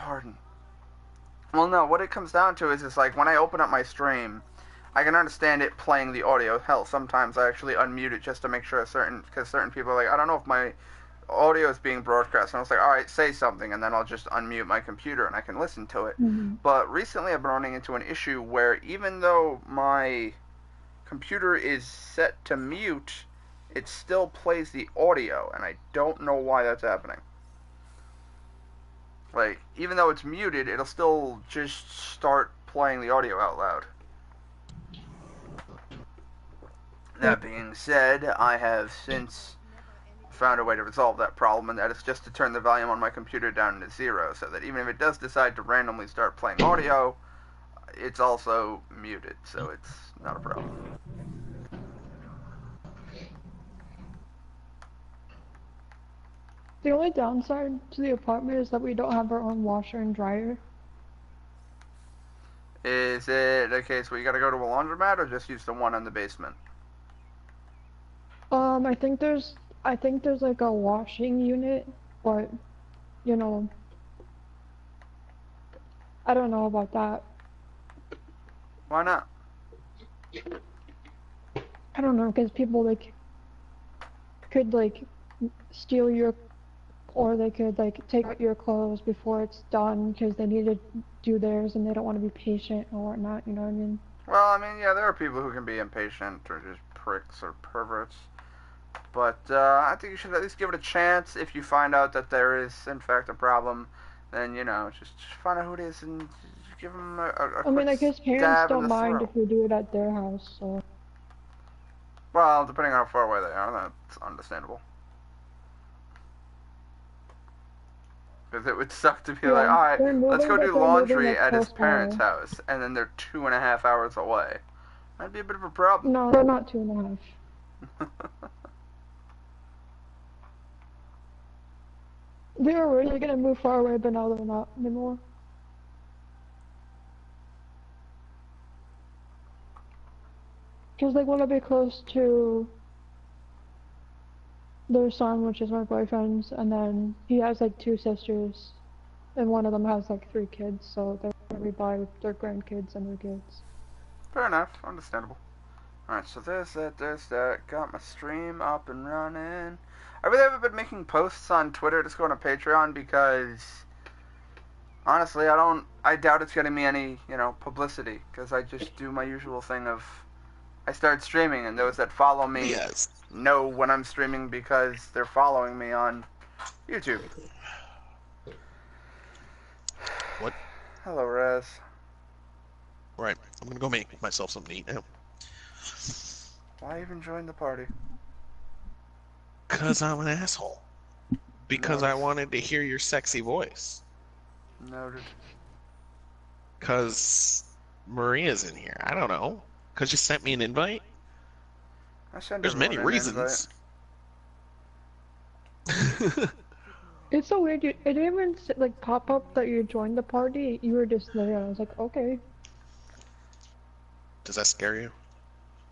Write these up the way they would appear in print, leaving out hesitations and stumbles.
pardon. Well, no, what it comes down to is like when I open up my stream, I can understand it playing the audio. Hell, sometimes I actually unmute it just to make sure because certain people are like, I don't know if my audio is being broadcast. And I was like, all right, say something, and then I'll just unmute my computer and I can listen to it. Mm-hmm. But recently I've been running into an issue where even though my computer is set to mute, it still plays the audio, and I don't know why that's happening. Like, even though it's muted, it'll still just start playing the audio out loud. That being said, I have since found a way to resolve that problem, and that is just to turn the volume on my computer down to 0, so that even if it does decide to randomly start playing audio, it's also muted, so it's not a problem. The only downside to the apartment is that we don't have our own washer and dryer. Is it a case where you gotta go to a laundromat, or just use the one in the basement? I think there's like a washing unit, but, you know, I don't know about that. Why not? I don't know, because people, like, could, like, steal your, or they could, like, take out your clothes before it's done, because they need to do theirs and they don't want to be patient or whatnot, you know what I mean? Well, I mean, yeah, there are people who can be impatient, or just pricks, or perverts. But I think you should at least give it a chance. If you find out that there is, in fact, a problem, then, you know, just find out who it is and just give them a I mean, quick like, his parents stab in don't the mind throat. if we do it at their house, so... Well, depending on how far away they are, that's understandable. Because it would suck to be like, alright, let's go do laundry at his parents' house, and then they're 2.5 hours away. That'd be a bit of a problem. No, they're not 2.5. They were originally gonna move far away, but now they're not anymore. Because they want to be close to their son, which is my boyfriend's, and then he has like 2 sisters, and one of them has like 3 kids, so they're gonna be by their grandkids and their kids. Fair enough, understandable. Alright, so there's that, got my stream up and running. I really haven't been making posts on Twitter, just going to Patreon, because honestly, I doubt it's getting me any, you know, publicity, because I just do my usual thing of, I start streaming, and those that follow me know when I'm streaming because they're following me on YouTube. What? Hello, Rez. Right, I'm gonna go make myself something to eat now. Why even join the party? Because I'm an asshole. Because I wanted to hear your sexy voice. Noted. Because Maria's in here. I don't know. Because you sent me an invite? There's many reasons. It's so weird, it didn't even like pop up that you joined the party, you were just there, I was like, okay. Does that scare you?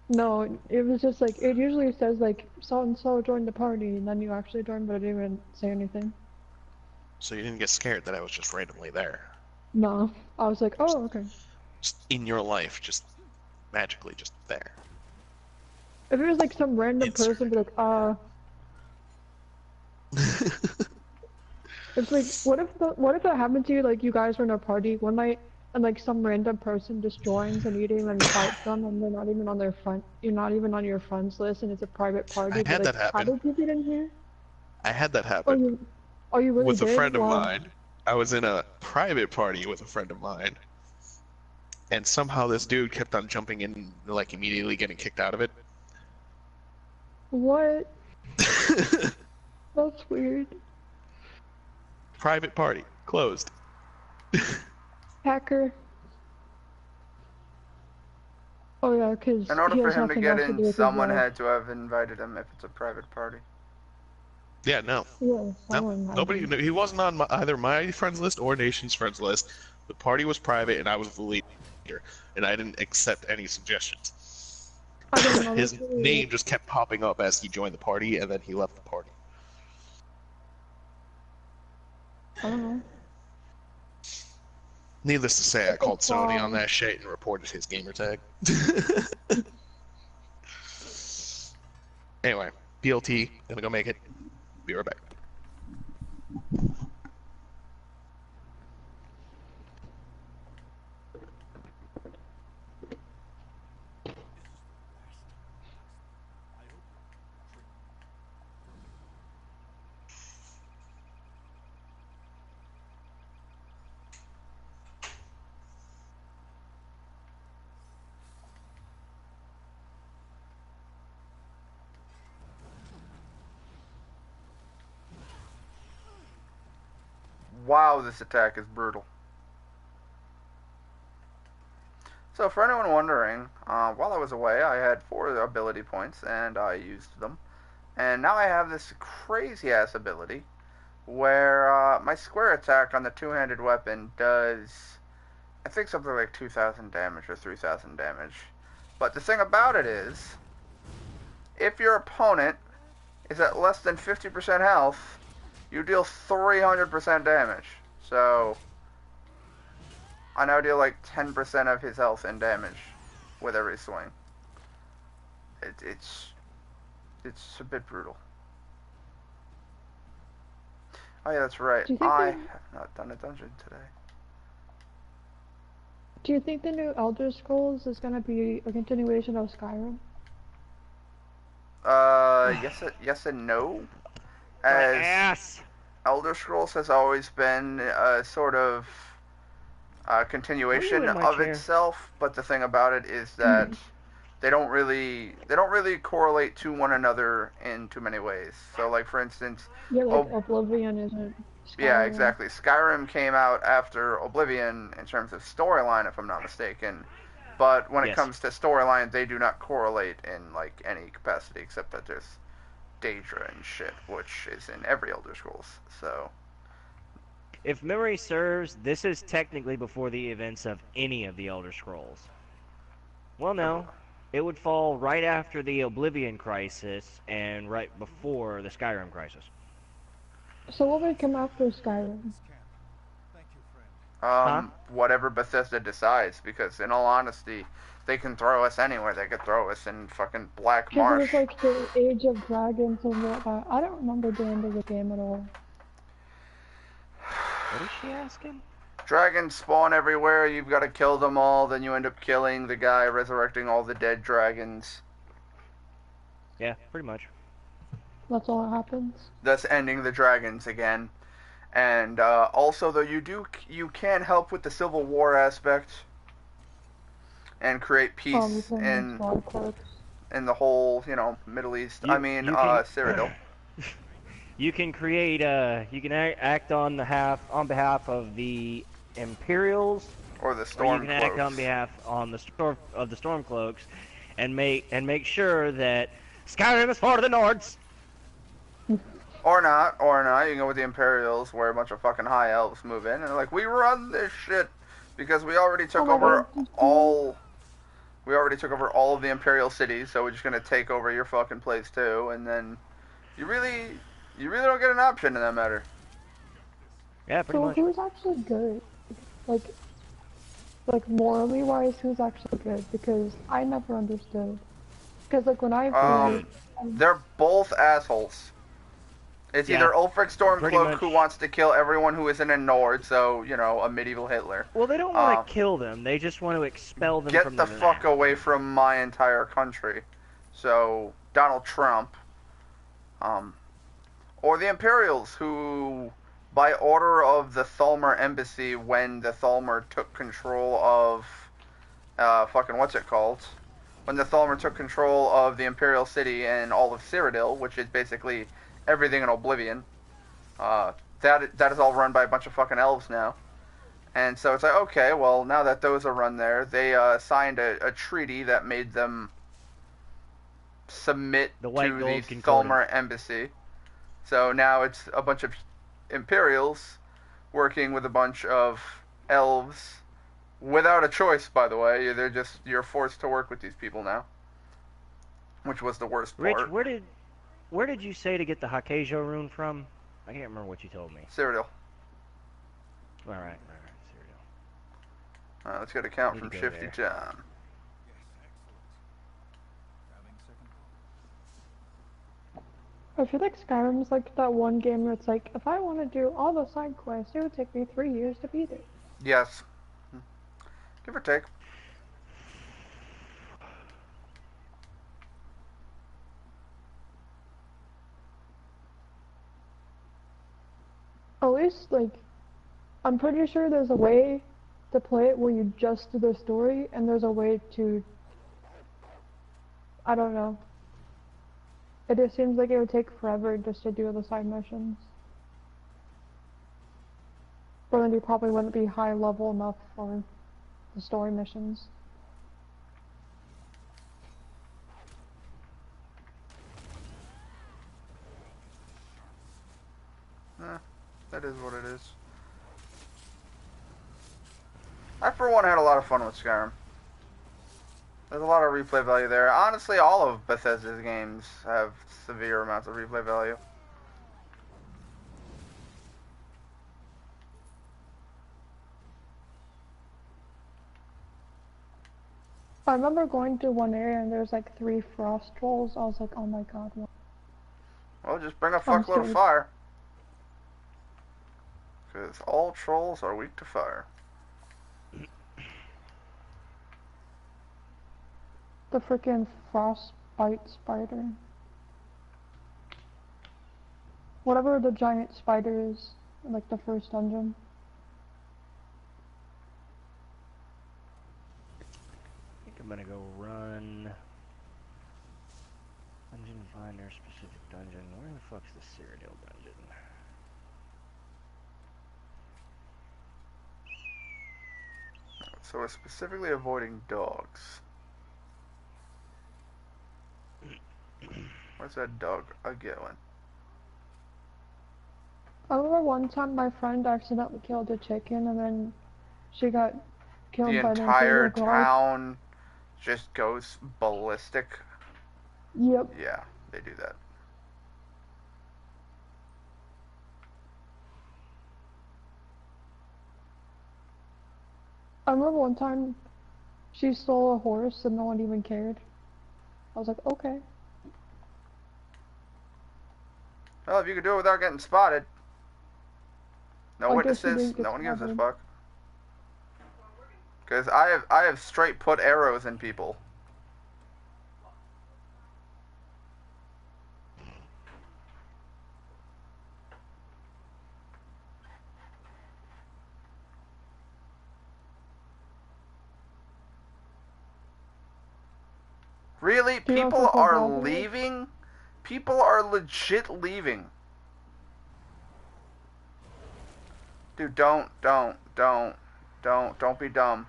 No, it was just like, it usually says like, so-and-so joined the party, and then you actually joined, but it didn't even say anything. So you didn't get scared that I was just randomly there? No, I was like, oh, okay. Just in your life, just magically just there. If it was like some random person, be like, it's like, what if that happened to you, like you guys were in a party one night, and like some random person just joins and you didn't even invite them, and they're not even on you're not even on your friends list, and it's a private party. I had that happen. How did you get in here? I had that happen. Oh, you really with did? a friend of Wow. mine. I was in a private party with a friend of mine, and somehow this dude kept on jumping in, like immediately getting kicked out of it. What? That's weird. Private party. Closed. Hacker. Oh yeah, because in order for him to get in, someone had to have invited him if it's a private party. Yeah, no. Yeah, no. Nobody. He wasn't on either my friends list or Nation's friends list. The party was private, and I was the leader, and I didn't accept any suggestions. His name just kept popping up as he joined the party, and then he left the party. I don't know. Needless to say, I called It's Sony on that shit and reported his gamer tag. Anyway, BLT, gonna go make it. Be right back. Wow, this attack is brutal. So for anyone wondering, while I was away, I had 4 ability points, and I used them. And now I have this crazy-ass ability, where my square attack on the two-handed weapon does, I think, something like 2,000 damage or 3,000 damage. But the thing about it is, if your opponent is at less than 50% health, you deal 300% damage. So I now deal like 10% of his health in damage with every swing. It's a bit brutal. Oh yeah, that's right. I have not done a dungeon today. Do you think the new Elder Scrolls is gonna be a continuation of Skyrim? Yes and no. My As ass. Elder Scrolls has always been a sort of continuation of itself, but the thing about it is that they don't really correlate to one another in too many ways. So, like for instance, Yeah, like Oblivion isn't Skyrim. Yeah, exactly. Skyrim came out after Oblivion in terms of storyline, if I'm not mistaken. But when it comes to storyline, they do not correlate in like any capacity, except that there's Daedra and shit, which is in every Elder Scrolls. So, If memory serves, this is technically before the events of any of the Elder Scrolls. Well, no. It would fall right after the Oblivion Crisis and right before the Skyrim Crisis. So what would come after Skyrim? Whatever Bethesda decides, because in all honesty, they can throw us anywhere. They could throw us in fucking Black Marsh. Because it was like the Age of Dragons and whatnot. I don't remember the end of the game at all. What is she asking? Dragons spawn everywhere, you've got to kill them all, then you end up killing the guy, resurrecting all the dead dragons. Yeah, pretty much. That's all that happens. Thus ending the dragons again. And also, though, you can help with the Civil War aspect and create peace in the whole, Middle East. Cyrodiil. You can create. You can act on behalf of the Imperials, or the Stormcloaks. Or you can act on behalf of the Stormcloaks, and make sure that Skyrim is part of the Nords. Or not. You can go with the Imperials, where a bunch of fucking high elves move in, and they're like, we run this shit because we already took over all. We already took over all of the Imperial cities, so we're just gonna take over your fucking place too, and then you really don't get an option in that matter. Yeah, pretty much. So who's actually good? Like morally wise, who's actually good? Because I never understood. Because like when I played, they're both assholes. It's either Ulfric Stormcloak, who wants to kill everyone who isn't a Nord, so, a medieval Hitler. Well, they don't want to kill them, they just want to expel them from the Get the fuck away from my entire country. So, Donald Trump. Or the Imperials, who, by order of the Thalmor Embassy, when the Thalmor took control of, what's it called? When the Thalmor took control of the Imperial City and all of Cyrodiil, which is basically everything in Oblivion. That is all run by a bunch of fucking elves now. And so it's like, okay, well, now that those are run there, they signed a treaty that made them submit to the Thalmor Embassy. So now it's a bunch of Imperials working with a bunch of elves without a choice, by the way. You're forced to work with these people now. Which was the worst part. Rich, where did you say to get the Hakejo rune from? I can't remember what you told me. Cyrodiil. Alright, Cyrodiil. Alright, let's get a count Need from to go Shifty there. Tom. I feel like Skyrim's like that one game where it's like, if I want to do all the side quests, it would take me 3 years to beat it. Yes. Give or take. At least, like, I'm pretty sure there's a way to play it where you just do the story, and there's a way to, I don't know. It just seems like it would take forever just to do the side missions. But then you probably wouldn't be high level enough for the story missions. That is what it is. I, for one, had a lot of fun with Skyrim. There's a lot of replay value there. Honestly, all of Bethesda's games have severe amounts of replay value. I remember going to one area and there's like 3 frost trolls. I was like, oh my god, what? Well, just bring a fuckload of fire. Because all trolls are weak to fire. The freaking frostbite spider. Whatever the giant spider is, in, like the first dungeon. I think I'm gonna go run. Dungeon Finder, specific dungeon. Where the fuck's the Cyrodiil dungeon? So we're specifically avoiding dogs. Where's that dog going? I remember one time my friend accidentally killed a chicken and then she got killed The by the entire Imperial Guard. town just goes ballistic. Yep. Yeah, they do that. I remember one time she stole a horse and no one even cared. I was like, okay. Well, if you could do it without getting spotted. No I guess she witnesses, didn't get no one gives a spotted. fuck. Because I have straight put arrows in people. Really? Do you People also are feel bad? leaving? People are legit leaving. Dude, don't be dumb. Don't be dumb.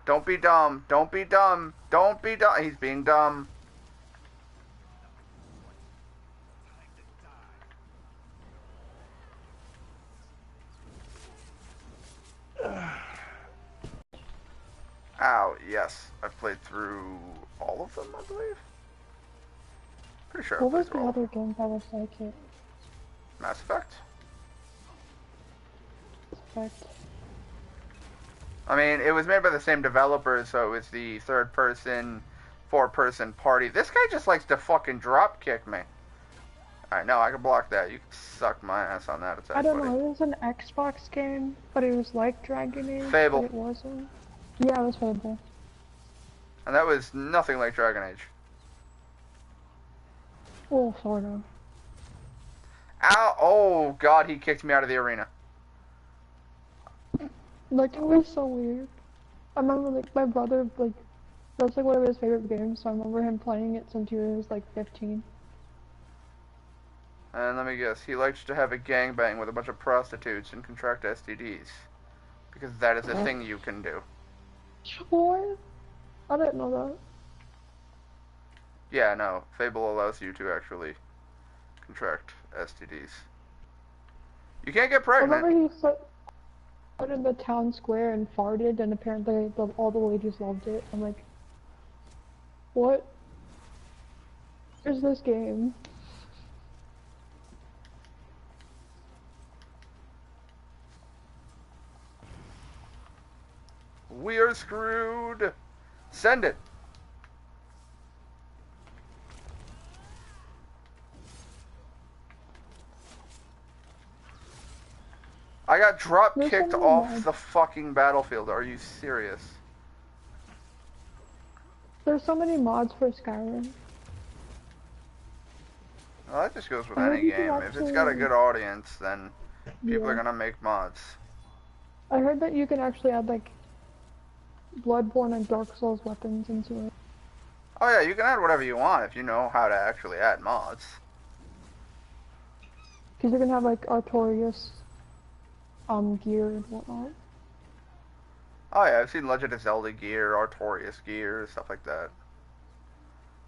Don't be dumb. Don't be dumb. He's being dumb. Ow, yes. I've played through all of them, I believe. Pretty sure I What played was through the all of other them. game that was like it? Mass Effect? Effect. I mean, it was made by the same developers, so it was the third-person, four-person party. This guy just likes to fucking drop-kick me. Alright, no, I can block that. You can suck my ass on that attack, I don't buddy. know, it was an Xbox game, but it was like Dragon Age, Fable. but it wasn't. Yeah, it was Fable. And that was nothing like Dragon Age. Well, sort of. Ow! Oh, God, he kicked me out of the arena. Like, it was so weird. I remember, like, my brother, like, that's like one of his favorite games, so I remember him playing it since he was like 15. And let me guess, he likes to have a gangbang with a bunch of prostitutes and contract STDs. Because that is a thing you can do. What? I didn't know that. Yeah, no, Fable allows you to actually contract STDs. You can't get I pregnant. remember he stood in the town square and farted, and apparently all the ladies loved it. I'm like, what is this game? We are screwed. Send it. I got drop kicked off the fucking battlefield. Are you serious? There's so many mods for Skyrim. Well, that just goes with any game. If it's got a good audience, then people are gonna make mods. I heard that you can actually add, like, Bloodborne and Dark Souls weapons into it. Oh yeah, you can add whatever you want if you know how to actually add mods. Because you can have, like, Artorias gear and whatnot. Oh yeah, I've seen Legend of Zelda gear, Artorias gear, stuff like that.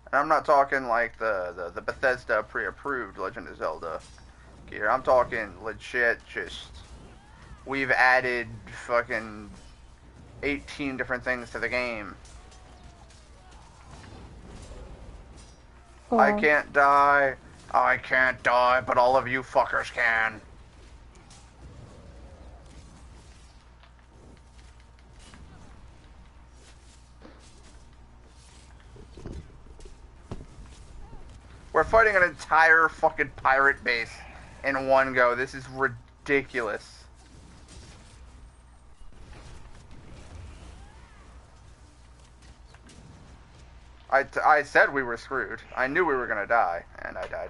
And I'm not talking like the Bethesda pre-approved Legend of Zelda gear. I'm talking legit just... We've added fucking 18 different things to the game. I can't die. I can't die, but all of you fuckers can. We're fighting an entire fucking pirate base in one go. This is ridiculous. I said we were screwed. I knew we were gonna die, and I died.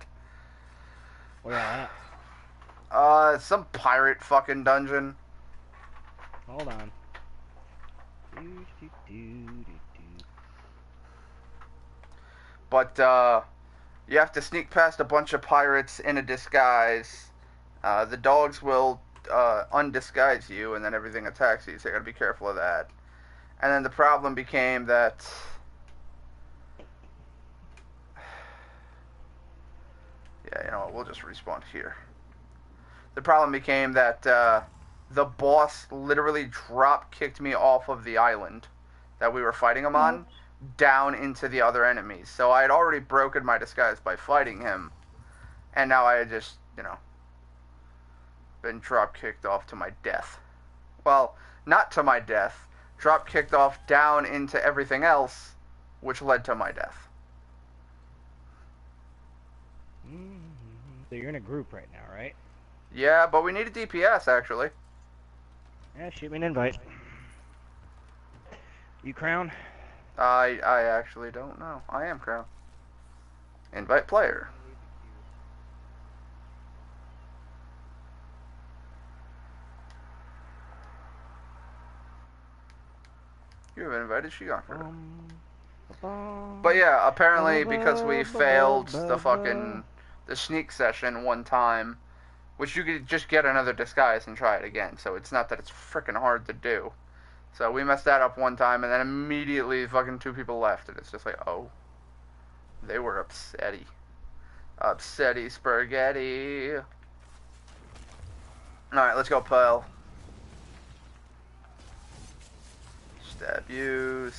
Where at? Some pirate fucking dungeon. Hold on. But, you have to sneak past a bunch of pirates in a disguise. The dogs will, undisguise you, and then everything attacks you, so you gotta be careful of that. And then the problem became that... Yeah, you know what, we'll just respawn here. The problem became that, the boss literally drop-kicked me off of the island that we were fighting him on, down into the other enemies. So I had already broken my disguise by fighting him, and now I had just, you know, been drop-kicked off to my death. Well, not to my death. Drop-kicked off down into everything else, which led to my death. So you're in a group right now, right? Yeah, but we need a DPS, actually. Yeah, shoot me an invite. You Crown? I actually don't know. I am Crown. Invite player. You have invited Shigonker. But yeah, apparently because we failed the sneak session one time, which you could just get another disguise and try it again. So it's not that it's freaking hard to do. So we messed that up one time, and then immediately fucking 2 people left, and it's just like, oh, they were upsetty. Upsetty spaghetti. Alright, let's go, pal. Stab you,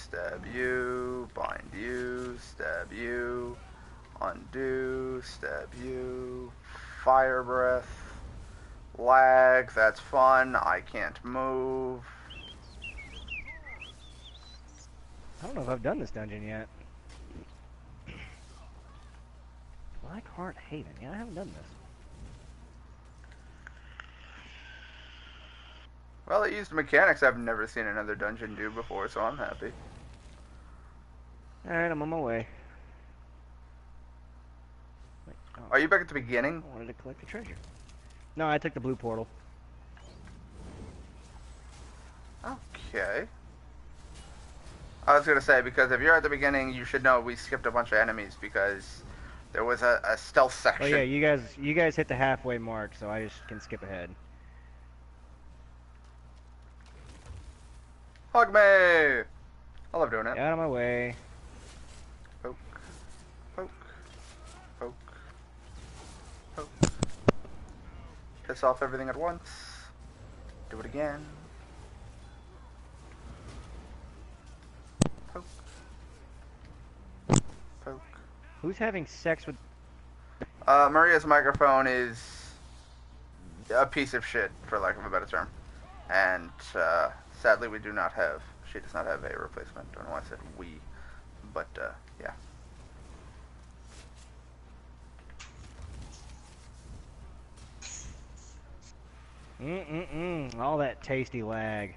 bind you, stab you, undo, stab you, fire breath, lag, that's fun, I can't move. I don't know if I've done this dungeon yet. Blackheart Haven. Yeah, I haven't done this. Well, it used mechanics I've never seen another dungeon do before, so I'm happy. Alright, I'm on my way. Wait, oh, Are you back at the beginning? I wanted to collect the treasure. No, I took the blue portal. Okay. I was gonna say, because if you're at the beginning, you should know we skipped a bunch of enemies because there was a stealth section. Oh yeah, you guys hit the halfway mark, so I just can skip ahead. Hug me! I love doing it. Get out of my way. Poke. Poke. Poke. Poke. Piss off everything at once. Do it again. Poke. Poke. Who's having sex with... Maria's microphone is a piece of shit, for lack of a better term. And, sadly we do not have She does not have a replacement. Don't know why I said we, but yeah. All that tasty lag.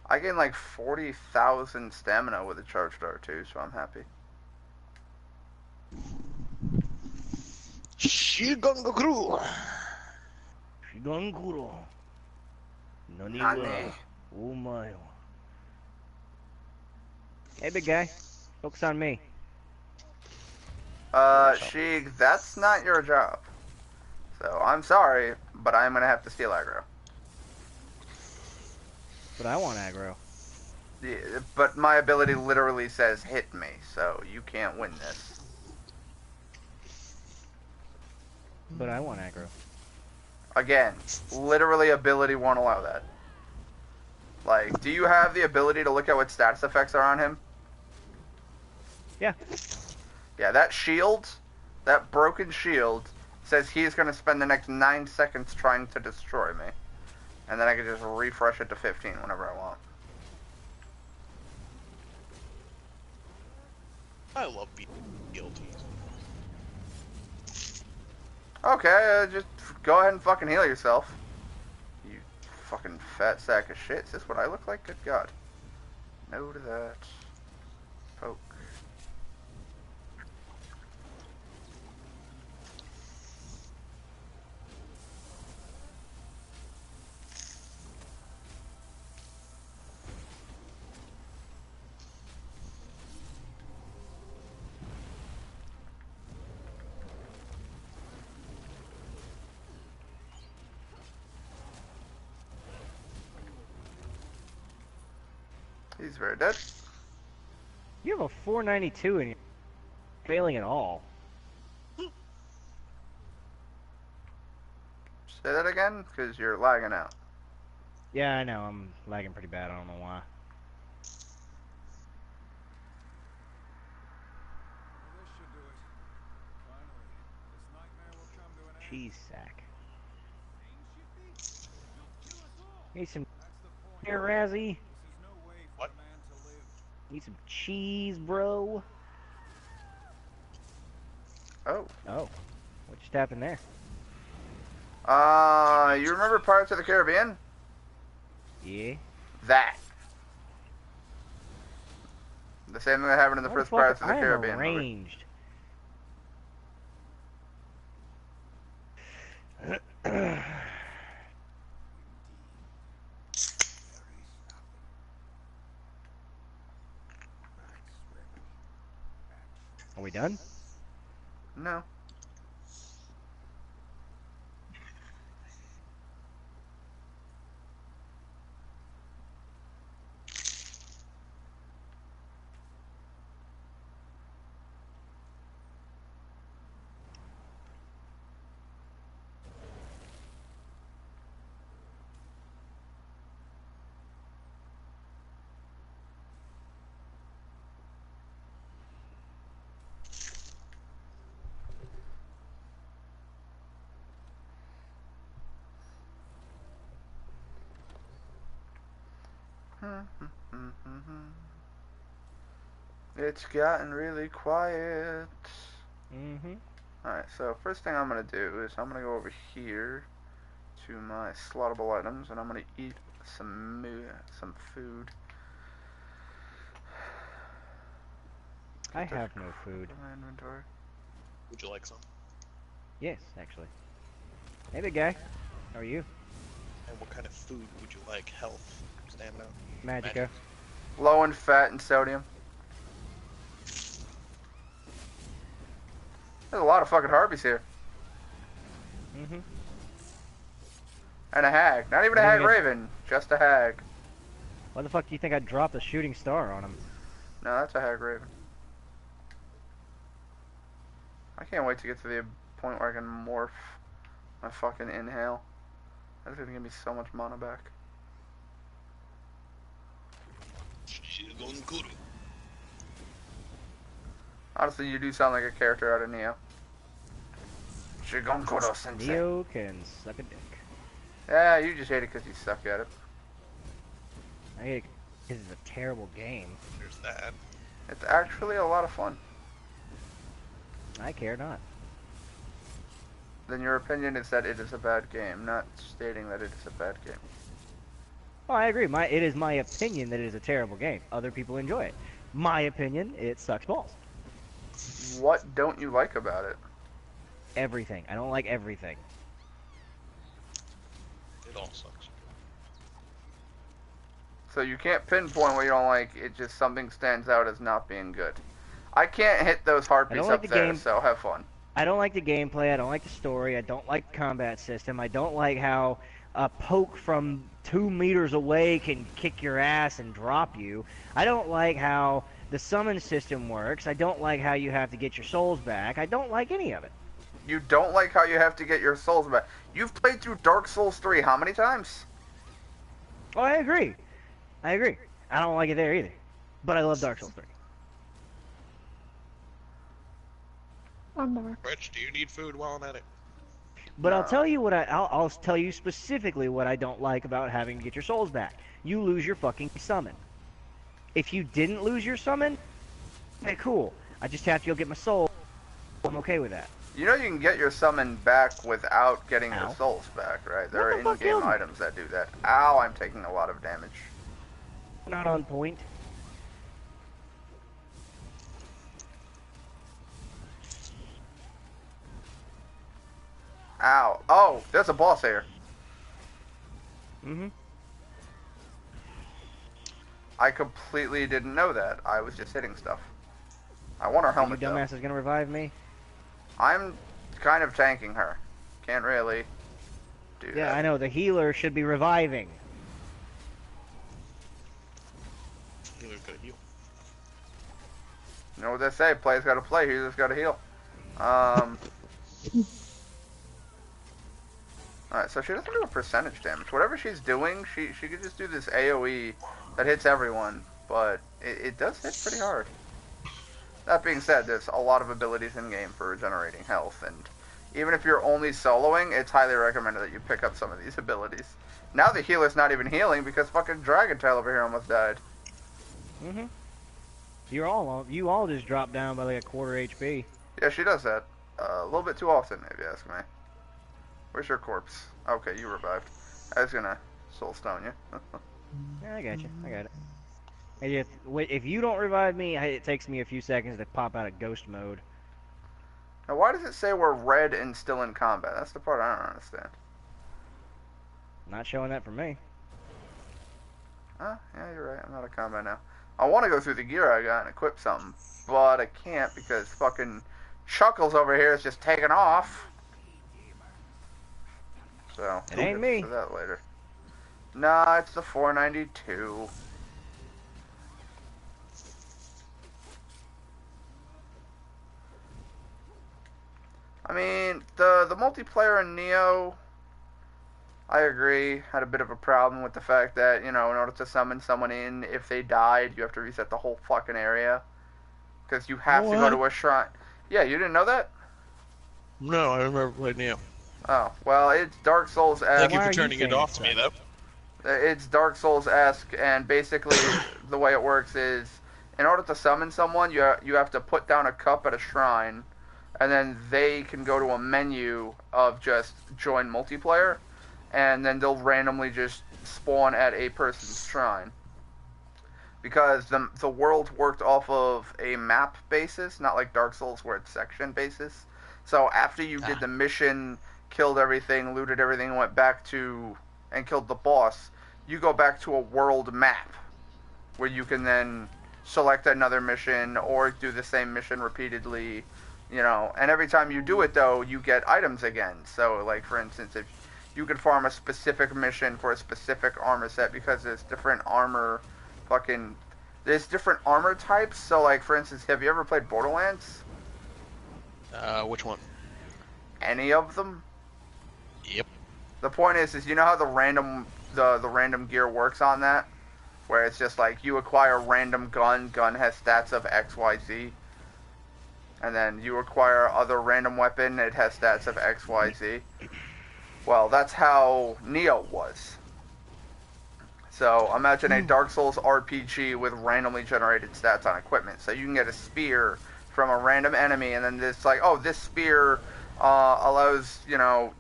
I gained like 40,000 stamina with a charged R2, so I'm happy. Shigongakuru. Shiganguro. Nani. Nani wa omae wa. Hey, big guy. Focus on me. Sheik, that's not your job. So, I'm sorry, but I'm gonna have to steal aggro. But I want aggro. Yeah, but my ability literally says hit me, so you can't win this. But I want aggro. Again, literally ability won't allow that. Like, do you have the ability to look at what status effects are on him? Yeah. Yeah, that shield, that broken shield, says he's going to spend the next 9 seconds trying to destroy me. And then I can just refresh it to 15 whenever I want. I love being guilty. Okay, just go ahead and fucking heal yourself. You fucking fat sack of shit. Is this what I look like? Good God. No to that. Poke. He's very dead. You have a 492 and you're failing at all. Say that again, because you're lagging out. Yeah, I know. I'm lagging pretty bad. I don't know why. Cheese sack. Need some here, Razzie. What? Need some cheese, bro. Oh. Oh. What just happened there? You remember Pirates of the Caribbean? Yeah. That. The same thing that happened in the first Pirates of the Caribbean movie. Arranged. Are we done? No. It's gotten really quiet. Alright, so first thing I'm going to do is I'm going to go over here to my slottable items and I'm going to eat some food. I have no food. My inventory. Would you like some? Yes, actually. Hey, big guy. How are you? And what kind of food would you like? Health? Stamina? Magica. Low in fat and sodium. There's a lot of fucking Harpies here. And a hag. Not even a hag raven, just a hag. Why the fuck do you think I dropped a shooting star on him? No, that's a hag raven. I can't wait to get to the point where I can morph my fucking inhale. That's gonna give me so much mana back. Honestly, you do sound like a character out of Neo. Shigonkuro sensei. Neo can suck a dick. Yeah, you just hate it because you suck at it. I hate it Because it's a terrible game. There's that. It's actually a lot of fun. I care not. Then your opinion is that it is a bad game, not stating that it is a bad game. Oh, I agree. It is my opinion that it is a terrible game. Other people enjoy it. My opinion, it sucks balls. What don't you like about it? Everything. I don't like everything. It all sucks. So you can't pinpoint what you don't like, it just something stands out as not being good. I can't hit those heartbeats like up the there, game. so have fun. I don't like the gameplay. I don't like the story. I don't like the combat system. I don't like how a poke from 2 meters away can kick your ass and drop you. I don't like how the summon system works. I don't like how you have to get your souls back. I don't like any of it. You don't like how you have to get your souls back. You've played through Dark Souls 3 how many times? Oh, I agree. I agree. I don't like it there either. But I love Dark Souls 3. I'm Mark. Rich, do you need food while I'm at it? But No. I'll tell you what I'll tell you specifically what I don't like about having to get your souls back. You lose your fucking summon. If you didn't lose your summon, okay, cool. I just have to go get my soul. I'm okay with that. You know you can get your summon back without getting your Ow. souls back, right? There What are the fuck in-game killed me? items that do that. Ow, I'm taking a lot of damage. Not on point. Ow. Oh, there's a boss here. Mm-hmm. I completely didn't know that. I was just hitting stuff. I want her You helmet, though. dumbass is gonna revive me? I'm kind of tanking her. Can't really do Yeah, that. I know. The healer should be reviving. Healer's gonna heal. You know what they say? Play's gotta play, healer's gotta heal. Alright, so she doesn't do a percentage damage. Whatever she's doing, she could just do this AoE that hits everyone, but it does hit pretty hard. That being said, there's a lot of abilities in-game for regenerating health, and even if you're only soloing, it's highly recommended that you pick up some of these abilities. Now the healer's not even healing because fucking Dragontail over here almost died. Mm-hmm. You all just dropped down by like a quarter HP. Yeah, she does that. A little bit too often, if you ask me. Where's your corpse? Okay, you revived. I was gonna soul stone you. Yeah, I got you. I got it. And if you don't revive me, it takes me a few seconds to pop out of ghost mode. Now, why does it say we're red and still in combat? That's the part I don't understand. Not showing that for me. Oh, yeah, you're right. I'm out of combat now. I want to go through the gear I got and equip something, but I can't because fucking Chuckles over here is just taking off. So, It ain't me. For that later. Nah, it's the 492. I mean, the multiplayer in Neo, I agree, had a bit of a problem with the fact that, you know, in order to summon someone in, if they died, you have to reset the whole fucking area. Because you have to go to a shrine. Yeah, you didn't know that? No, I remember playing Neo. Oh, well, it's Dark Souls-esque. Thank you Why for are you turning it saying off it's to me, not? though. It's Dark Souls-esque, and basically the way it works is, in order to summon someone, you have to put down a cup at a shrine, and then they can go to a menu of just join multiplayer, and then they'll randomly just spawn at a person's shrine. Because the world worked off of a map basis, not like Dark Souls where it's section basis. So after you did the mission, killed everything, looted everything, went back to and killed the boss, you go back to a world map where you can then select another mission or do the same mission repeatedly, you know. And every time you do it, though, you get items again. So, like, for instance, if you could farm a specific mission for a specific armor set because there's different armor there's different armor types. So, like, for instance, have you ever played Borderlands? Which one? Any of them? Yep. The point is you know how the random gear works on that? Where it's just like you acquire a random gun has stats of XYZ. And then you acquire other random weapon, it has stats of XYZ. Well, that's how Neo was. So imagine a Dark Souls RPG with randomly generated stats on equipment. So you can get a spear from a random enemy, and then it's like, oh, this spear allows,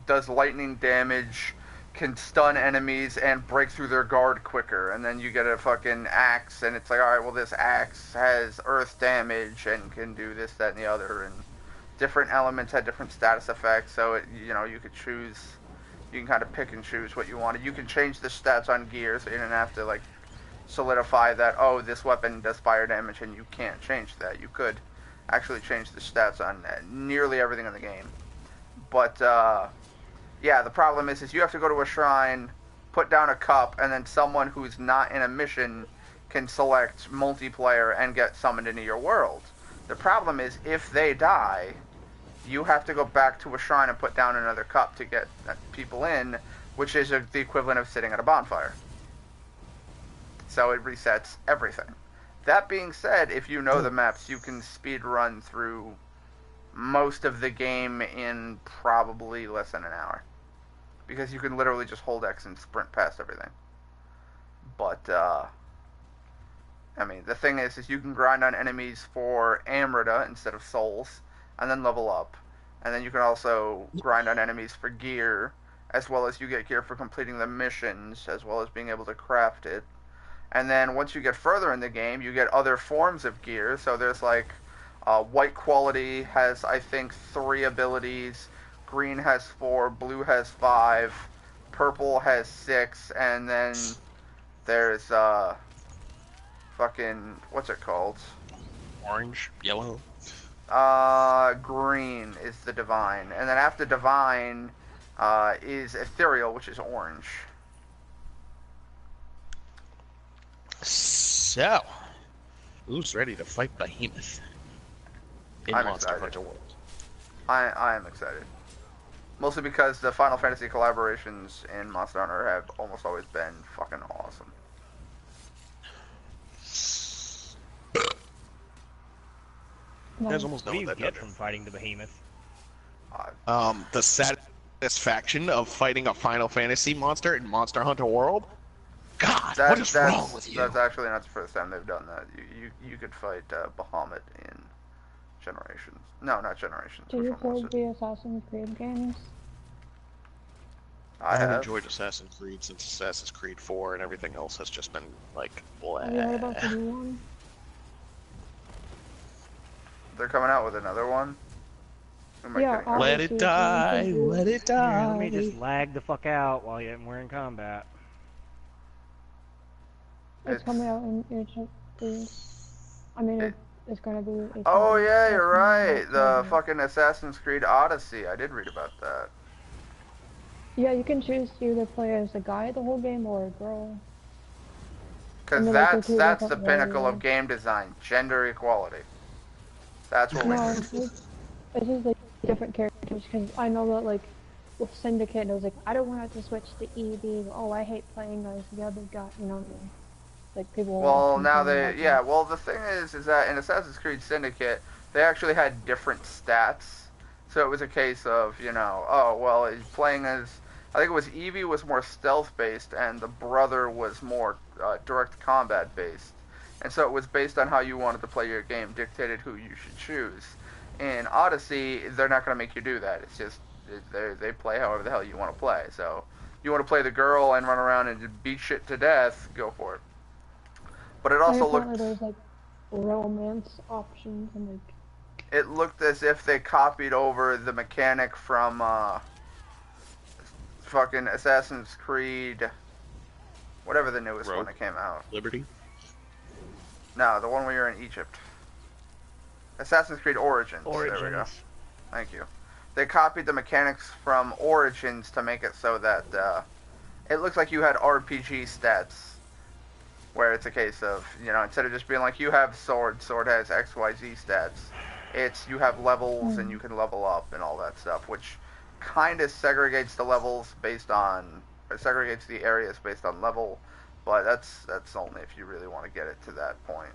does lightning damage, can stun enemies, and break through their guard quicker. And then you get a fucking axe, and it's like, alright, well, this axe has earth damage and can do this, that, and the other. And different elements had different status effects, so you could choose. You can kind of pick and choose what you wanted. You can change the stats on gear, so you didn't have to like solidify that. Oh, this weapon does fire damage, and you can't change that. You could actually change the stats on nearly everything in the game. But yeah, the problem is you have to go to a shrine, put down a cup, and then someone who's not in a mission can select multiplayer and get summoned into your world. The problem is if they die, you have to go back to a shrine and put down another cup to get people in, which is the equivalent of sitting at a bonfire. So it resets everything. That being said, if you know the maps, you can speed run through most of the game in probably less than an hour. Because you can literally just hold X and sprint past everything. But, I mean, the thing is you can grind on enemies for Amrita instead of souls, and then level up. And then you can also grind on enemies for gear, as well as you get gear for completing the missions, as well as being able to craft it. And then once you get further in the game, you get other forms of gear. So there's like, white quality has, I think, 3 abilities, green has 4, blue has 5, purple has 6, and then there's, fucking, what's it called? Orange, yellow. Green is the divine, and then after divine is ethereal, which is orange. So, who's ready to fight Behemoth in I'm Monster excited. Hunter World? I am excited, mostly because the Final Fantasy collaborations in Monster Hunter have almost always been fucking awesome. There's almost What no do you that get does. from fighting the Behemoth? The satisfaction of fighting a Final Fantasy monster in Monster Hunter World. God, what is wrong with you? That's actually not the first time they've done that. You could fight Bahamut in Generations. No, not Generations. Do Which you one was play it? the Assassin's Creed games? I have have enjoyed Assassin's Creed since Assassin's Creed 4, and everything else has just been like, blah. Have you heard about the new one? They're coming out with another one. Who am I Yeah, kidding? I'll- Let it die, let it Here, die. let me just lag the fuck out while we're in combat. It's coming out in I mean, it's gonna be. It's Oh gonna be yeah, you're right. Assassin's The Creed. fucking Assassin's Creed Odyssey. I did read about that. Yeah, you can choose to either play as a guy the whole game or a girl. Because And then, like, the two that's the different pinnacle of warriors. game design. Gender equality. That's what we No, need. it's just like different characters. Because I know that like with Syndicate, it was like I don't want to switch to EV. Oh, I hate playing as the other guy. You know, like people. Well, always now complain they, about yeah, that. well, the thing is that in Assassin's Creed Syndicate, they actually had different stats. So it was a case of, oh, well, he's playing as, I think it was Evie was more stealth-based, and the brother was more direct combat-based. And so it was based on how you wanted to play your game, dictated who you should choose. In Odyssey, they're not going to make you do that. It's just, they play however the hell you want to play. So, you want to play the girl and run around and beat shit to death, go for it. But it also Apparently looked, there's like romance options and like. it looked as if they copied over the mechanic from fucking Assassin's Creed, whatever the newest one Rogue. that came out. Liberty? No, the one where you're in Egypt. Assassin's Creed Origins. There we go. Origins. Thank you. They copied the mechanics from Origins to make it so that it looks like you had RPG stats. Where it's a case of, instead of just being like, you have sword has XYZ stats, it's you have levels and you can level up and all that stuff, which kind of segregates the levels based on, or segregates the areas based on level, but that's only if you really want to get it to that point.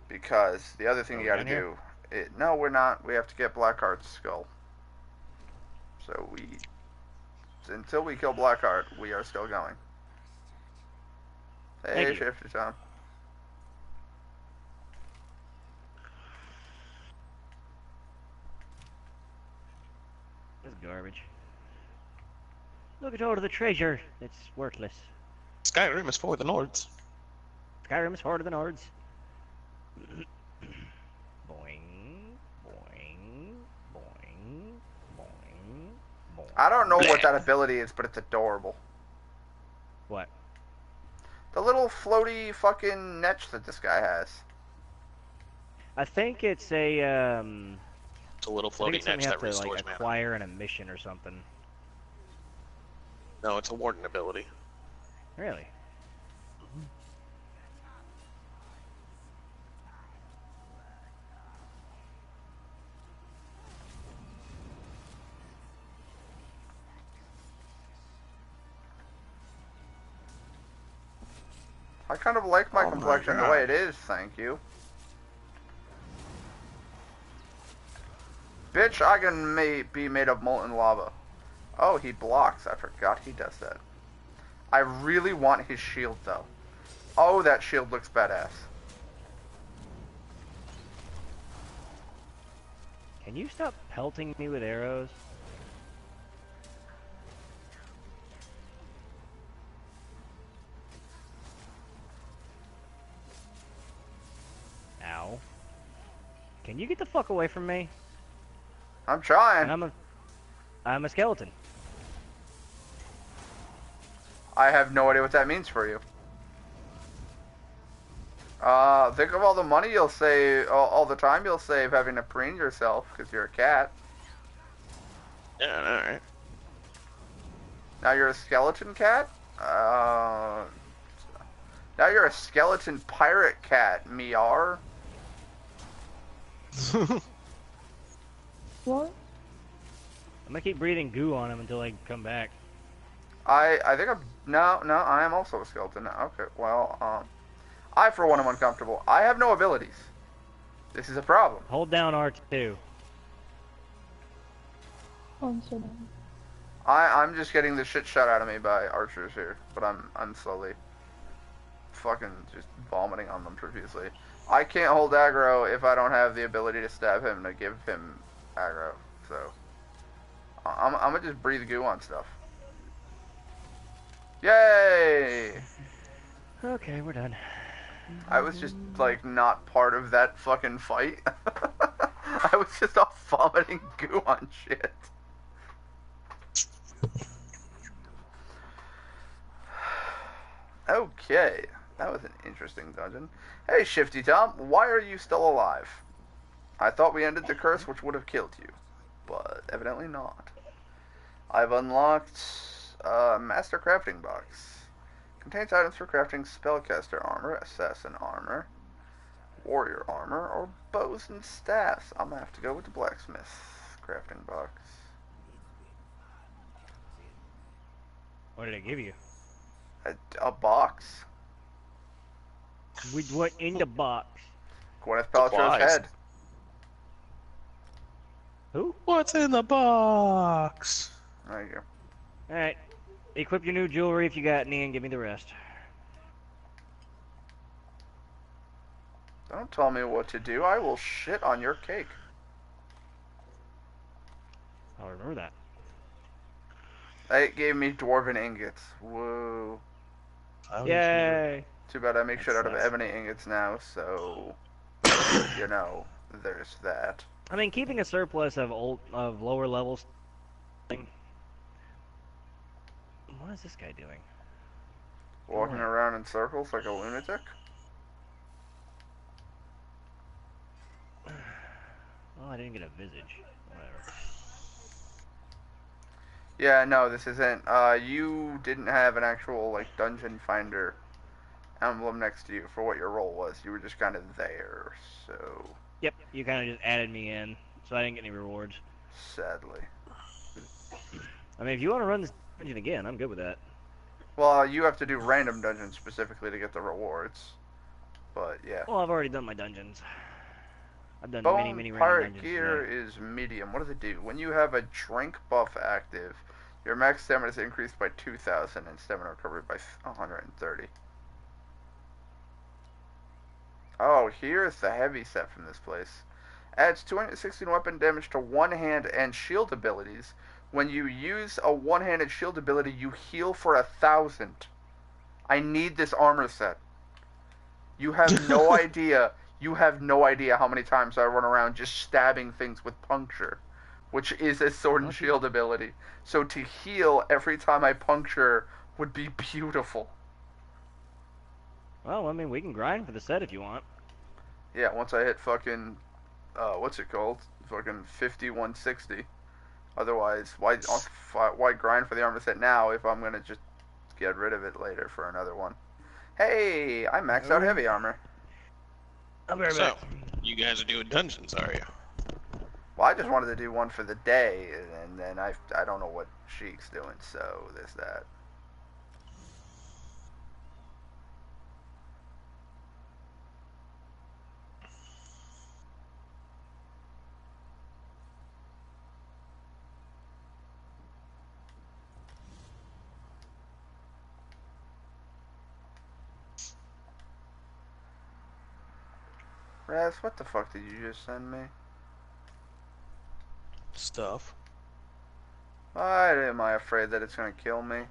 Because the other thing you gotta do, no, we're not, we have to get Blackheart's skull. So we until we kill Blackheart, we are still going. Hey, Thank you. Shifty Tom. This is garbage. Look at all of the treasure. It's worthless. Skyrim is for the Nords. Skyrim is harder than Ards. Boing, boing, boing, boing, boing. I don't know what that ability is, but it's adorable. What? The little floaty fucking netch that this guy has. I think it's a It's a little I think floating it's something netch you that have to restores like mana. acquire in a mission or something. No, it's a warden ability. Really? I kind of like my Oh my complexion the God. way it is, thank you. Bitch, I can be made of molten lava. Oh, he blocks. I forgot he does that. I really want his shield, though. Oh, that shield looks badass. Can you stop pelting me with arrows? Ow. Can you get the fuck away from me? I'm trying. And I'm a skeleton. I have no idea what that means for you. Think of all the money you'll save, all the time you'll save having to preen yourself because you're a cat. Yeah, alright. Now you're a skeleton cat? Now you're a skeleton pirate cat, Miar. What? I'm gonna keep breathing goo on him until I come back. I think no, I am also a skeleton now. Okay, well, I for one am uncomfortable. I have no abilities. This is a problem. Hold down R2. Oh, I'm so dumb. I'm just getting the shit shot out of me by archers here, but I'm slowly fucking just vomiting on them profusely. I can't hold aggro if I don't have the ability to stab him to give him aggro, so I'm gonna just breathe goo on stuff. Yay! Okay, we're done. I was just like not part of that fucking fight. I was just off vomiting goo on shit. Okay, that was an interesting dungeon. Hey, Shifty Tom, why are you still alive? I thought we ended the curse which would have killed you, but evidently not. I've unlocked a Master Crafting Box. Contains items for crafting spellcaster armor, assassin armor, warrior armor, or bows and staffs. I'm gonna have to go with the blacksmith crafting box. What did I give you? A box. With what in the box? Gwyneth Paltrow's Supplies. head. Who? What's in the box? There you go. Alright. Equip your new jewelry if you got any and give me the rest. Don't tell me what to do. I will shit on your cake. I'll remember that. It gave me dwarven ingots. Whoa. Yay! Too bad I make That shit out of sucks. ebony ingots now, so you know, there's that. I mean, keeping a surplus of lower levels. What is this guy doing? Walking Oh. around in circles like a lunatic. Oh, I didn't get a visage. Whatever. Yeah, no, this isn't. You didn't have an actual, like, dungeon finder emblem next to you for what your role was. You were just kind of there, so Yep, you kind of just added me in, so I didn't get any rewards. sadly. I mean, if you want to run this dungeon again, I'm good with that. Well, you have to do random dungeons specifically to get the rewards. But, yeah. Well, I've already done my dungeons. I've done many Bone random Pirate dungeons gear today. is medium. What does it do? When you have a drink buff active, Your max stamina is increased by 2,000 and stamina recovery by 130. Oh, here's the heavy set from this place. Adds 216 weapon damage to one-hand and shield abilities. When you use a one-handed shield ability, you heal for 1,000. I need this armor set. You have no idea. You have no idea how many times I run around just stabbing things with puncture, which is a sword and shield ability. So to heal every time I puncture would be beautiful. Well, I mean, we can grind for the set if you want. Yeah, once I hit fucking, what's it called? Fucking 5160. Otherwise, why grind for the armor set now if I'm gonna just get rid of it later for another one? Hey, I maxed out heavy armor. I'll be right So, back. you guys are doing dungeons, are you? Well, I just wanted to do one for the day, and then I don't know what Sheik's doing, so there's that. Raz, what the fuck did you just send me? Stuff. Why am I afraid that it's gonna kill me?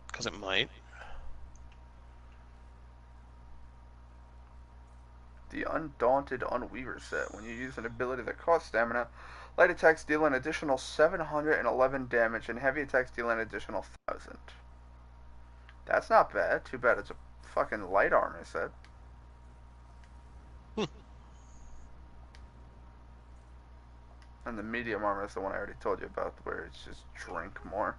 Because it might. The Undaunted Unweaver set. When you use an ability that costs stamina, light attacks deal an additional 711 damage, and heavy attacks deal an additional 1,000. That's not bad. Too bad it's a fucking light armor set. And the medium armor is the one I already told you about, where it's just drink more.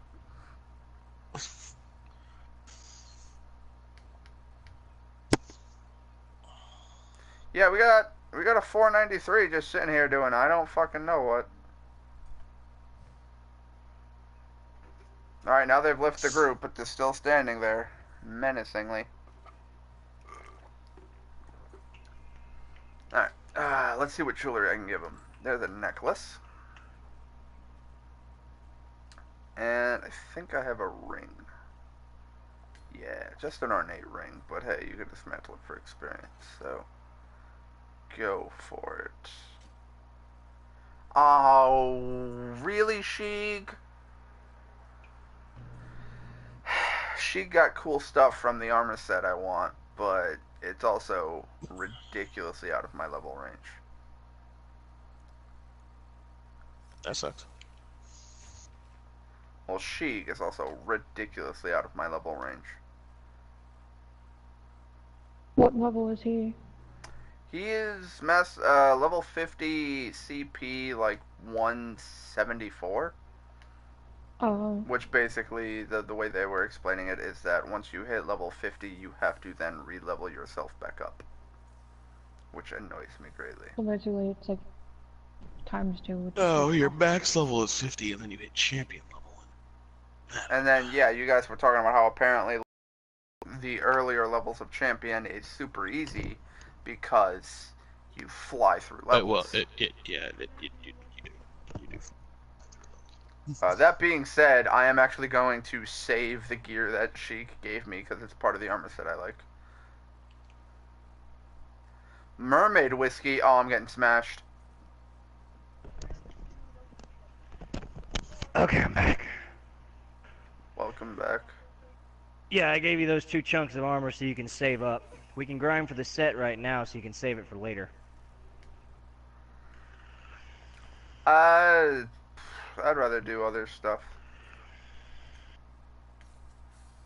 Yeah, we got a 493 just sitting here doing I don't fucking know what. Alright, now they've left the group, but they're still standing there, menacingly. Alright, let's see what jewelry I can give them. There's a necklace. And I think I have a ring. Yeah, just an ornate ring, but hey, you can dismantle it for experience, so go for it. Oh, really, Sheik? Sheik got cool stuff from the armor set I want, but it's also ridiculously out of my level range. That sucks. Well, Sheik is also ridiculously out of my level range. What level is he? He is level 50 CP, like 174. Which basically, the way they were explaining it is that once you hit level 50, you have to then re-level yourself back up. Which annoys me greatly. So basically it's like ×2. Oh, your max level is 50, and then you hit champion level. And then, yeah, you guys were talking about how apparently the earlier levels of champion is super easy because you fly through levels. Well, you do. That being said, I am actually going to save the gear that Sheik gave me because it's part of the armor set I like. Mermaid whiskey. Oh, I'm getting smashed. Okay, I'm back. Welcome back. Yeah, I gave you those 2 chunks of armor so you can save up. We can grind for the set right now so you can save it for later. I'd rather do other stuff.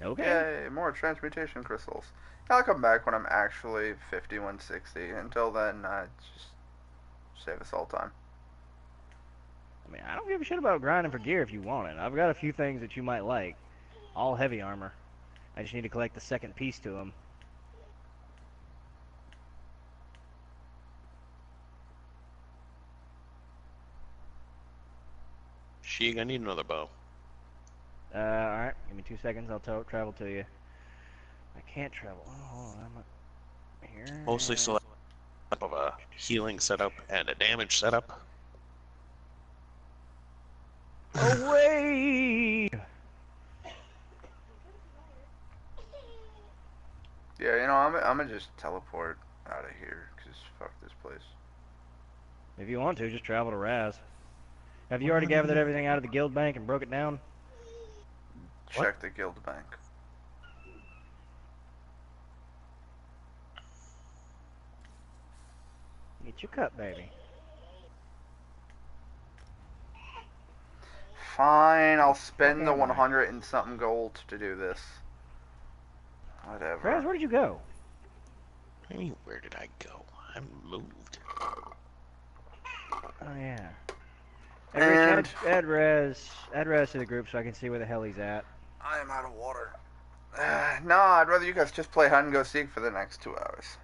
Okay. Yay, more transmutation crystals. I'll come back when I'm actually 5160. Until then, just save us all time. I mean, I don't give a shit about grinding for gear if you want it. I've got a few things that you might like. All heavy armor. I just need to collect the second piece to them. Sheik, I need another bow. Alright. Give me 2 seconds. I'll travel to you. I can't travel. Oh, hold on. I'm here. Mostly select of a healing setup and a damage setup. Away! Yeah, you know, I'm gonna just teleport out of here, because fuck this place. If you want to, just travel to Raz. Have you already gathered everything out of the guild bank and broke it down? What? Check the guild bank. Get your cut, baby. Fine, I'll spend the am I? 100 and something gold to do this. Raz, Whatever. where did you go? Hey, where did I go? I moved. Oh, yeah. And- Hey, Rich, add Raz to the group so I can see where the hell he's at. I am out of water. No, I'd rather you guys just play hide and go seek for the next 2 hours.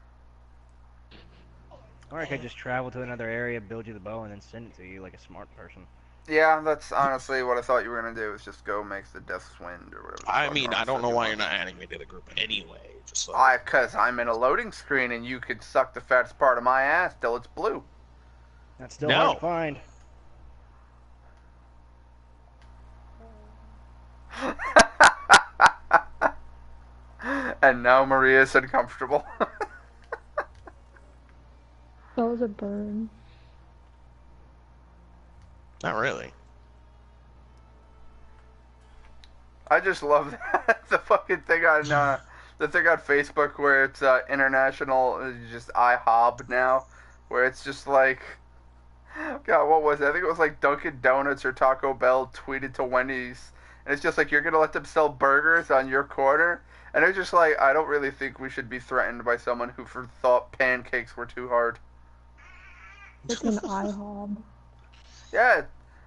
Or I could just travel to another area, build you the bow, and then send it to you like a smart person. Yeah, that's honestly what I thought you were gonna do, is just go make the Death's Wind or whatever. the I fuck mean, Ron I don't said know you why want. you're not adding me to the group anyway. Just like, Cause I'm in a loading screen and you could suck the fattest part of my ass till it's blue. That's still No. hard to find. And now Maria's uncomfortable. That was a burn. not really. I just love that. The fucking thing on Facebook where it's international, just IHOB now, where it's just like, God, what was it? I think it was like Dunkin' Donuts or Taco Bell tweeted to Wendy's, and it's just like, you're gonna let them sell burgers on your corner, and it's just like, I don't really think we should be threatened by someone who thought pancakes were too hard. It's an IHOB. Yeah,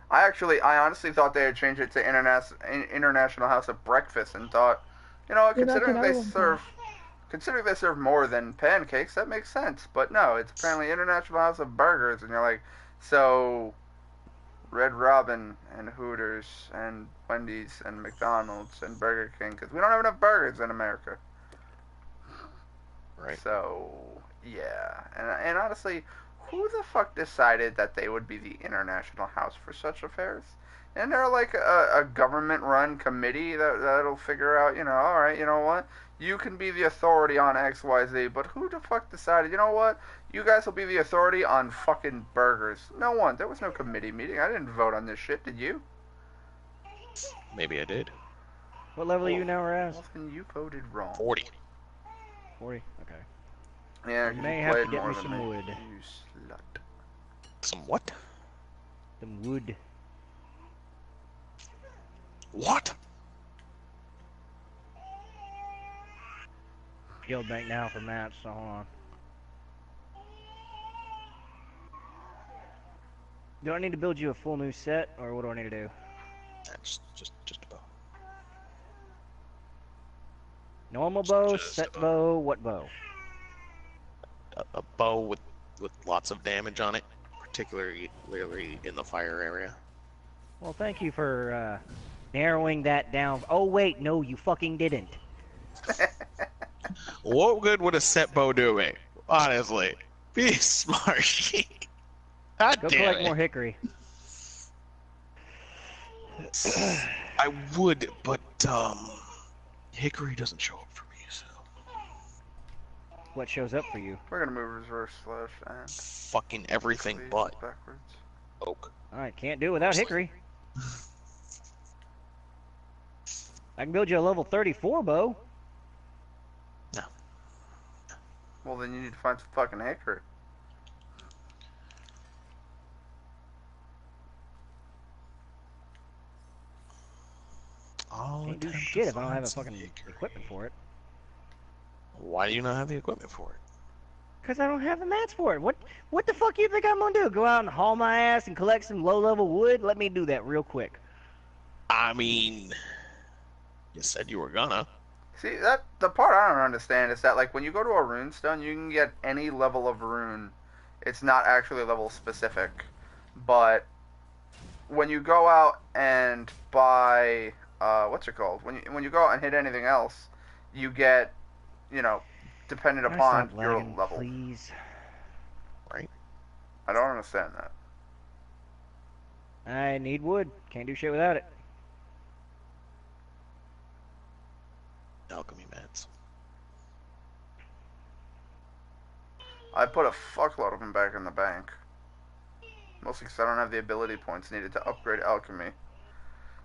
I honestly thought they had changed it to International House of Breakfast, and thought, you know, Yeah, that's considering what they everyone serve, thought. considering they serve more than pancakes, that makes sense. But no, it's apparently International House of Burgers, and you're like, so Red Robin and Hooters and Wendy's and McDonald's and Burger King, because we don't have enough burgers in America. Right. So yeah, and honestly, who the fuck decided that they would be the international house for such affairs? And they're like a government-run committee that'll figure out, you know, all right, you know what? You can be the authority on X, Y, Z, but who the fuck decided, you know what? You guys will be the authority on fucking burgers. No one. There was no committee meeting. I didn't vote on this shit, did you? Maybe I did. What level are you now, Raz? Well, then you voted wrong. 40. 40? Okay. Yeah, You 'cause may you have to played get more me than some me. wood. You slut. Some what? Some wood. What? Guild bank now for maps, so hold on. Do I need to build you a full new set, or what do I need to do? That's just about. Normal bow, Just set about. bow, what bow? A bow with lots of damage on it, particularly in the fire area. Well, thank you for narrowing that down. Oh wait, no, you fucking didn't. What good would a set bow do me? Honestly, be smart. God Go damn collect it. more hickory. I would, but hickory doesn't show up for me, so What shows up for you? We're gonna move reverse slash and fucking everything please but backwards. oak. Alright, can't do it without hickory. I can build you a level 34 bow. No. Well, then you need to find some fucking hickory. Can't do shit if I don't have a fucking equipment for it. Why do you not have the equipment for it? Because I don't have the mats for it. What the fuck you think I'm gonna do? Go out and haul my ass and collect some low-level wood? Let me do that real quick. I mean, you said you were gonna. See, that the part I don't understand is that, like, when you go to a rune stone, you can get any level of rune. It's not actually level specific, but when you go out and buy what's it called? When you go out and hit anything else, you get, you know, dependent Can I upon stop your lagging, level. please? Right? I don't understand that. I need wood. Can't do shit without it. Alchemy mats. I put a fuckload of them back in the bank. Mostly because I don't have the ability points needed to upgrade alchemy.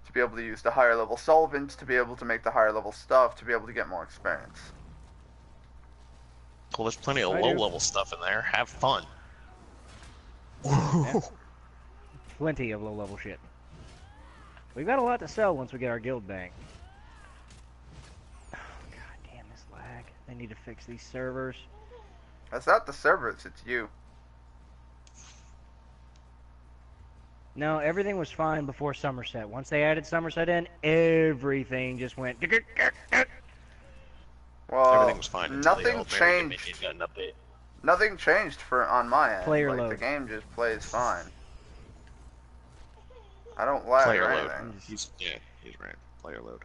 To be able to use the higher level solvents, to be able to make the higher level stuff, to be able to get more experience. Well, there's plenty of I do. low-level stuff in there. Have fun. Yeah. Plenty of low-level shit. We've got a lot to sell once we get our guild bank. Oh, god damn this lag. They need to fix these servers. That's not the servers, it's you. No, everything was fine before Somerset. Once they added Somerset in, everything just went... Well, Everything was fine until the nothing old American changed. Minion got an update. Nothing changed on my end. Player like, load. The game just plays fine. I don't lag Player or load. anything. He's right. Player load.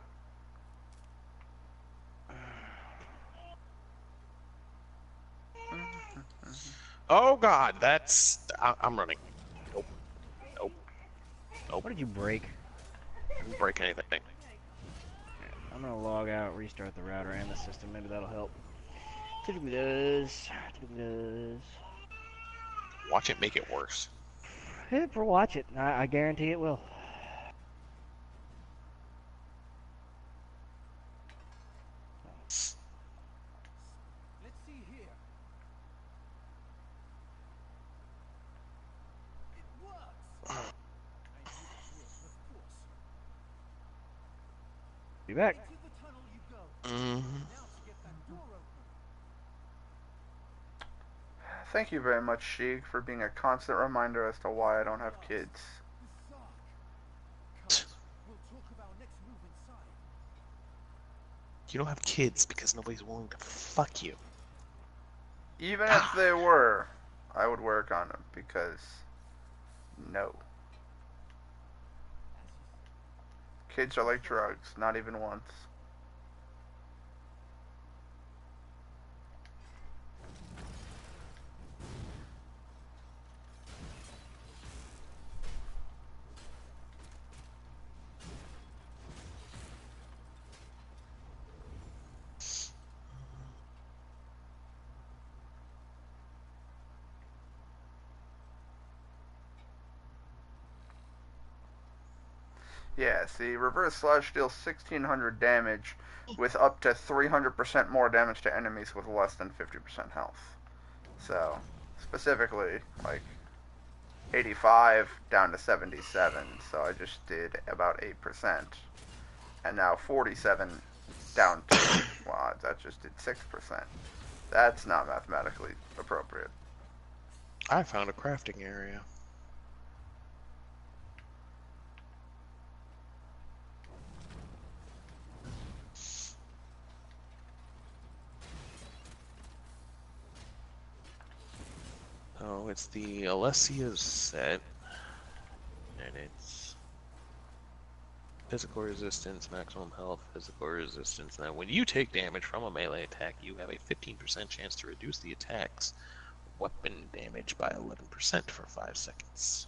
Oh god, I'm running. Nope. Nope. Nope. What did you break? Didn't break anything. I'm gonna log out, restart the router and the system. Maybe that'll help. Typically does. Typically does. Watch it make it worse. For watch it. I guarantee it will. Let's see here. It works. Be back. To the tunnel you go. Mm-hmm. Now to get that door open. Thank you very much, Sheik, for being a constant reminder as to why I don't have kids. The Sark. Come, we'll talk about next move inside. You don't have kids because nobody's willing to fuck you. Even if they were, I would work on them because no. Kids are like drugs, not even once. Yeah, see, reverse slash deals 1600 damage with up to 300% more damage to enemies with less than 50% health. So, specifically, like, 85 down to 77, so I just did about 8%. And now 47 down to, well, that just did 6%. That's not mathematically appropriate. I found a crafting area. Oh, it's the Alessia's set, and it's physical resistance, maximum health, physical resistance. Now, when you take damage from a melee attack, you have a 15% chance to reduce the attack's weapon damage by 11% for 5 seconds.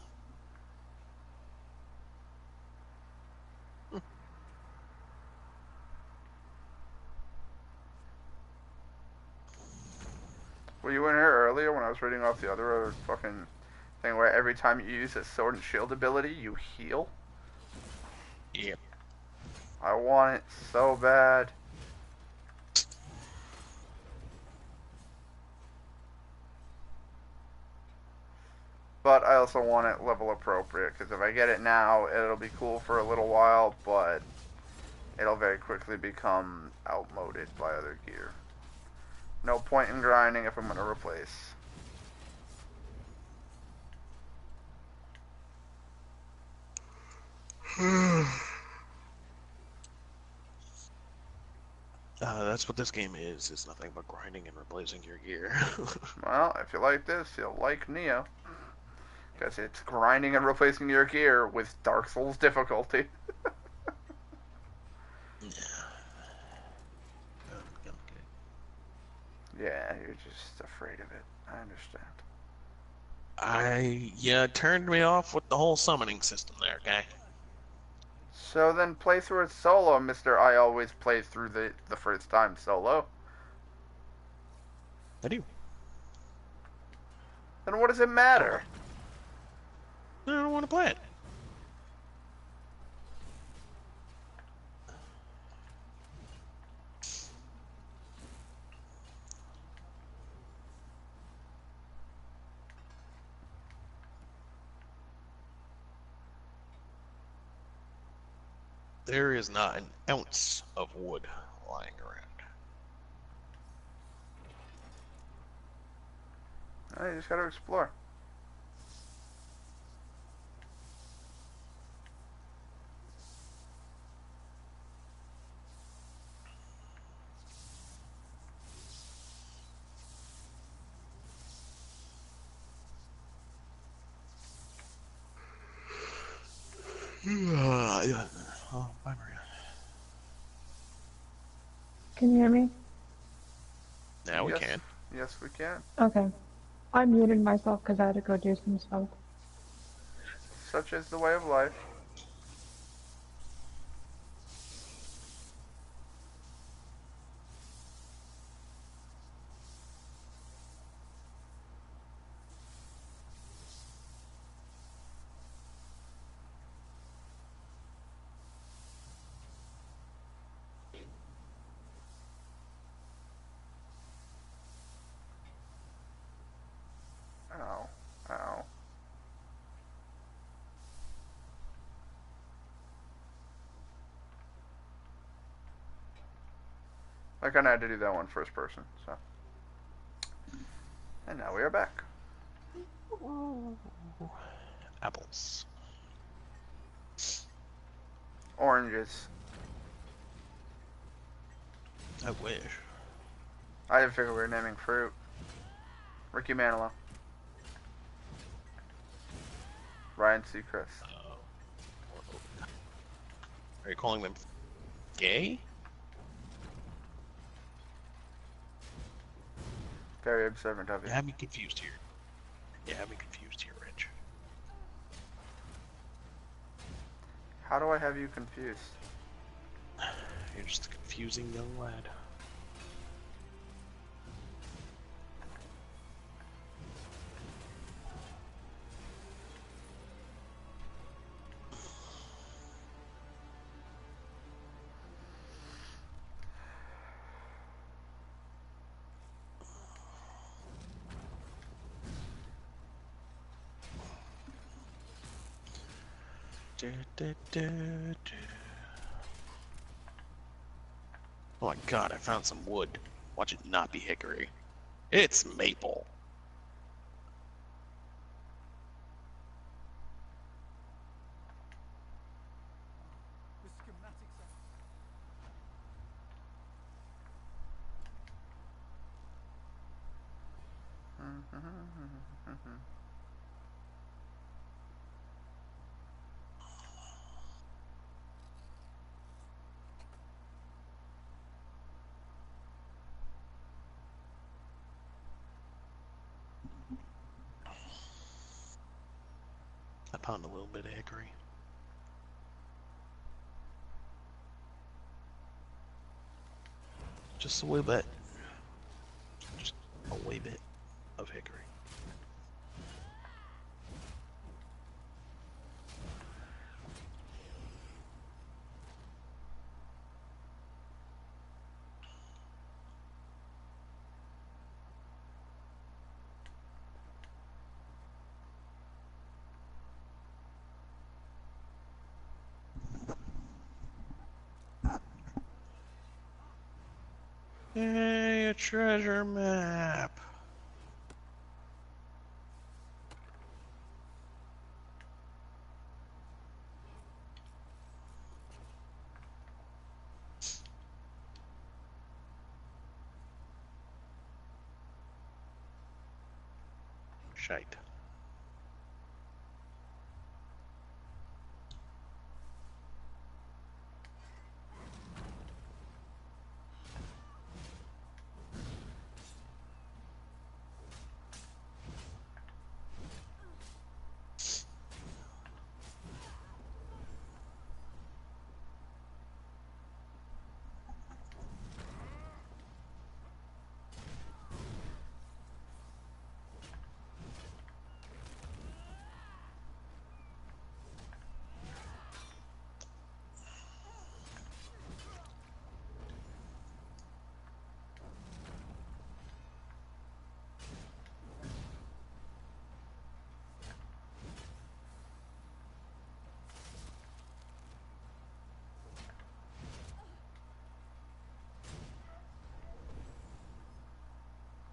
Were you in here earlier when I was reading off the other fucking thing where every time you use a sword and shield ability, you heal? Yep. I want it so bad. But I also want it level appropriate, because if I get it now, it'll be cool for a little while, but it'll very quickly become outmoded by other gear. No point in grinding if I'm going to replace. That's what this game is. It's nothing but grinding and replacing your gear. Well, if you like this, you'll like Neo. Because it's grinding and replacing your gear with Dark Souls difficulty. Yeah, you're just afraid of it. I understand. You turned me off with the whole summoning system there, guy. So then play through it solo, Mr. I always play through the first time solo. I do. Then what does it matter? I don't want to play it. There is not an ounce of wood lying around. Oh, you just gotta explore. Yeah. Oh, bye, Maria. Can you hear me? Now we Yes. can. Yes, we can. Okay. I muted myself because I had to go do some stuff. Such is the way of life. Ow. Ow. I kinda had to do that one first person, so. And now we are back. Apples. Oranges. I wish. I didn't figure we were naming fruit. Ricky Manilow. Ryan Seacrest. Are you calling them gay? Very observant of you. You have me confused here. You have me confused here, Rich. How do I have you confused? You're just a confusing young lad. Oh my god, I found some wood. Watch it not be hickory. It's maple. The schematics are... I found a little bit of hickory. Just a wee bit. Just a wee bit of hickory. Hey, a treasure map. Shite.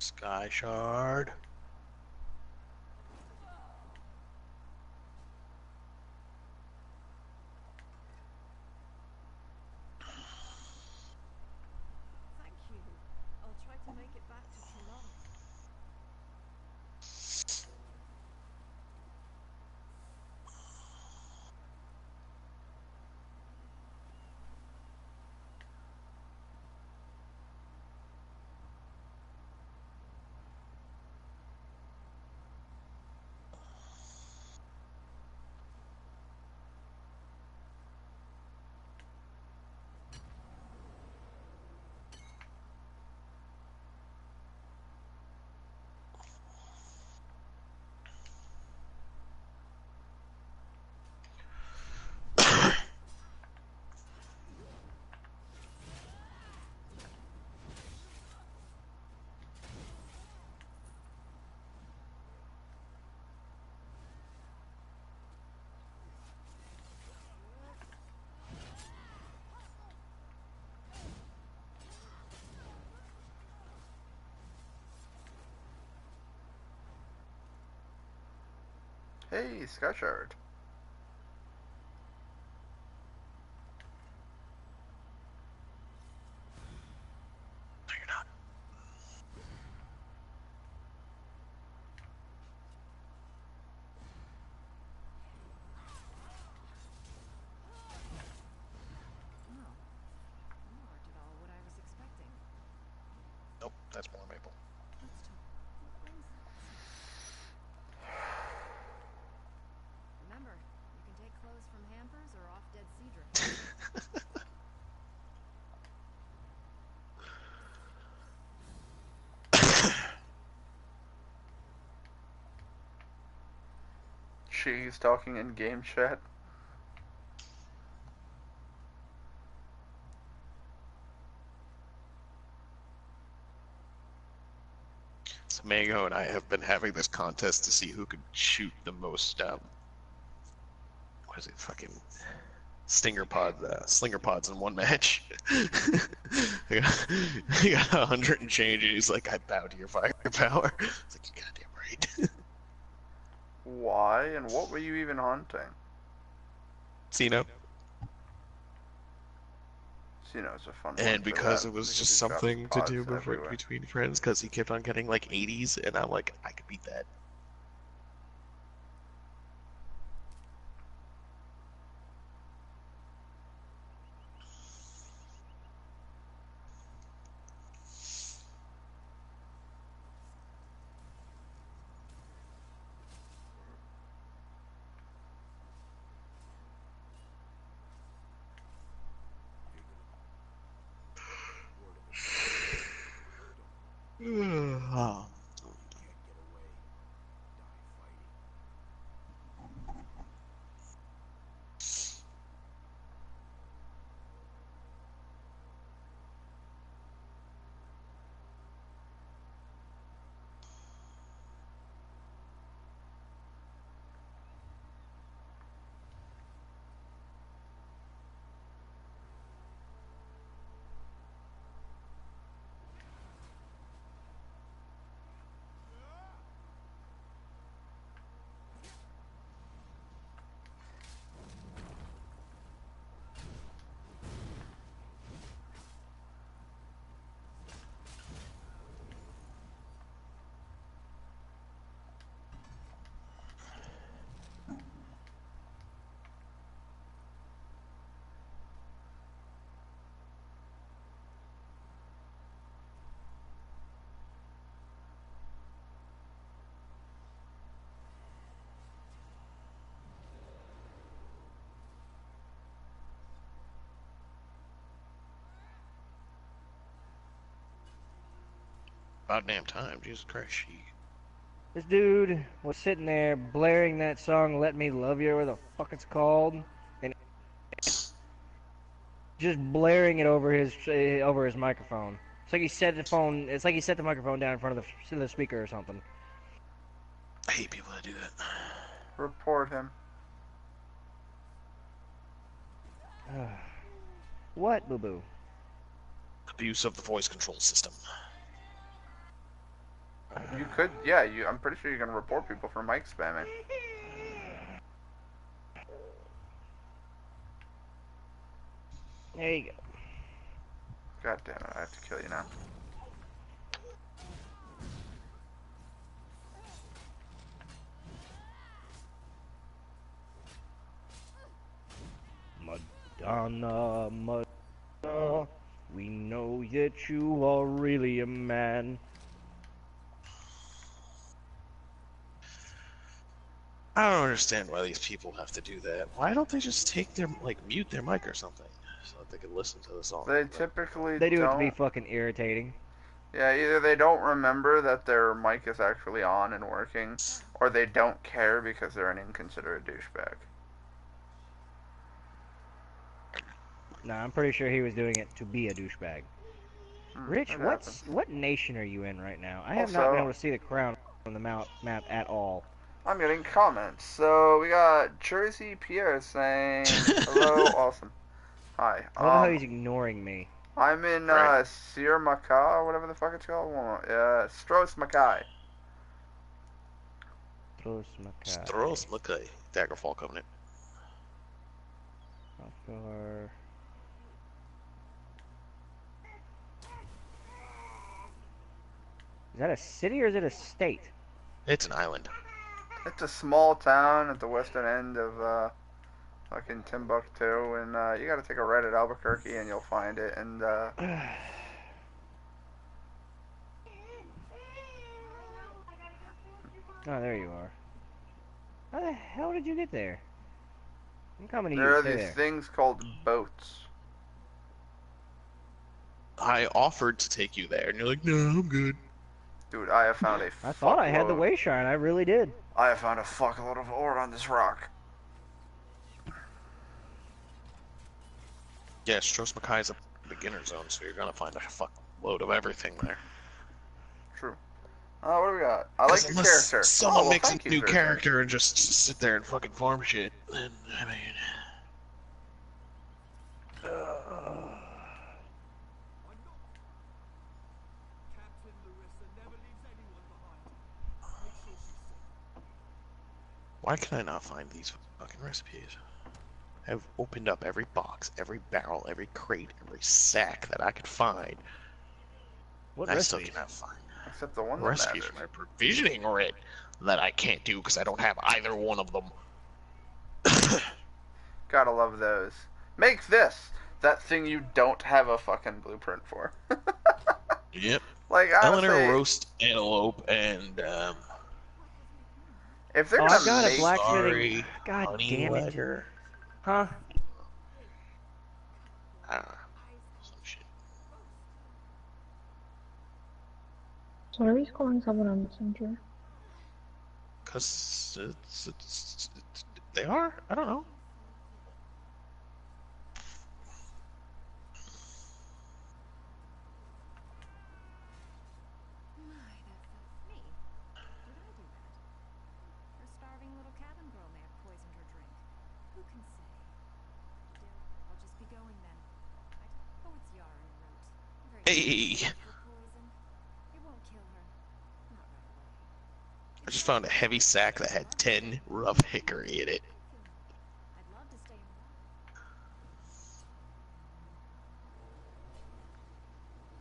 Sky Shard. Thank you. I'll try to make it back to Toulon. Hey, Sky Shard. No, you're not. No. You aren't at all what I was expecting. Nope, that's more maple. Let's talk. When's Remember, you can take clothes from hampers or off Dead Sea Drift. She's talking in game chat. So Mango and I have been having this contest to see who could shoot the most, what is it, fucking slinger pods in one match. I got 100 and change, and he's like, I bow to your firepower. It's like, you goddamn right. Why and what were you even hunting? Cino. Cino's a fun one. And for because that, it was because just he drops something to pods do everywhere. between friends, because he kept on getting like 80s, and I'm like, I could beat that. Oh. About damn time, Jesus Christ. This dude was sitting there blaring that song "Let Me Love You," or whatever the fuck it's called, and just blaring it over his microphone. It's like he set the phone. It's like he set the microphone down in front of the speaker or something. I hate people that do that. Report him. What, boo boo? Abuse of the voice control system. You could, yeah. I'm pretty sure you can report people for mic spamming. There you go. God damn it! I have to kill you now. Madonna, Madonna, we know that you are really a man. I don't understand why these people have to do that. Why don't they just take their, like, mute their mic or something so that they can listen to the song? They typically They do it to don't. be fucking irritating. Yeah, either they don't remember that their mic is actually on and working, or they don't care because they're an inconsiderate douchebag. Nah, I'm pretty sure he was doing it to be a douchebag. Rich, It happens. what nation are you in right now? I have not Also- been able to see the crown on the map at all. I'm getting comments. So we got Jersey Pierre saying hello, awesome. Hi. I love how he's ignoring me. I'm in Right. Sir Mackay, or whatever the fuck it's called. Stros Mackay. Close Mackay. Stros Mackay. Daggerfall Covenant. How far? Is that a city or is it a state? It's an island. It's a small town at the western end of fucking Timbuktu, and you gotta take a right at Albuquerque and you'll find it. And Oh, there you are. How the hell did you get there? I'm coming to you. there are Stay these there. things called boats. I offered to take you there, and you're like, no, I'm good. Dude, I have found a I thought I had the fuckload- way shine. I really did. I have found a fuckload of ore on this rock. Yeah, Stros Mackay is a beginner zone, so you're gonna find a fuckload of everything there. True. What do we got? I like your Unless character. someone well, makes thank a you, new sir. character and just sit there and fucking farm shit, then, I mean... I'm not. Captain Larissa never leaves anyone behind. Make sure she's safe. Why can I not find these fucking recipes? I've opened up every box, every barrel, every crate, every sack that I could find. What I still recipes? cannot find Except the one that recipes matters. for my provisioning writ that I can't do because I don't have either one of them. Gotta love those. Make this that thing you don't have a fucking blueprint for. Yep. Like Eleanor honestly, roast antelope and if they're Oh, gonna I've got a make blacksmithing. sorry, God honey damn it. ledger. Huh? I don't know. Some shit. So why are you calling someone on Messenger? Cause they are? I don't know. My, that's me. Did I do that? Her starving little cabin girl may have poisoned her drink. Who can say? Still, I'll just be going then. I poet's yarn wrote. Very Hey, for poison. It won't kill her. Not right away. I just found a heavy sack that had 10 rough hickory in it. I'd love to stay in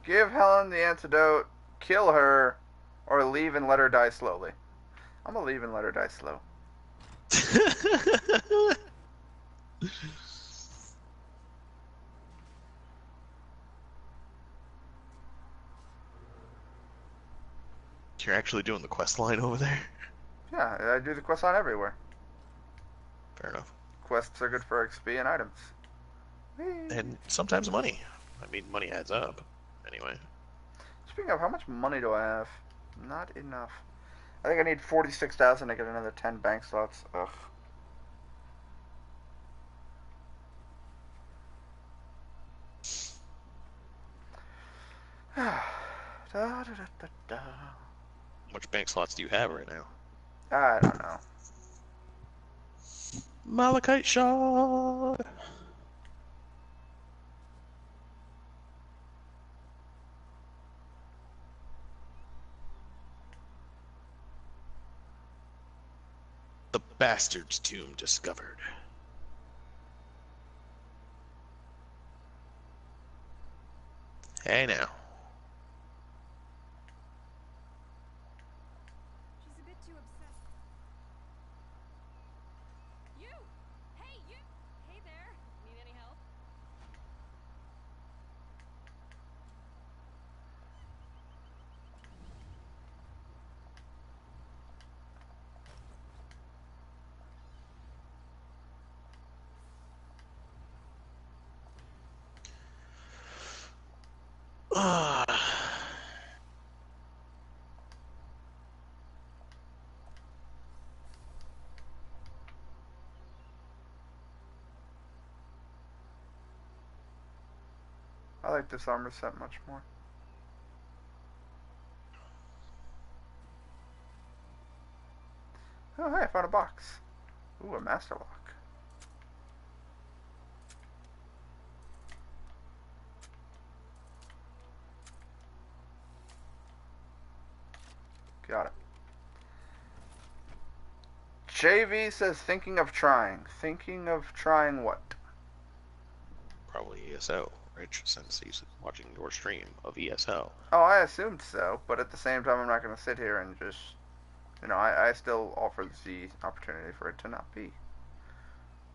give Helen the antidote, kill her, or leave and let her die slowly. I'm gonna leave and let her die slow. You're actually doing the quest line over there? Yeah, I do the quest line everywhere. Fair enough. Quests are good for XP and items. Whee! And sometimes money. I mean, money adds up. Anyway. Speaking of, how much money do I have? Not enough. I think I need 46,000 to get another 10 bank slots. Ugh. Da, da, da, da, da. How much bank slots do you have right now? I don't know. Malachite shard! The bastard's tomb discovered. Hey now. She's a bit too obsessed. You! Hey, you! Hey there. Need any help? I like this armor set much more. Oh, hey, I found a box. Ooh, a master lock. Got it. JV says, thinking of trying. Thinking of trying what? Probably ESO, Rich, since he's watching your stream of ESO. Oh, I assumed so, but at the same time, I'm not going to sit here and just, I still offer the opportunity for it to not be.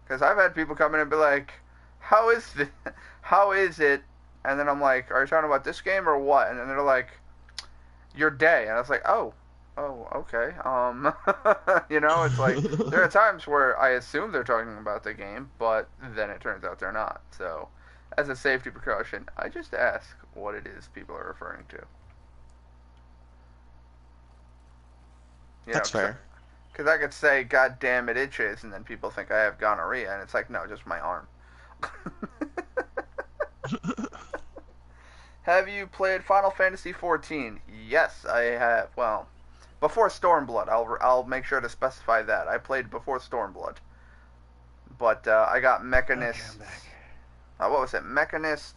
Because I've had people come in and be like, how is it? And then I'm like, are you talking about this game or what? And then they're like, your day. And I was like, oh, okay. It's like, there are times where I assume they're talking about the game, but then it turns out they're not. So, as a safety precaution, I just ask what it is people are referring to. That's fair. Because I could say, God damn it itches, and then people think I have gonorrhea, and it's like, no, just my arm. Have you played Final Fantasy XIV? Yes, I have. Well, before Stormblood. I'll make sure to specify that. I played before Stormblood. But I got Mechanist. Okay, I'm back. What was it? Mechanist,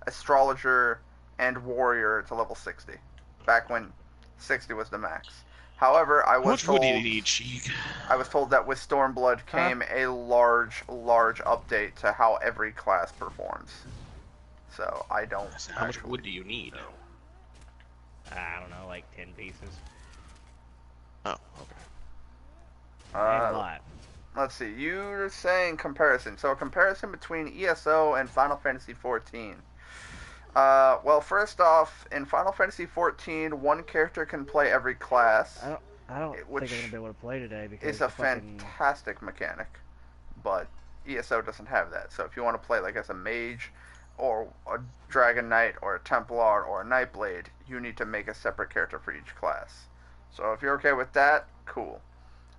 Astrologer, and Warrior to level 60. Back when 60 was the max. However, I How was much told wood do you need, Sheik? I was told that with Stormblood came a large update to how every class performs. So I don't. How much wood do you need? I don't know, like 10 pieces. Oh, okay. Ain't a lot. Let's see. You're saying comparison. So a comparison between ESO and Final Fantasy XIV. Well, first off, in Final Fantasy XIV, one character can play every class. I don't think I'm gonna be able to play today because It's a fantastic mechanic, but ESO doesn't have that. So if you want to play like as a mage, or a Dragon Knight, or a Templar, or a Nightblade, you need to make a separate character for each class. So if you're okay with that, cool.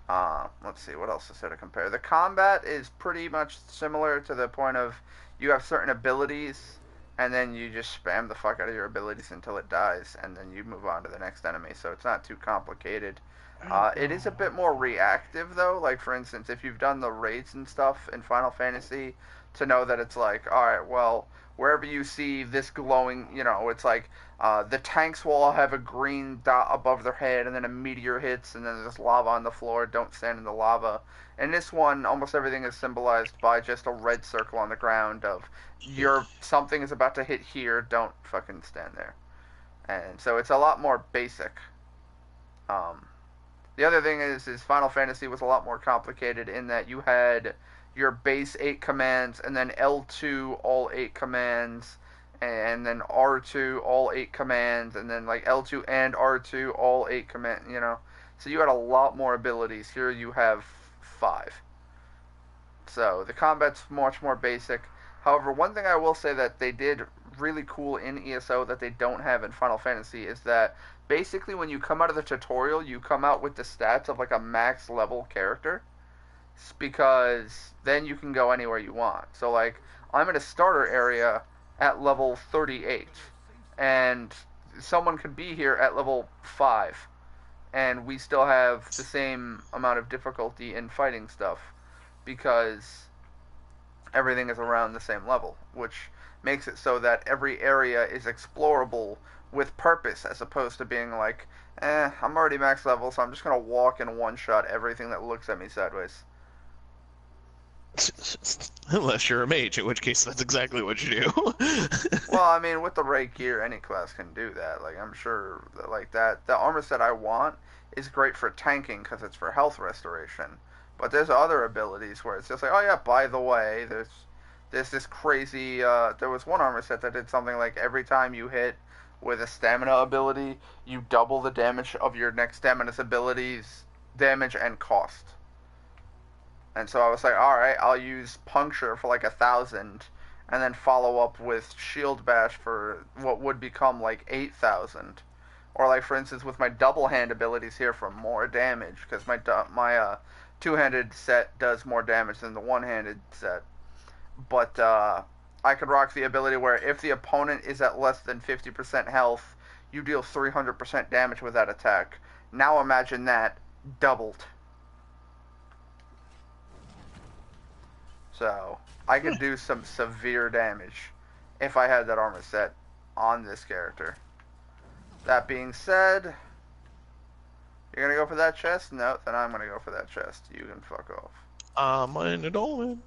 Let's see, what else is there to compare? The combat is pretty much similar to the point of you have certain abilities, and then you just spam the fuck out of your abilities until it dies, and then you move on to the next enemy, so it's not too complicated. It is a bit more reactive, though. Like, for instance, if you've done the raids and stuff in Final Fantasy, to know that it's like, alright, well, wherever you see this glowing, it's like, the tanks will all have a green dot above their head, and then a meteor hits, and then there's lava on the floor. Don't stand in the lava. In this one, almost everything is symbolized by just a red circle on the ground of, something is about to hit here, don't fucking stand there. And so it's a lot more basic. The other thing is Final Fantasy was a lot more complicated in that you had your base 8 commands, and then L2 all 8 commands, and then R2 all 8 commands, and then like L2 and R2 all 8 commands, So you had a lot more abilities. Here you have 5. So the combat's much more basic. However, one thing I will say that they did really cool in ESO that they don't have in Final Fantasy is that basically when you come out of the tutorial, you come out with the stats of like a max level character, because then you can go anywhere you want. So like, I'm in a starter area at level 38, and someone could be here at level 5, and we still have the same amount of difficulty in fighting stuff, because everything is around the same level, which makes it so that every area is explorable with purpose, as opposed to being like, I'm already max level, so I'm just gonna walk and one-shot everything that looks at me sideways. Unless you're a mage, in which case that's exactly what you do. Well, I mean, with the right gear, any class can do that. Like, I'm sure, that, like, that the armor set I want is great for tanking because it's for health restoration. But there's other abilities where it's just like, oh yeah, by the way, there's this crazy. There was one armor set that did something like every time you hit with a stamina ability, you double the damage of your next stamina's abilities, damage and cost. And so I was like, all right, I'll use puncture for like 1,000, and then follow up with shield bash for what would become like 8,000. Or like for instance with my double hand abilities here for more damage, because my two-handed set does more damage than the one-handed set. But I could rock the ability where if the opponent is at less than 50% health, you deal 300% damage with that attack. Now imagine that doubled. So, I could do some severe damage if I had that armor set on this character. That being said, you're gonna go for that chest? No, then I'm gonna go for that chest. You can fuck off. I'm in it all in.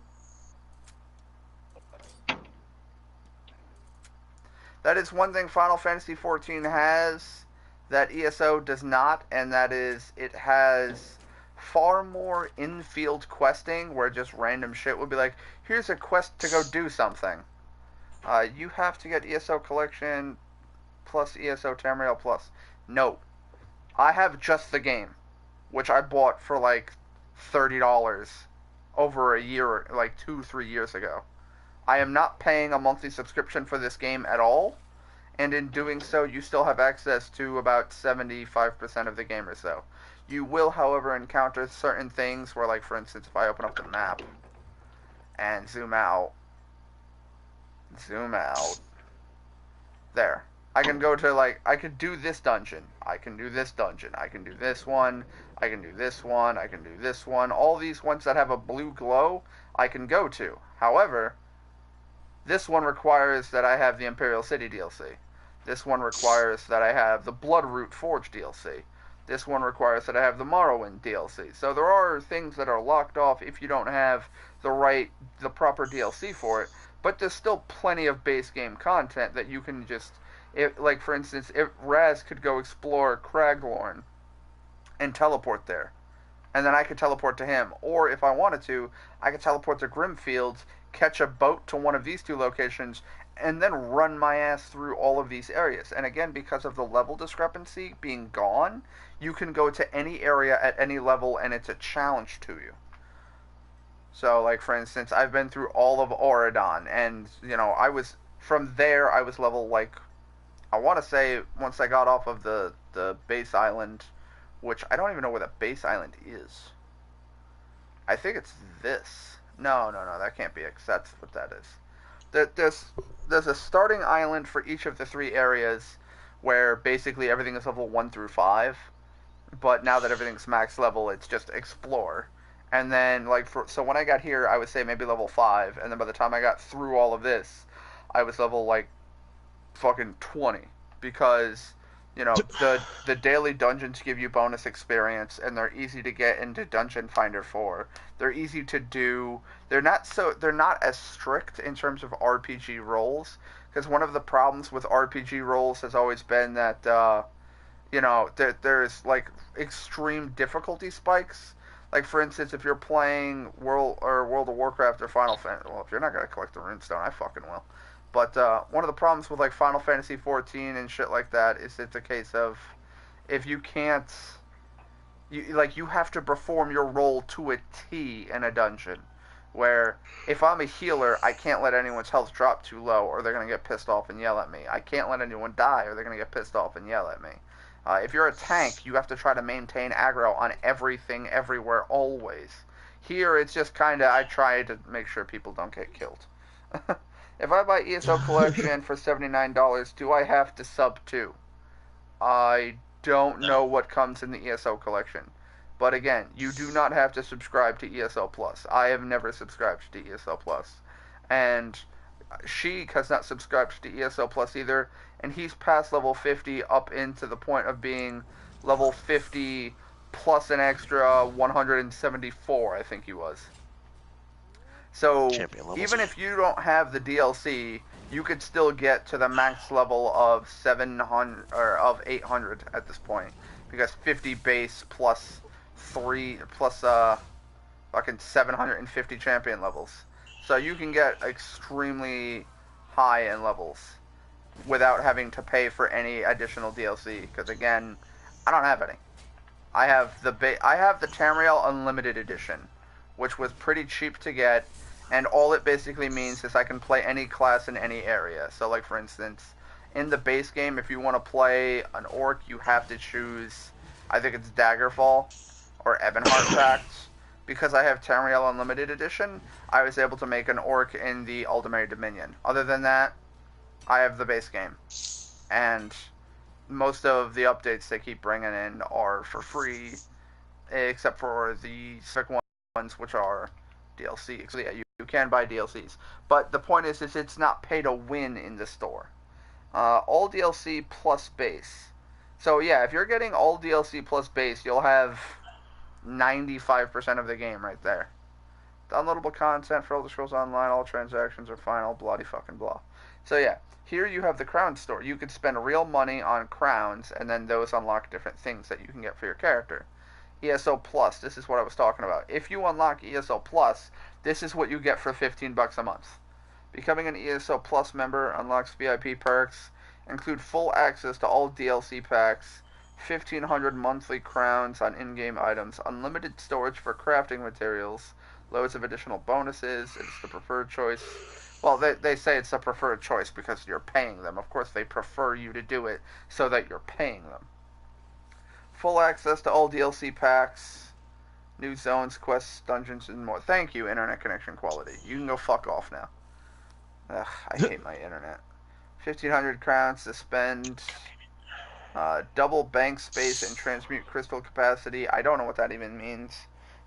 That is one thing Final Fantasy XIV has that ESO does not, and that is it has far more in-field questing where just random shit would be like, here's a quest to go do something. You have to get ESO Collection plus ESO Tamriel plus. No. I have just the game, which I bought for like $30 over a year, like 2-3 years ago. I am not paying a monthly subscription for this game at all, and in doing so, you still have access to about 75% of the game or so. You will, however, encounter certain things where, like, for instance, if I open up the map and zoom out, there. I can go to, like, I could do this dungeon, I can do this dungeon, I can do this one, I can do this one, I can do this one. All these ones that have a blue glow, I can go to. However, this one requires that I have the Imperial City DLC. This one requires that I have the Bloodroot Forge DLC. This one requires that I have the Morrowind DLC. So there are things that are locked off if you don't have the proper DLC for it. But there's still plenty of base game content that you can just, like for instance, if Raz could go explore Craglorn and teleport there, and then I could teleport to him. Or if I wanted to, I could teleport to Grimfields, catch a boat to one of these two locations, and then run my ass through all of these areas. And again, because of the level discrepancy being gone, you can go to any area at any level, and it's a challenge to you. So, like, for instance, I've been through all of Auradon, and, you know, from there, I was level, like, I want to say, once I got off of the base island, which I don't even know where the base island is. I think it's this. No, that can't be it, 'cause that's what that is. There's a starting island for each of the 3 areas where basically everything is level 1 through 5, but now that everything's max level, it's just explore. And then, like, so when I got here, I would say maybe level 5, and then by the time I got through all of this, I was level, like, fucking 20, because, you know, the daily dungeons give you bonus experience, and they're easy to get into Dungeon Finder for. They're easy to do. They're not as strict in terms of RPG roles, because one of the problems with RPG roles has always been that, you know, there's, like, extreme difficulty spikes. Like, for instance, if you're playing World of Warcraft or Final Fantasy, well, if you're not going to collect the runestone, I fucking will. But one of the problems with, like, Final Fantasy XIV and shit like that is it's a case of if you can't, you have to perform your role to a T in a dungeon. Where if I'm a healer, I can't let anyone's health drop too low, or they're gonna get pissed off and yell at me. I can't let anyone die, or they're gonna get pissed off and yell at me. If you're a tank, you have to try to maintain aggro on everything, everywhere, always. Here, it's just kind of, I try to make sure people don't get killed. If I buy ESO Collection for $79, do I have to sub too? I don't know what comes in the ESO Collection. But again, you do not have to subscribe to ESO Plus. I have never subscribed to ESO Plus. And Sheik has not subscribed to ESO Plus either, and he's past level 50 up into the point of being level 50 plus an extra 174, I think he was. So Champion levels. even if you don't have the DLC, you could still get to the max level of 700 or of 800 at this point, because 50 base plus 3 plus fucking 750 champion levels. So you can get extremely high in levels without having to pay for any additional DLC. Because again, I don't have any. I have the Tamriel Unlimited Edition, which was pretty cheap to get, and all it basically means is I can play any class in any area. So, like for instance, in the base game, if you want to play an orc, you have to choose, I think it's Daggerfall or Ebonheart Pact. Because I have Tamriel Unlimited Edition, I was able to make an orc in the Aldemir Dominion. Other than that, I have the base game. And most of the updates they keep bringing in are for free, except for the second ones, which are DLC. So yeah, you can buy DLCs. But the point is it's not pay to win in the store. All DLC plus base. So yeah, if you're getting all DLC plus base, you'll have 95% of the game right there. Downloadable content for Elder Scrolls Online, all transactions are final, bloody fucking blah. So yeah, here you have the crown store. You could spend real money on crowns, and then those unlock different things that you can get for your character. ESO Plus, this is what I was talking about. If you unlock ESO Plus, this is what you get for $15 a month. Becoming an ESO Plus member unlocks VIP perks, include full access to all DLC packs, 1,500 monthly crowns on in-game items, unlimited storage for crafting materials, loads of additional bonuses. It's the preferred choice. Well, they say it's the preferred choice because you're paying them. Of course, they prefer you to do it so that you're paying them. Full access to all DLC packs, new zones, quests, dungeons, and more. Thank you, internet connection quality. You can go fuck off now. Ugh, I hate my internet. 1,500 crowns to spend. Double bank space and transmute crystal capacity. I don't know what that even means.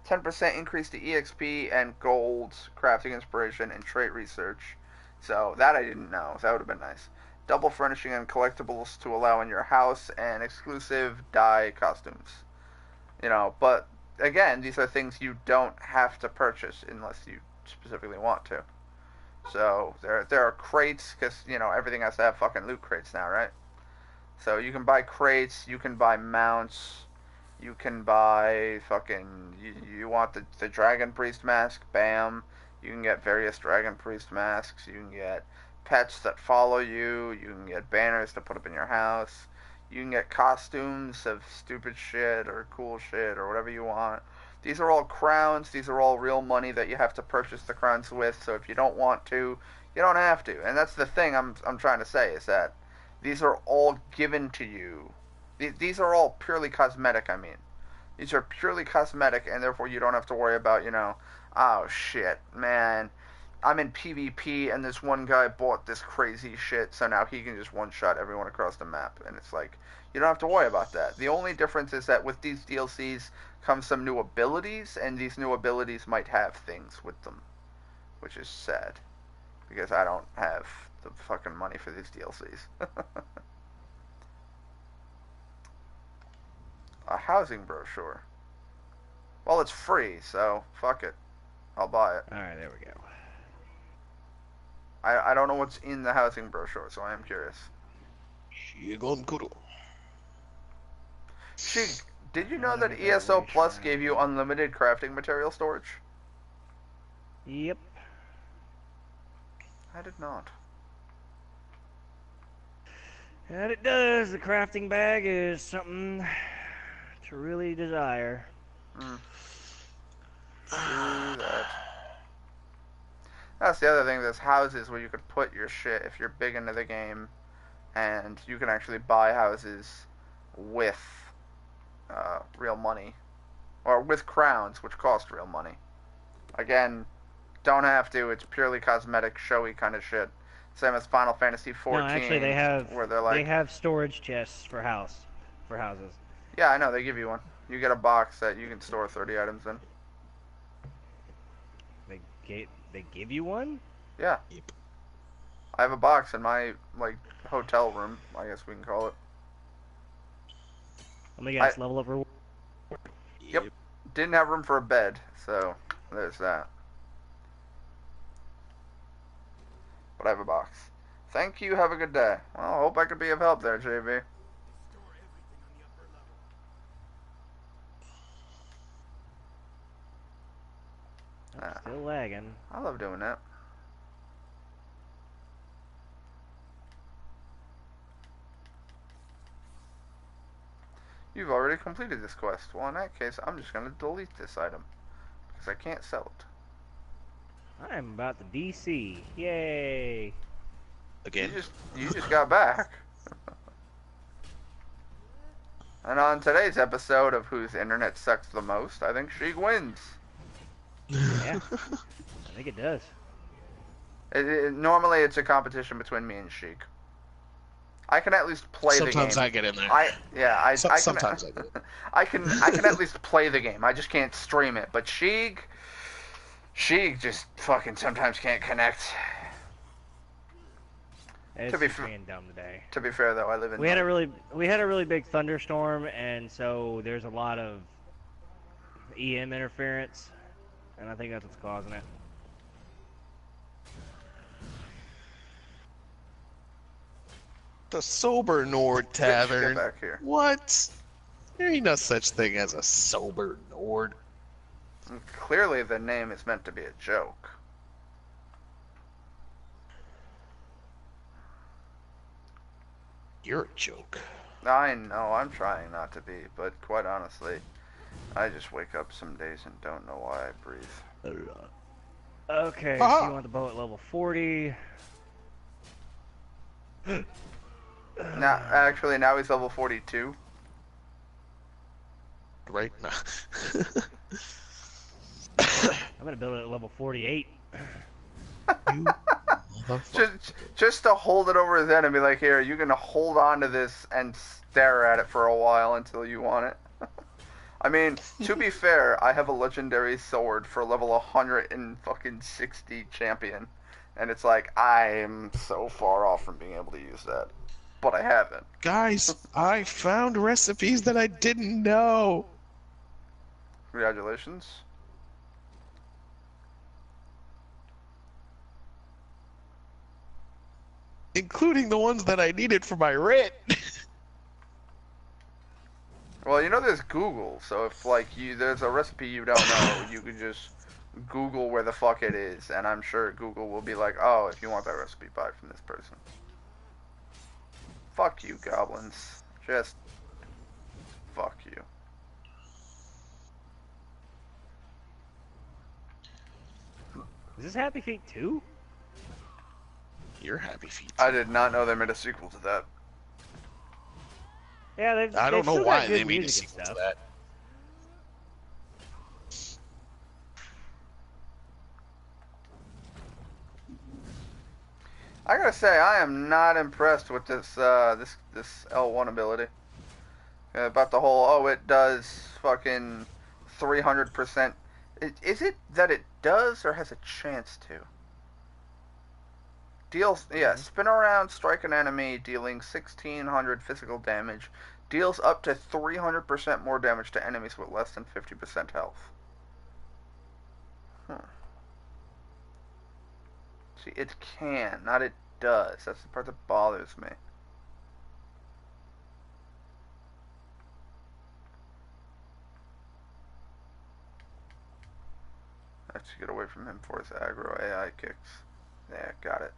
10% increase to EXP and gold, crafting inspiration, and trait research. So that I didn't know. That would have been nice. Double furnishing and collectibles to allow in your house, and exclusive dye costumes. But again, these are things you don't have to purchase unless you specifically want to. So there are crates, because everything has to have fucking loot crates now, right? So you can buy crates, you can buy mounts, you can buy fucking, you want the Dragon Priest mask, bam. You can get various Dragon Priest masks, you can get pets that follow you, you can get banners to put up in your house, you can get costumes of stupid shit or cool shit or whatever you want. These are all crowns, these are all real money that you have to purchase the crowns with, so if you don't want to, you don't have to. And that's the thing I'm trying to say, is that these are all given to you. These are all purely cosmetic, I mean. These are purely cosmetic, and therefore you don't have to worry about, oh shit, man, I'm in PvP, and this one guy bought this crazy shit, so now he can just one-shot everyone across the map. And it's like, you don't have to worry about that. The only difference is that with these DLCs come some new abilities, and these new abilities might have things with them, which is sad, because I don't have the fucking money for these DLCs. A housing brochure. Well, it's free, so fuck it. I'll buy it. Alright, there we go. I don't know what's in the housing brochure, so I am curious. Did you know that ESO Plus gave you unlimited crafting material storage? Yep. I did not. And it does. The crafting bag is something to really desire. Do that. That's the other thing. There's houses where you could put your shit if you're big into the game, and you can actually buy houses with real money, or with crowns, which cost real money. Again, don't have to. It's purely cosmetic, showy kind of shit. Same as Final Fantasy 14. No, actually, they have where they're like, they have storage chests for houses. Yeah, I know. They give you one. You get a box that you can store 30 items in. They give you one? Yeah. Yep. I have a box in my, like, hotel room, I guess we can call it. Let me guess, level of reward. Yep. Didn't have room for a bed, so there's that. But I have a box. Thank you, have a good day. Well, I hope I could be of help there, JV. Store everything on the upper level. Still lagging. I love doing that. You've already completed this quest. Well, in that case, I'm just going to delete this item. Because I can't sell it. I'm about to DC. Yay! Again. You just got back. And on today's episode of Whose Internet Sucks the Most, I think Sheik wins. Yeah. I think it does. Normally, it's a competition between me and Sheik. I can at least play the game. Sometimes I get in there. Sometimes I get it. I can at least play the game. I just can't stream it. But Sheik just fucking sometimes can't connect. It's just being dumb today. To be fair, though, I live in. We had a really big thunderstorm, and so there's a lot of EM interference, and I think that's what's causing it. The Sober Nord Tavern. Get back here. What? There ain't no such thing as a Sober Nord. Clearly, the name is meant to be a joke. You're a joke. I know, I'm trying not to be, but quite honestly, I just wake up some days and don't know why I breathe. Okay, so you want the bow at level 40. Now he's level 42. Right now. I'm gonna build it at level 48. just to hold it over his head and be like, here, you can hold on to this and stare at it for a while until you want it. I mean, to be fair, I have a legendary sword for level 160 champion, and it's like, I'm so far off from being able to use that. But I haven't. Guys, I found recipes that I didn't know. Congratulations. Including the ones that I needed for my writ. Well, you know there's Google, so if like there's a recipe you don't know, you can just Google where the fuck it is, and I'm sure Google will be like, oh, if you want that recipe, buy it from this person. Fuck you, goblins. Just fuck you. Is this Happy Feet 2? You're Happy Feet. I did not know they made a sequel to that. Yeah, I don't know why they made a sequel to that. I gotta say, I am not impressed with this this L1 ability. About the whole, it does fucking 300%. Is it that it does or has a chance to? Deals, spin around, strike an enemy, dealing 1600 physical damage. Deals up to 300% more damage to enemies with less than 50% health. See, it can, not it does. That's the part that bothers me. I have to get away from him for his aggro AI kicks. Yeah, got it.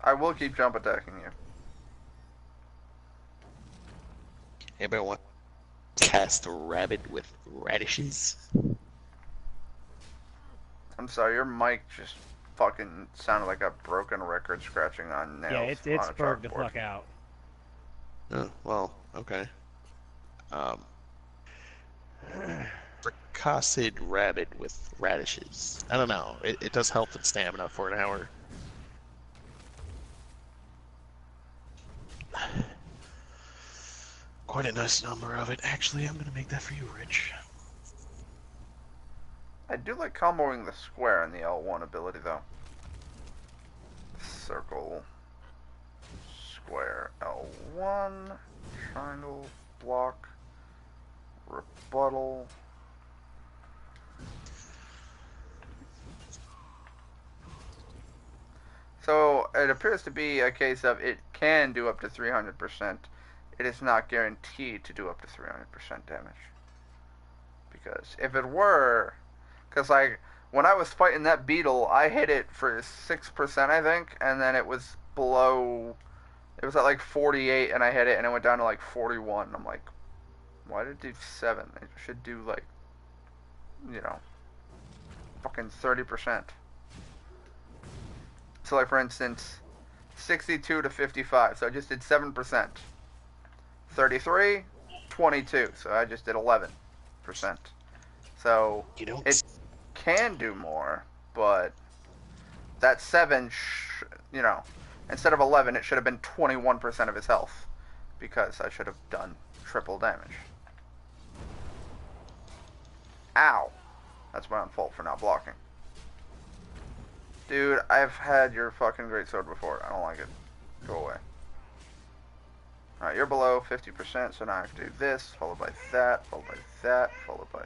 I will keep jump attacking you. Anybody want to cast a rabbit with radishes? I'm sorry, your mic just fucking sounded like a broken record scratching on nails. Yeah, it's bugged the fuck out. Oh, well, okay. Fricassed rabbit with radishes. I don't know. It does health and stamina for an hour. quite a nice number of it. Actually, I'm gonna make that for you, Rich. I do like comboing the square in the L1 ability, though. Circle, square, L1, triangle, block, rebuttal. So it appears to be a case of it can do up to 300%. It is not guaranteed to do up to 300% damage. Because if it were, because like when I was fighting that beetle, I hit it for 6%, I think, and then it was below. It was at like 48, and I hit it, and it went down to like 41. I'm like, why did it do 7? It should do like, you know, fucking 30%. So like for instance, 62 to 55. So I just did 7%. 33, 22. So I just did 11%. So it can do more, but that 7, you know, instead of 11, it should have been 21% of his health, because I should have done triple damage. Ow. That's my own fault for not blocking. Dude, I've had your fucking greatsword before. I don't like it. Go away. Alright, you're below 50%, so now I have to do this, followed by that, followed by that, followed by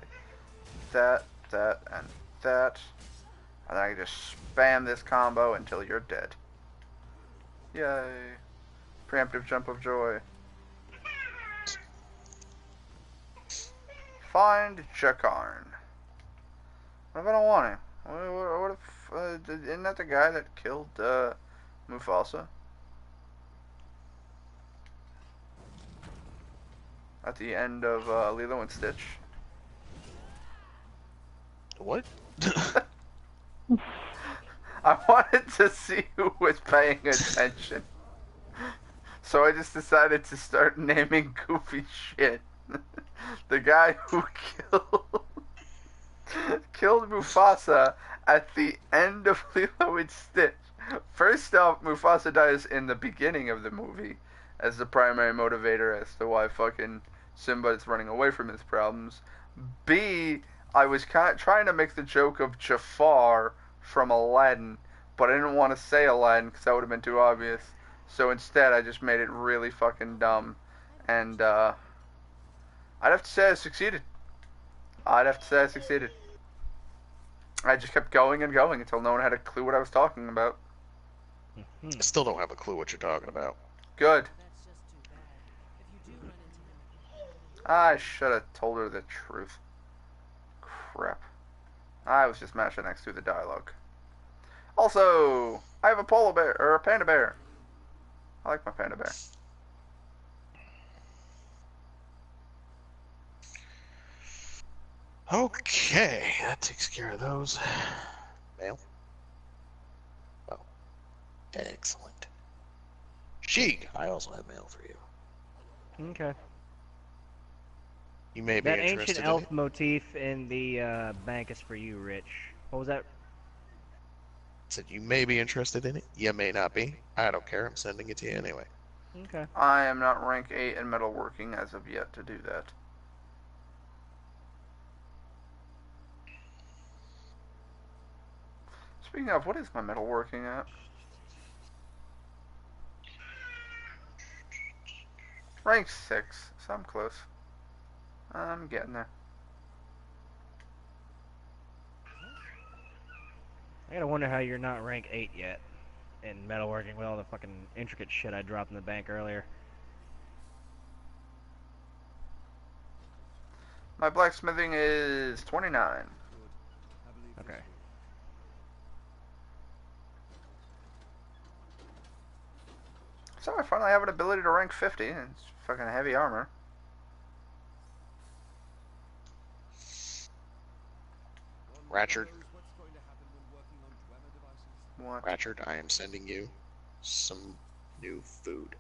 that, and that. And then I can just spam this combo until you're dead. Yay. Preemptive jump of joy. Find Jakarn. What if I don't want him? What if, isn't that the guy that killed, Mufasa? At the end of, Lilo and Stitch? What? I wanted to see who was paying attention. So I just decided to start naming goofy shit. The guy who killed Mufasa at the end of Lilo and Stitch. First off, Mufasa dies in the beginning of the movie as the primary motivator as to why fucking Simba is running away from his problems. B, I was trying to make the joke of Jafar from Aladdin, but I didn't want to say Aladdin because that would have been too obvious. So instead, I just made it really fucking dumb. And, I'd have to say I succeeded. I just kept going and going until no one had a clue what I was talking about. I still don't have a clue what you're talking about. Good. That's just too bad. If you do run into him, I should have told her the truth. Crap. I was just mashing next to the dialogue. Also, I have a polar bear, or a panda bear. I like my panda bear. Okay, that takes care of those. Mail. Oh, excellent. Sheik, I also have mail for you. Okay. You may be That interested ancient in elf it. motif in the bank is for you, Rich. What was that? Said you may be interested in it. You may not be. I don't care. I'm sending it to you anyway. Okay. I am not rank 8 in metalworking as of yet to do that. Speaking of, what is my metalworking at? Rank 6, so I'm close. I'm getting there. I gotta wonder how you're not rank 8 yet in metalworking with all the fucking intricate shit I dropped in the bank earlier. My blacksmithing is 29. I believe Okay. So I finally have an ability to rank 50. It's fucking heavy armor. Ratchard, what's going to happen when working on Dwemer devices. What? Ratchard, I am sending you some new food.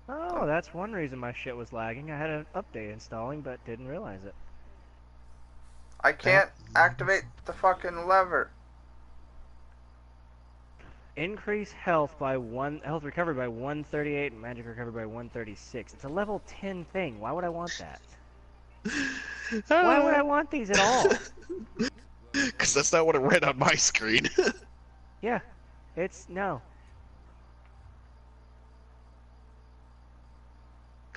Oh, that's one reason my shit was lagging. I had an update installing, but didn't realize it. I can't activate the fucking lever. Increase health by health recovery by 138 and magic recovery by 136. It's a level 10 thing. Why would I want that? Why would I want these at all? Because that's not what it read on my screen. Yeah, it's no.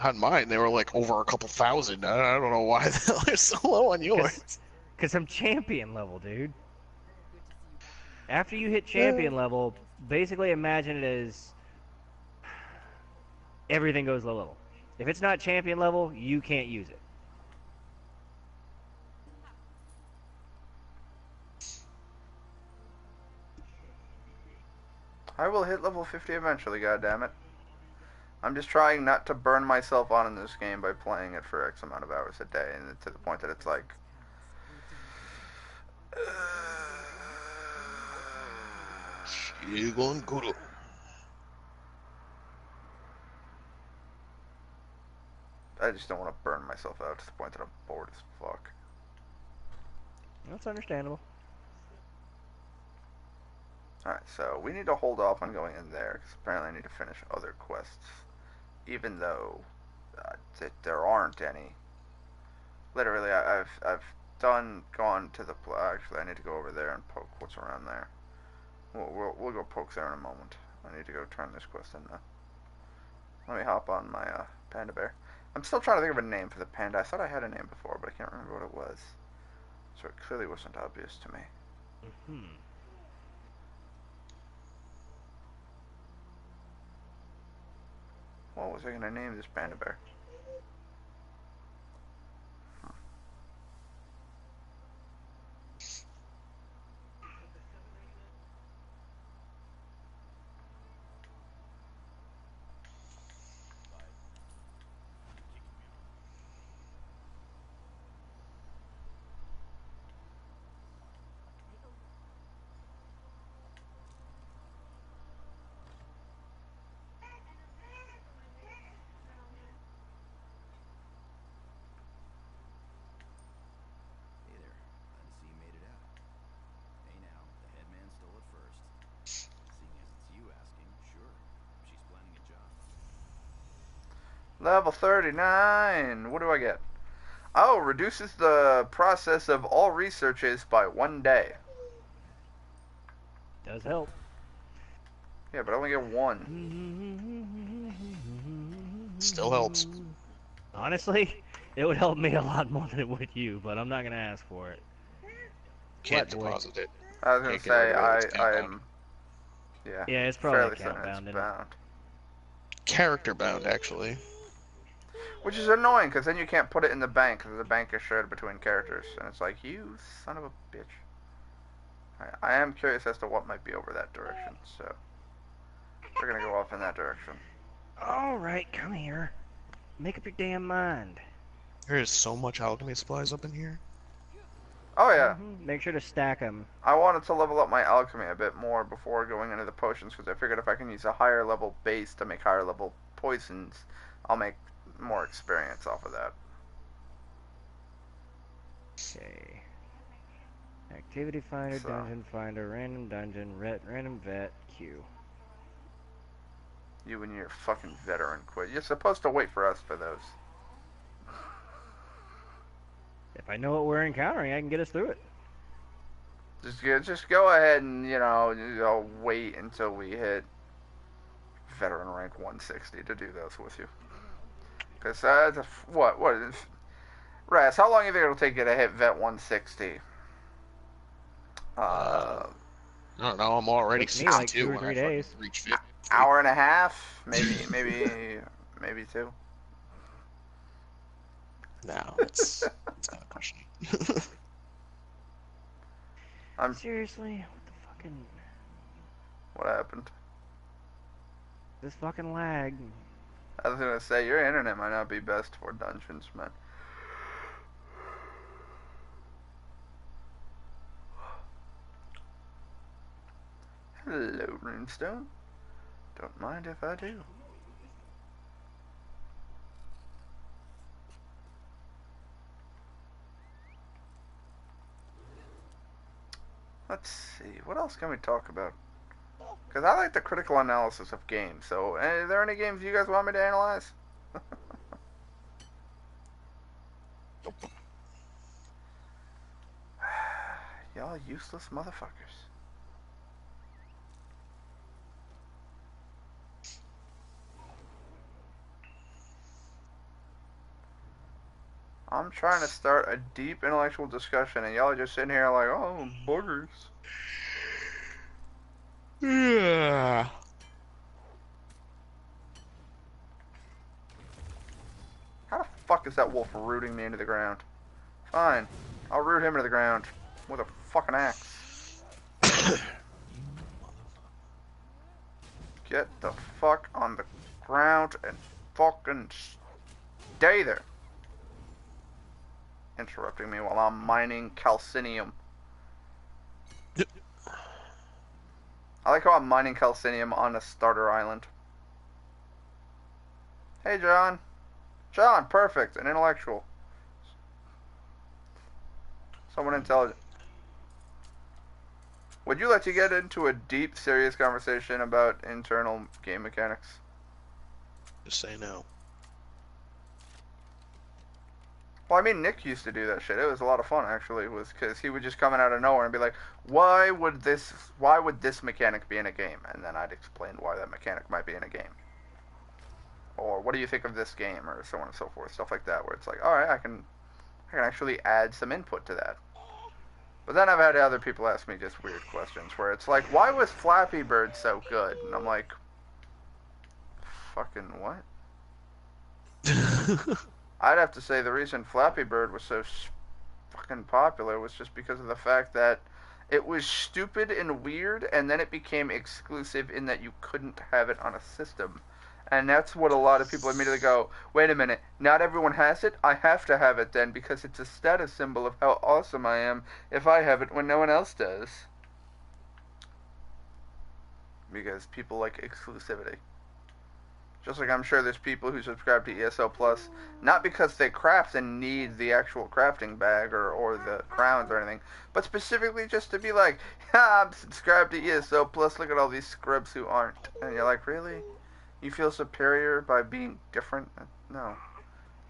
On mine, they were like over a couple thousand. I don't know why they're so low on yours. Because I'm champion level, dude. After you hit champion level, basically imagine it as everything goes low level. If it's not champion level, you can't use it. I will hit level 50 eventually, goddammit. I'm just trying not to burn myself on in this game by playing it for X amount of hours a day, and to the point that it's like... Eagle and Goodle. I just don't want to burn myself out to the point that I'm bored as fuck. That's understandable. Alright, so we need to hold off on going in there, because apparently I need to finish other quests. Even though there aren't any. Literally, I've gone to the... Actually, I need to go over there and poke what's around there. We'll go poke there in a moment. I need to go turn this quest in now. Let me hop on my panda bear. I'm still trying to think of a name for the panda. I thought I had a name before, but I can't remember what it was. So it clearly wasn't obvious to me. Mm-hmm. What was I going to name this panda bear? Hey there. Glad to see you made it out. Hey now, the headman stole it first. Seeing as it's you asking, sure. She's planning a job. Level 39! What do I get? Oh, reduces the process of all researches by 1 day. Does help. Yeah, but I only get 1. Still helps. Honestly, it would help me a lot more than it would you, but I'm not going to ask for it. Can't What, boy? deposit it. I was going Can't to get rid say, of it. It's I'm... Yeah, Yeah, it's probably fairly account certain it's bound. bound. Character bound, actually. Which is annoying, because then you can't put it in the bank, because the bank is shared between characters. And it's like, you son of a bitch. I am curious as to what might be over that direction, so... We're going to go off in that direction. Alright, come here. Make up your damn mind. There is so much alchemy supplies up in here. Oh yeah, Make sure to stack them. I wanted to level up my alchemy a bit more before going into the potions, because I figured if I can use a higher level base to make higher level poisons, I'll make more experience off of that. Okay. Activity finder, So. dungeon finder, random dungeon, random vet, Q. You and your fucking veteran quit. You're supposed to wait for us for those. If I know what we're encountering, I can get us through it. Just go ahead and, wait until we hit veteran rank 160 to do those with you. Because, what is... Raz, how long do you think it'll take you to hit vet 160? I don't know, I'm already Took me like 62 2 or when 3 I days. fucking reach 50. Hour and a half? Maybe 2. No, it's kind of pushing it. Seriously? What the fucking... What happened? This fucking lag. I was gonna say, your internet might not be best for dungeons, man. Hello, Runestone. Don't mind if I do. Let's see, what else can we talk about? Because I like the critical analysis of games. So, are there any games you guys want me to analyze? Y'all useless motherfuckers. I'm trying to start a deep intellectual discussion, and y'all are just sitting here like, oh, boogers. Yeah. How the fuck is that wolf rooting me into the ground? Fine. I'll root him into the ground with a fucking axe. Get the fuck on the ground and fucking stay there. Interrupting me while I'm mining calcinium. I like how I'm mining calcinium on a starter island. Hey, John. John, perfect. An intellectual. Someone intelligent. Would you like to get into a deep, serious conversation about internal game mechanics? Just say no. Well, I mean, Nick used to do that shit. It was a lot of fun, actually. It was because he would just come in out of nowhere and be like, why would this mechanic be in a game? And then I'd explain why that mechanic might be in a game. Or what do you think of this game? Or so on and so forth. Stuff like that, where it's like, alright, I can actually add some input to that. But then I've had other people ask me just weird questions, where it's like, why was Flappy Bird so good? And I'm like, fucking what? I'd have to say the reason Flappy Bird was so fucking popular was just because of the fact that it was stupid and weird, and then it became exclusive in that you couldn't have it on a system. And that's what a lot of people immediately go, wait a minute, not everyone has it? I have to have it then, because it's a status symbol of how awesome I am if I have it when no one else does. Because people like exclusivity. Just like I'm sure there's people who subscribe to ESO Plus, not because they craft and need the actual crafting bag or the crowns or anything, but specifically just to be like, I'm subscribed to ESO Plus, look at all these scrubs who aren't. And you're like, really? You feel superior by being different? No.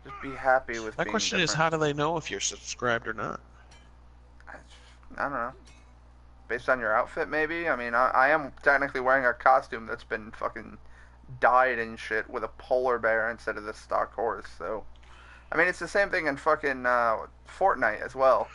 Just be happy with My being question is, different. how do they know if you're subscribed or not? I don't know. Based on your outfit, maybe? I mean, I am technically wearing a costume that's been fucking dyed and shit with a polar bear instead of the stock horse, so... I mean, it's the same thing in fucking Fortnite as well,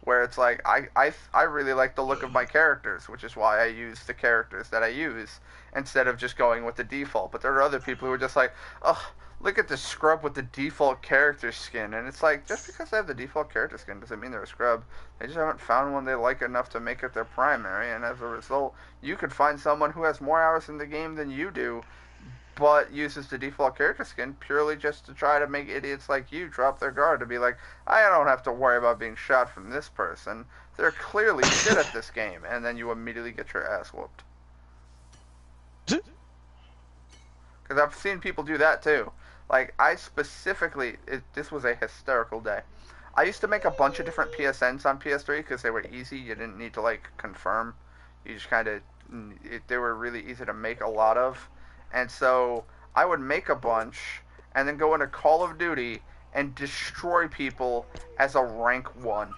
where it's like, I really like the look of my characters, which is why I use the characters that I use, instead of just going with the default. But there are other people who are just like, oh, look at the scrub with the default character skin, and it's like, just because they have the default character skin doesn't mean they're a scrub. They just haven't found one they like enough to make it their primary, and as a result, you could find someone who has more hours in the game than you do, but uses the default character skin purely just to try to make idiots like you drop their guard, to be like, I don't have to worry about being shot from this person. They're clearly shit at this game, and then you immediately get your ass whooped. Because I've seen people do that too. Like, I specifically, this was a hysterical day. I used to make a bunch of different PSNs on PS3 because they were easy. You didn't need to, like, confirm. You just kind of, they were really easy to make a lot of. And so I would make a bunch and then go into Call of Duty and destroy people as a rank 1.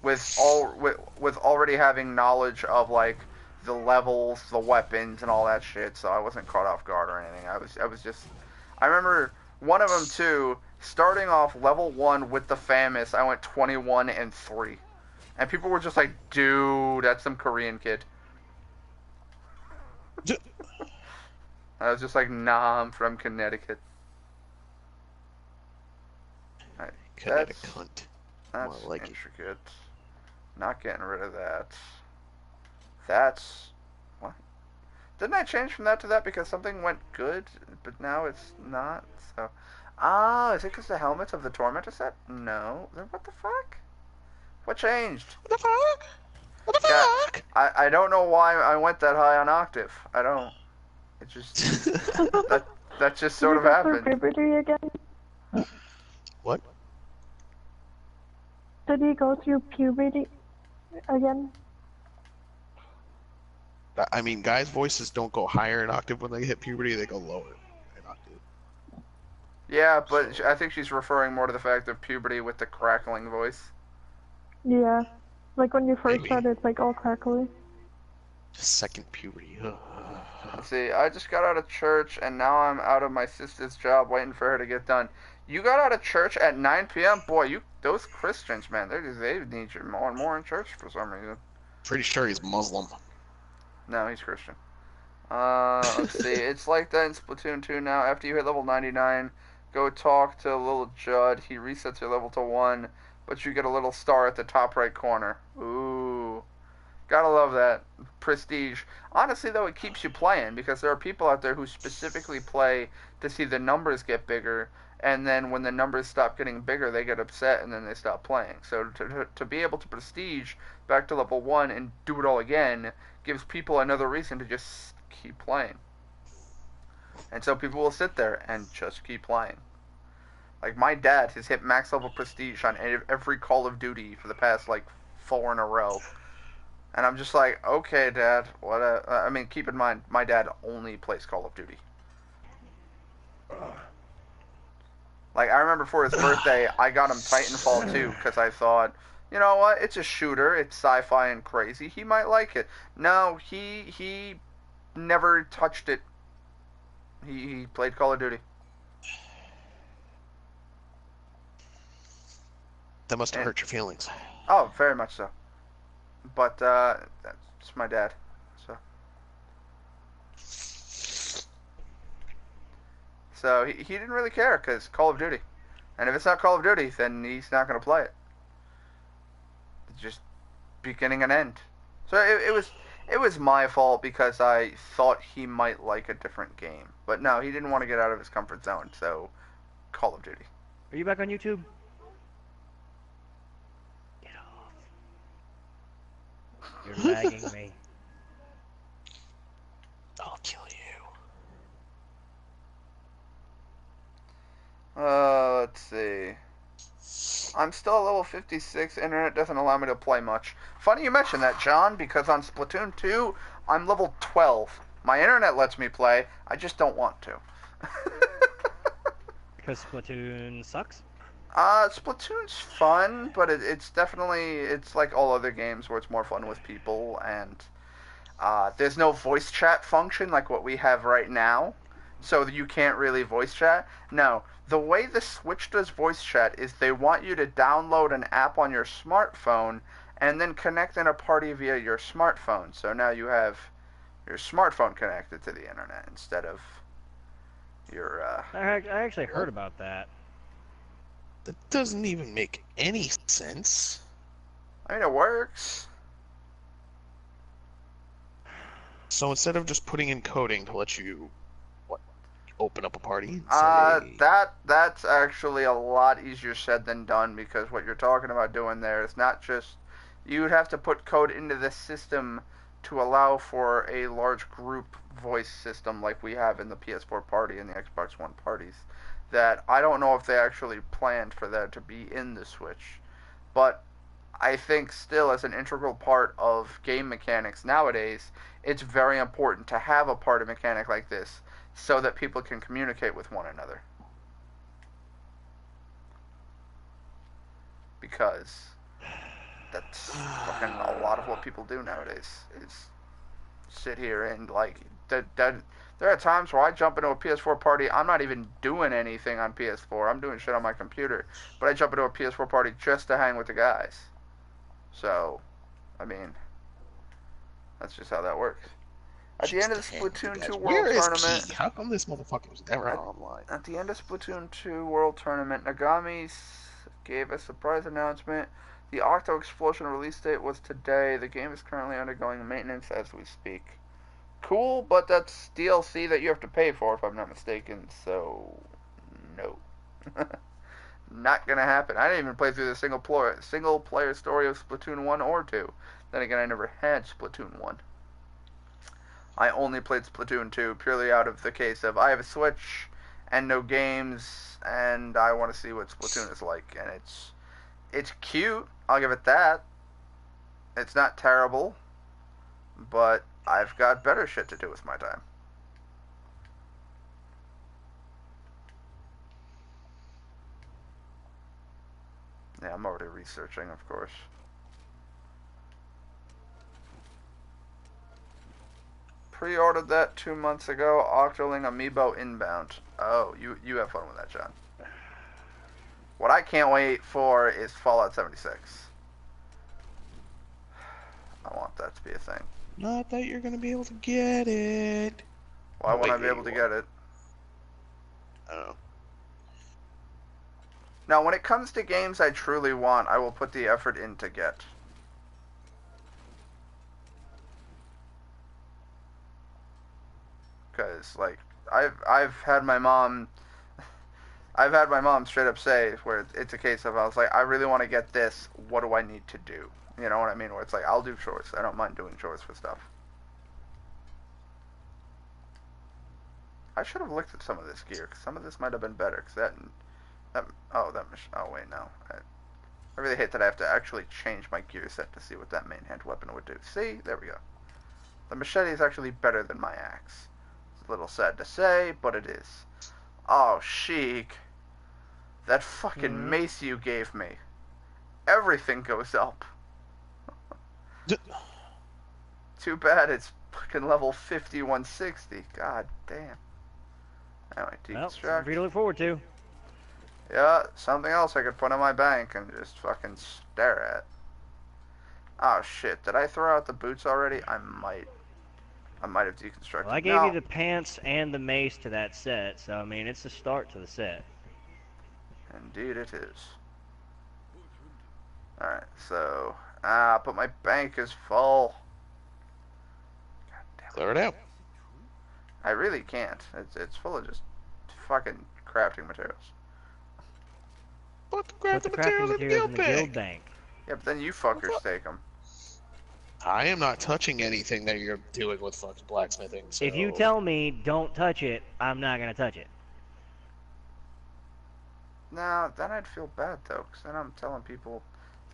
with already having knowledge of, like, the levels, the weapons, and all that shit, so I wasn't caught off guard or anything. I was just... I remember one of them, too, starting off level 1 with the FAMAS, I went 21 and 3. And people were just like, dude, that's some Korean kid. I was just like, nah, I'm from Connecticut. Right, Connecticut. That's More like intricate. Not getting rid of that. That's... What? Didn't I change from that to that because something went good, but now it's not? So... Ah, is it because the helmets of the Tormentor set? No. Then what the fuck? What changed? What the fuck? What the Yeah, fuck? I don't know why I went that high on octave. I don't. It just... that just sort of happened. Did he go through puberty again? What? Did he go through puberty again? I mean, guys' voices don't go higher in octave when they hit puberty; they go lower in octave. Yeah, but So- I think she's referring more to the fact of puberty with the crackling voice. Yeah. Like when you first Maybe. start, it's like all crackly. Second puberty. Let's see, I just got out of church and now I'm out of my sister's job waiting for her to get done. You got out of church at 9 p.m.? Boy, those Christians, man, they need you more and more in church for some reason. Pretty sure he's Muslim. No, he's Christian. Let's see. It's like that in Splatoon 2 now. After you hit level 99, go talk to little Judd. He resets your level to 1, but you get a little star at the top right corner. Ooh. Gotta love that. Prestige. Honestly, though, it keeps you playing because there are people out there who specifically play to see the numbers get bigger, and then when the numbers stop getting bigger, they get upset and then they stop playing. So to be able to prestige back to level 1 and do it all again gives people another reason to just keep playing. And so people will sit there and just keep playing. Like, my dad has hit max level prestige on every Call of Duty for the past, like, 4 in a row. And I'm just like, okay, Dad, what? I mean, keep in mind, my dad only plays Call of Duty. Like, I remember for his birthday, I got him Titanfall 2 because I thought, you know what? It's a shooter. It's sci-fi and crazy. He might like it. No, he never touched it. He played Call of Duty. That must have hurt your feelings. Oh, very much so. But that's my dad. So he didn't really care because Call of Duty. And if it's not Call of Duty, then he's not going to play it. It's just beginning and end. So it was my fault because I thought he might like a different game. But no, he didn't want to get out of his comfort zone, so Call of Duty. Are you back on YouTube? Get off. You're lagging me. I'll kill you. Let's see. I'm still at level 56. Internet doesn't allow me to play much. Funny you mention that, John, because on Splatoon 2, I'm level 12. My internet lets me play. I just don't want to. Because Splatoon sucks? Splatoon's fun, but it's definitely, it's like all other games where it's more fun with people, and there's no voice chat function like what we have right now, so you can't really voice chat. No, the way the Switch does voice chat is they want you to download an app on your smartphone and then connect in a party via your smartphone. So now you have your smartphone connected to the internet instead of your, I actually heard about that. That doesn't even make any sense. I mean, it works. So instead of just putting in coding to let you, open up a party? And say, That's actually a lot easier said than done because what you're talking about doing there is not just you would have to put code into the system to allow for a large group voice system like we have in the PS4 party and the Xbox One parties. That I don't know if they actually planned for that to be in the Switch, but I think still as an integral part of game mechanics nowadays, it's very important to have a party mechanic like this so that people can communicate with one another. Because that's fucking a lot of what people do nowadays is sit here and like there are times where I jump into a PS4 party, I'm not even doing anything on PS4, I'm doing shit on my computer, but I jump into a PS4 party just to hang with the guys. So, I mean, that's just how that works. At the end of the Splatoon 2 World Tournament... Key? How come this motherfucker was never online? At the end of Splatoon 2 World Tournament, Nagami gave a surprise announcement. The Octo Explosion release date was today. The game is currently undergoing maintenance as we speak. Cool, but that's DLC that you have to pay for, if I'm not mistaken, so... no. Not gonna happen. I didn't even play through the single player story of Splatoon 1 or 2. Then again, I never had Splatoon 1. I only played Splatoon 2 purely out of the case of I have a Switch and no games, and I want to see what Splatoon is like. And it's cute, I'll give it that. It's not terrible, but I've got better shit to do with my time. Yeah, I'm already researching, of course. Pre-ordered that 2 months ago. Octoling Amiibo inbound. Oh, you have fun with that, John. What I can't wait for is Fallout 76. I want that to be a thing. Not that you're gonna be able to get it. Why won't wait, I be yeah, able to you get it? I don't know. Now, when it comes to games I truly want, I will put the effort in to get. Because, like, I've had my mom straight up say where it's a case of I was like, I really want to get this. What do I need to do? You know what I mean? Where it's like, I'll do chores. I don't mind doing chores for stuff. I should have looked at some of this gear, because some of this might have been better. Because oh wait, no. I really hate that I have to actually change my gear set to see what that main hand weapon would do. See? There we go. The machete is actually better than my axe. It's a little sad to say, but it is. Oh, Sheik. That fucking mace you gave me. Everything goes up. Too bad it's fucking level 5160. God damn. Anyway, Well, deconstruct. something for you to look forward to. Yeah, something else I could put in my bank and just fucking stare at. Oh shit, did I throw out the boots already? I might have deconstructed. Well, I gave you the pants and the mace to that set, so I mean, it's a start to the set. Indeed it is. Alright, so... but my bank is full. God damn it. Clear it out. I really can't. It's full of just fucking crafting materials. Put the Put the crafting materials in the guild bank. Yeah, but then you fuckers take them. I am not touching anything that you're doing with fucking blacksmithing. So... If you tell me don't touch it, I'm not gonna touch it. No, then I'd feel bad though, because then I'm telling people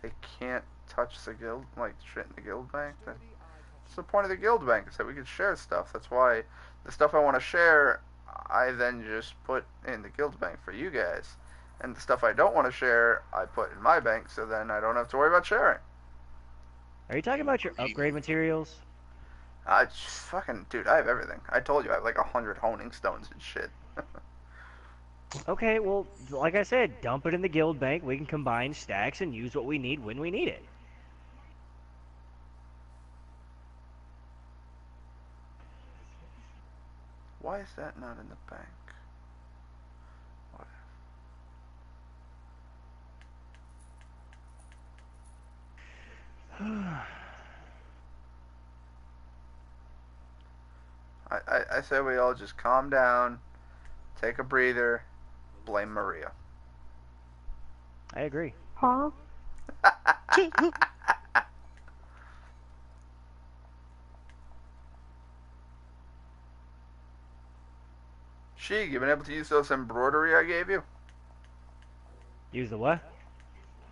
they can't touch the guild, like shit in the guild bank. That's the point of the guild bank, is that we can share stuff. That's why the stuff I want to share, I then just put in the guild bank for you guys. And the stuff I don't want to share, I put in my bank, so then I don't have to worry about sharing. Are you talking about your upgrade materials? Fucking, dude, I have everything. I told you, I have like 100 honing stones and shit. Okay, well, like I said, dump it in the guild bank. We can combine stacks and use what we need when we need it. Why is that not in the bank? I say we all just calm down, take a breather, blame Maria. I agree. Huh? Sheik, you been able to use those embroidery I gave you? Use the what?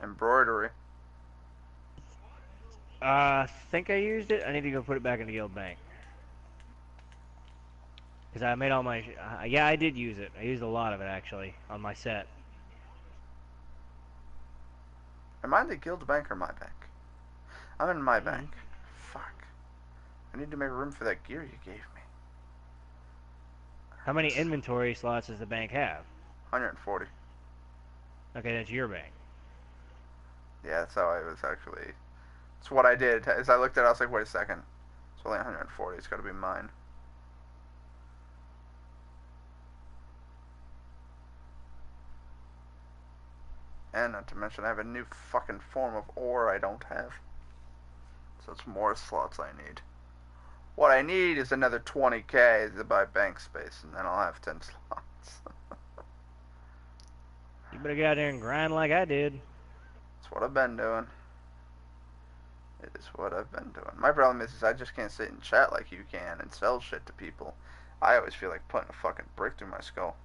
Embroidery. Think I used it. I need to go put it back in the guild bank. Because I made all my... yeah, I did use it. I used a lot of it, actually, on my set. Am I in the guild bank or my bank? I'm in my bank. Fuck. I need to make room for that gear you gave me. How many inventory slots does the bank have? 140. Okay, that's your bank. Yeah, that's how I was actually... That's what I did. As I looked at it, I was like, wait a second. It's only 140. It's got to be mine. And not to mention, I have a new fucking form of ore I don't have. So it's more slots I need. What I need is another 20k to buy bank space, and then I'll have 10 slots. You better get out there and grind like I did. That's what I've been doing. It is what I've been doing. My problem is I just can't sit and chat like you can and sell shit to people. I always feel like putting a fucking brick through my skull.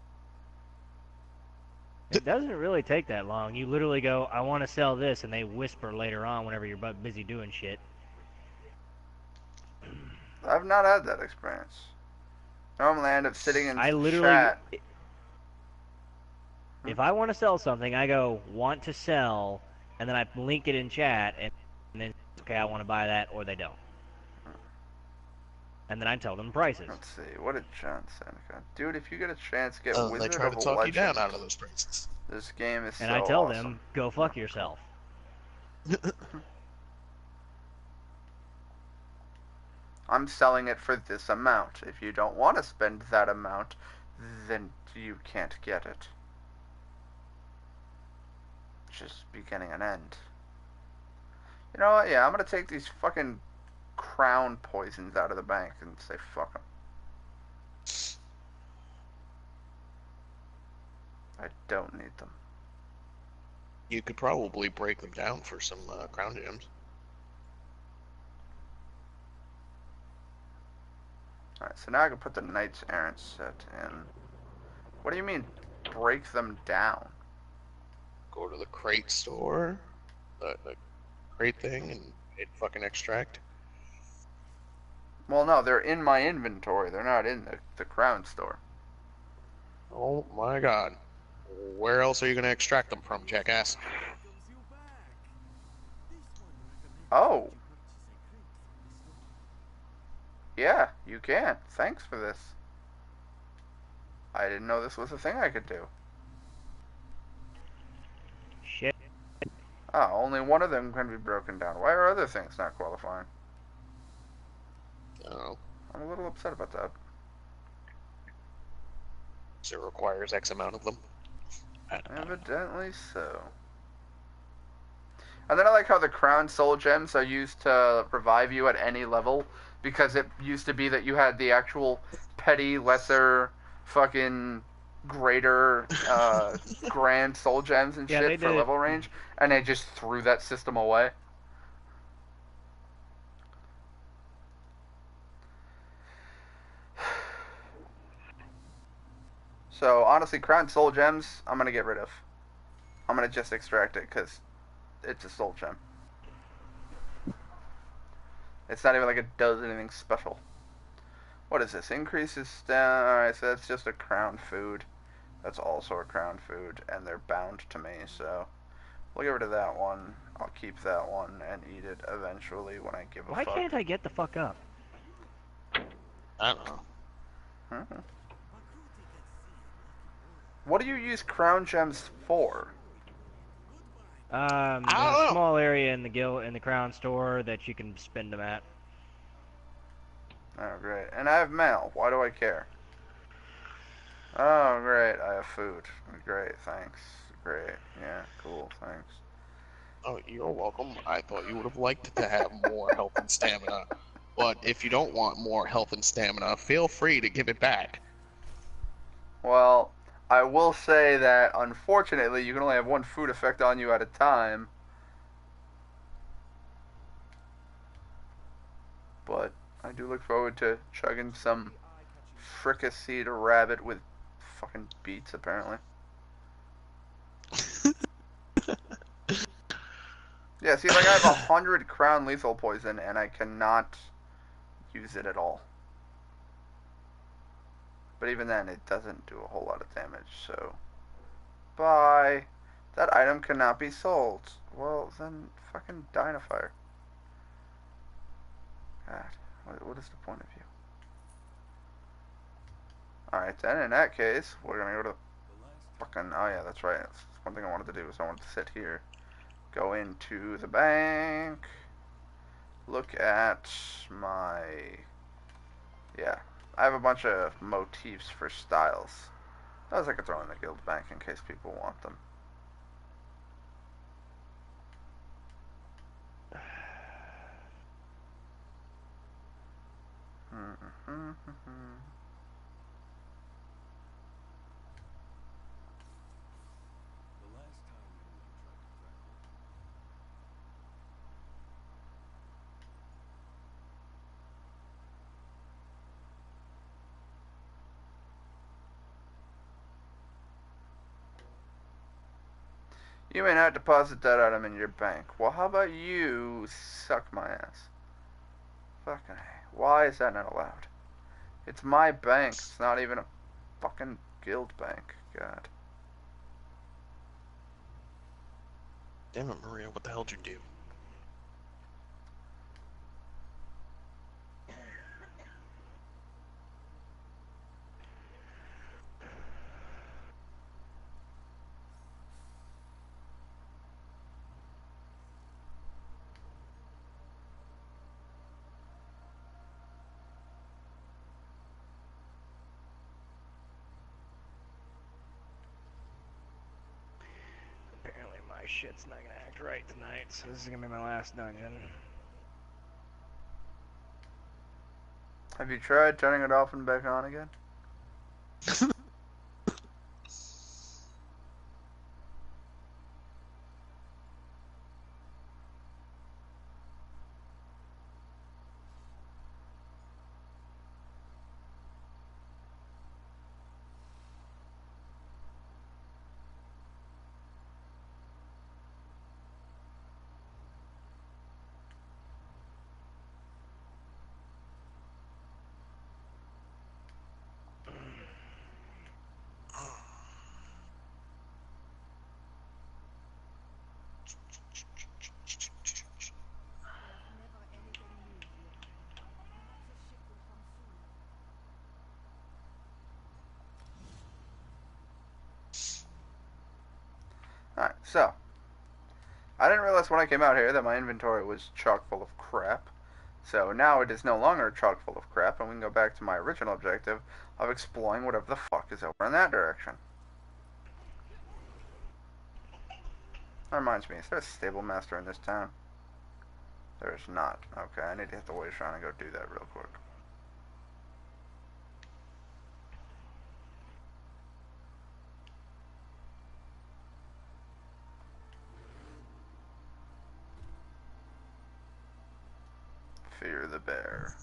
It doesn't really take that long. You literally go, I want to sell this, and they whisper later on whenever you're busy doing shit. I've not had that experience. Normally I end up sitting in I literally, chat. if I want to sell something, I go want to sell, and then I link it in chat, and then okay, I want to buy that, or they don't. And then I tell them prices. Let's see, what did John Seneca? Dude, if you get a chance, get Oh, they Wizard try of to talk you Legend. down out of those prices. This game is And so I tell awesome. them, go fuck yourself. I'm selling it for this amount. If you don't want to spend that amount, then you can't get it. Just beginning and end. You know what? Yeah, I'm gonna take these fucking crown poisons out of the bank and say fuck them. I don't need them. You could probably break them down for some crown gems. Alright, so now I can put the Knight's Errant set in. What do you mean, break them down? Go to the crate store, the crate thing, and hit fucking extract. Well, no, they're in my inventory. They're not in the crown store. Oh my god. Where else are you going to extract them from, jackass? Oh. Yeah, you can. Thanks for this. I didn't know this was a thing I could do. Shit. Oh, only one of them can be broken down. Why are other things not qualifying? Oh. I'm a little upset about that. So it requires X amount of them. Evidently so. And then I like how the crown soul gems are used to revive you at any level, because it used to be that you had the actual petty, lesser, fucking greater, grand soul gems and Yeah, shit they for did. level range, and they just threw that system away. So honestly, crown soul gems, I'm gonna get rid of. I'm gonna just extract it because it's a soul gem. It's not even like it does anything special. What is this? Increases down. Alright, so that's just a crown food. That's also a crown food, and they're bound to me, so we'll get rid of that one. I'll keep that one and eat it eventually when I give a Why fuck. can't I get the fuck up? I don't know. Hmm. What do you use crown gems for? There's a small area in the crown store that you can spend them at. Oh, great. And I have mail. Why do I care? Oh, great. I have food. Great, thanks. Great. Yeah, cool, thanks. Oh, you're welcome. I thought you would have liked to have more health and stamina. But if you don't want more health and stamina, feel free to give it back. Well, I will say that, unfortunately, you can only have one food effect on you at a time. But I do look forward to chugging some fricasseed rabbit with fucking beets, apparently. Yeah, see, like, I have 100 crown lethal poison, and I cannot use it at all. But even then, it doesn't do a whole lot of damage, so... Bye! That item cannot be sold. Well, then, fucking die in a fire. God, what is the point of you? Alright then, in that case, we're gonna go to fucking... Oh yeah, that's right. That's one thing I wanted to do, is I wanted to sit here. Go into the bank. Look at my... Yeah. I have a bunch of motifs for styles. Those I could throw in the guild bank in case people want them. You may not deposit that item in your bank. Well, how about you suck my ass? Fucking A. Why is that not allowed? It's my bank. It's not even a fucking guild bank. God. Damn it, Maria, what the hell did you do? Apparently my shit's not gonna act right tonight, so this is gonna be my last dungeon. Have you tried turning it off and back on again? Never anything new here. Perhaps a ship will come soon. Alright, so. I didn't realize when I came out here that my inventory was chock full of crap. So now it is no longer chock full of crap, and we can go back to my original objective of exploring whatever the fuck is over in that direction. That reminds me, is there a stable master in this town? There is not. Okay, I need to hit the way shrine and go do that real quick. Fear the bear.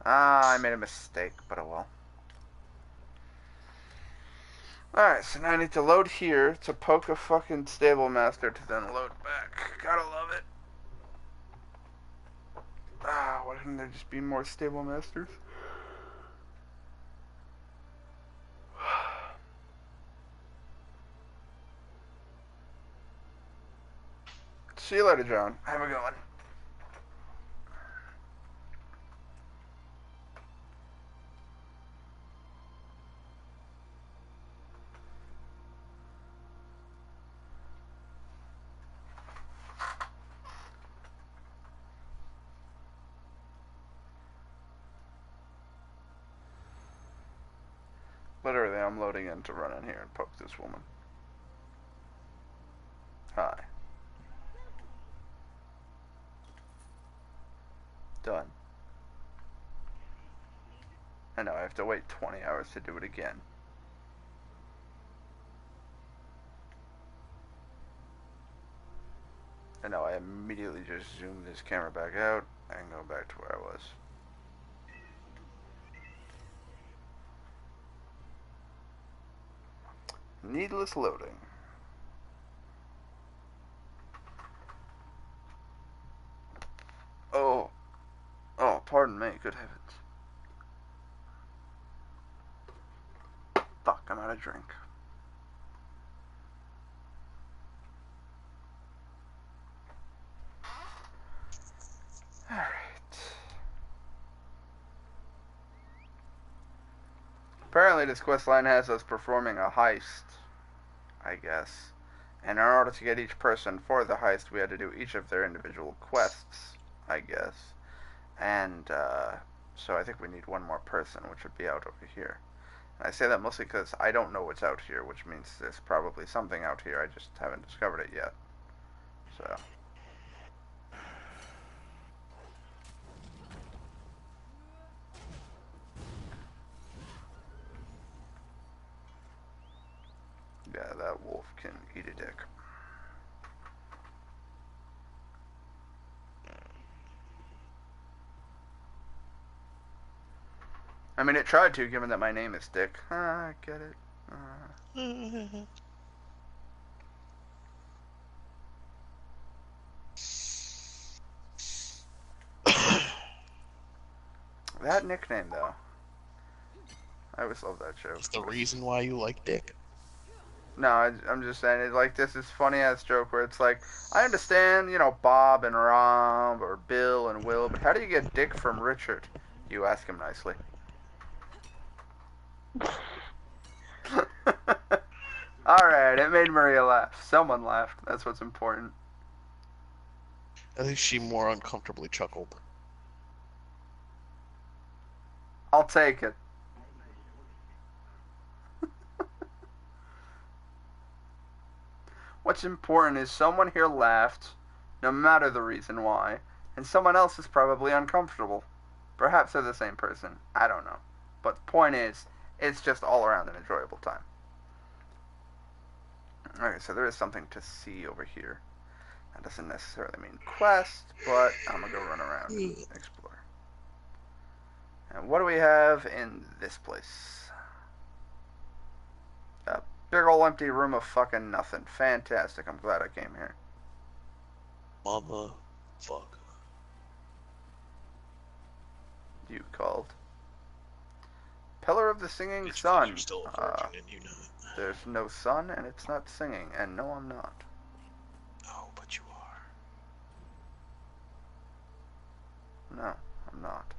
Ah, I made a mistake, but oh well. Alright, so now I need to load here to poke a fucking stable master to then load back. Gotta love it. Ah, why couldn't there just be more stable masters? See you later, John. Have a good one. Literally, I'm loading in to run in here and poke this woman. Hi. Done. I know, I have to wait 20 hours to do it again. I know, I immediately just zoomed this camera back out and go back to where I was. Needless loading. Oh. Oh, pardon me, good heavens. Fuck, I'm out of drink. Alright. Apparently this quest line has us performing a heist, I guess. And in order to get each person for the heist, we had to do each of their individual quests, I guess. And, so I think we need one more person, which would be out over here. And I say that mostly because I don't know what's out here, which means there's probably something out here, I just haven't discovered it yet. So. Yeah, that wolf can eat a dick. I mean, it tried to, given that my name is Dick. I get it. That nickname, though. I always love that joke. It's the reason why you like Dick. No, I'm just saying, it's like this is funny-ass joke where it's like, I understand, you know, Bob and Rob, or Bill and Will, but how do you get Dick from Richard? You ask him nicely. Alright, it made Maria laugh. Someone laughed. That's what's important. I think she more uncomfortably chuckled. I'll take it. What's important is someone here laughed, no matter the reason why, and someone else is probably uncomfortable. Perhaps they're the same person. I don't know. But the point is, it's just all around an enjoyable time. Okay, so there is something to see over here. That doesn't necessarily mean quest, but I'm gonna go run around and explore. And what do we have in this place? A big ol' empty room of fucking nothing. Fantastic. I'm glad I came here. Motherfucker. You called. Pillar of the Singing It's Sun. you're still a virgin and you know it. There's no sun and it's not singing, and no, I'm not. Oh, but you are. No, I'm not.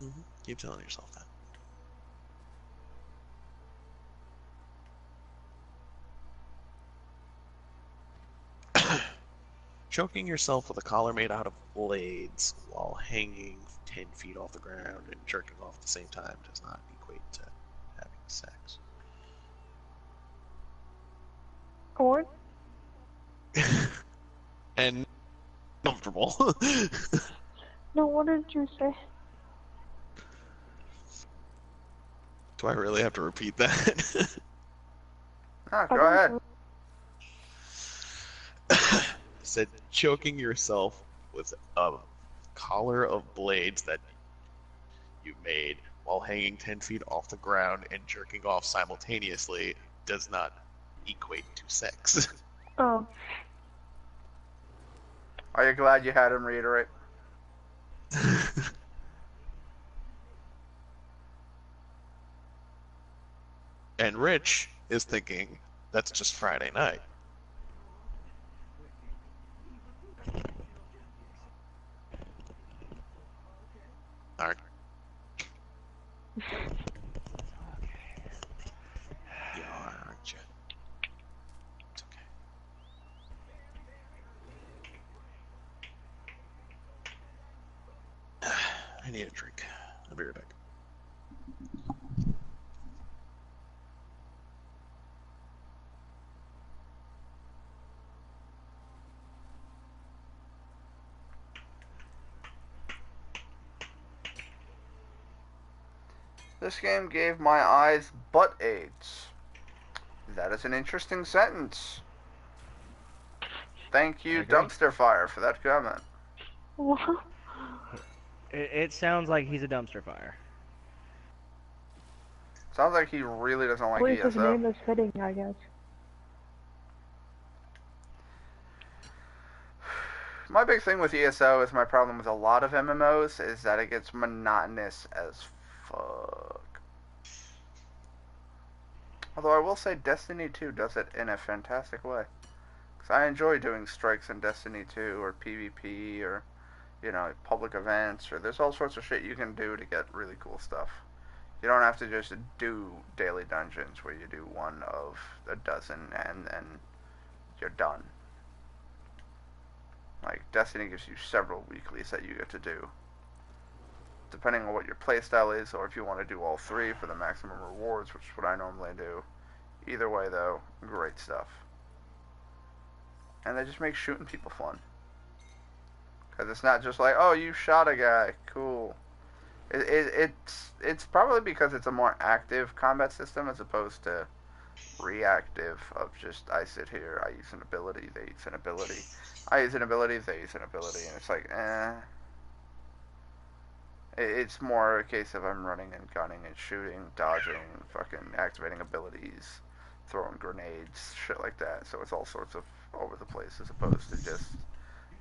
Mm-hmm. Keep telling yourself that. Choking yourself with a collar made out of blades while hanging 10 feet off the ground and jerking off at the same time does not equate to having sex. Corn? And comfortable. No, what did you say? Do I really have to repeat that? Ah, go ahead. Said choking yourself with a collar of blades that you made while hanging 10 feet off the ground and jerking off simultaneously does not equate to sex. Oh. Are you glad you had him reiterate? And Rich is thinking that's just Friday night. Aren't you are, aren't you? It's okay. I need a drink. I'll be right back. This game gave my eyes butt aids. That is an interesting sentence. Thank you, Dumpster Fire, for that comment. What? It sounds like he's a dumpster fire. Sounds like he really doesn't like At least his ESO. name is fitting, I guess. My big thing with ESO is my problem with a lot of MMOs is that it gets monotonous as fuck. Although I will say Destiny 2 does it in a fantastic way. Because I enjoy doing strikes in Destiny 2 or PvP or, you know, public events, or there's all sorts of shit you can do to get really cool stuff. You don't have to just do daily dungeons where you do one of a dozen and then you're done. Like, Destiny gives you several weeklies that you get to do. Depending on what your playstyle is, or if you want to do all three for the maximum rewards, which is what I normally do. Either way, though, great stuff. and they just make shooting people fun. Because it's not just like, oh, you shot a guy, cool. It's probably because it's a more active combat system as opposed to reactive of just I sit here, I use an ability, they use an ability, I use an ability, they use an ability, and it's like, It's more a case of I'm running and gunning and shooting, dodging, fucking activating abilities, throwing grenades, shit like that. So it's all sorts of over the place as opposed to just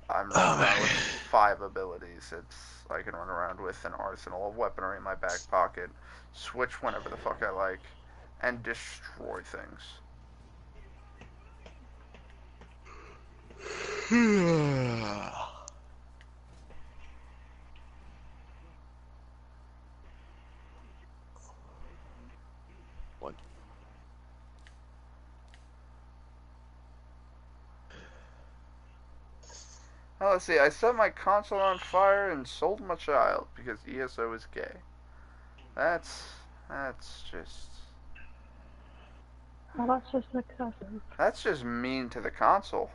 I'm running around with 5 abilities. It's I can run around with an arsenal of weaponry in my back pocket, switch whenever the fuck I like, and destroy things. What? Now let's see. I set my console on fire and sold my child because ESO is gay. That's just Well, that's just excessive. that's just mean to the console.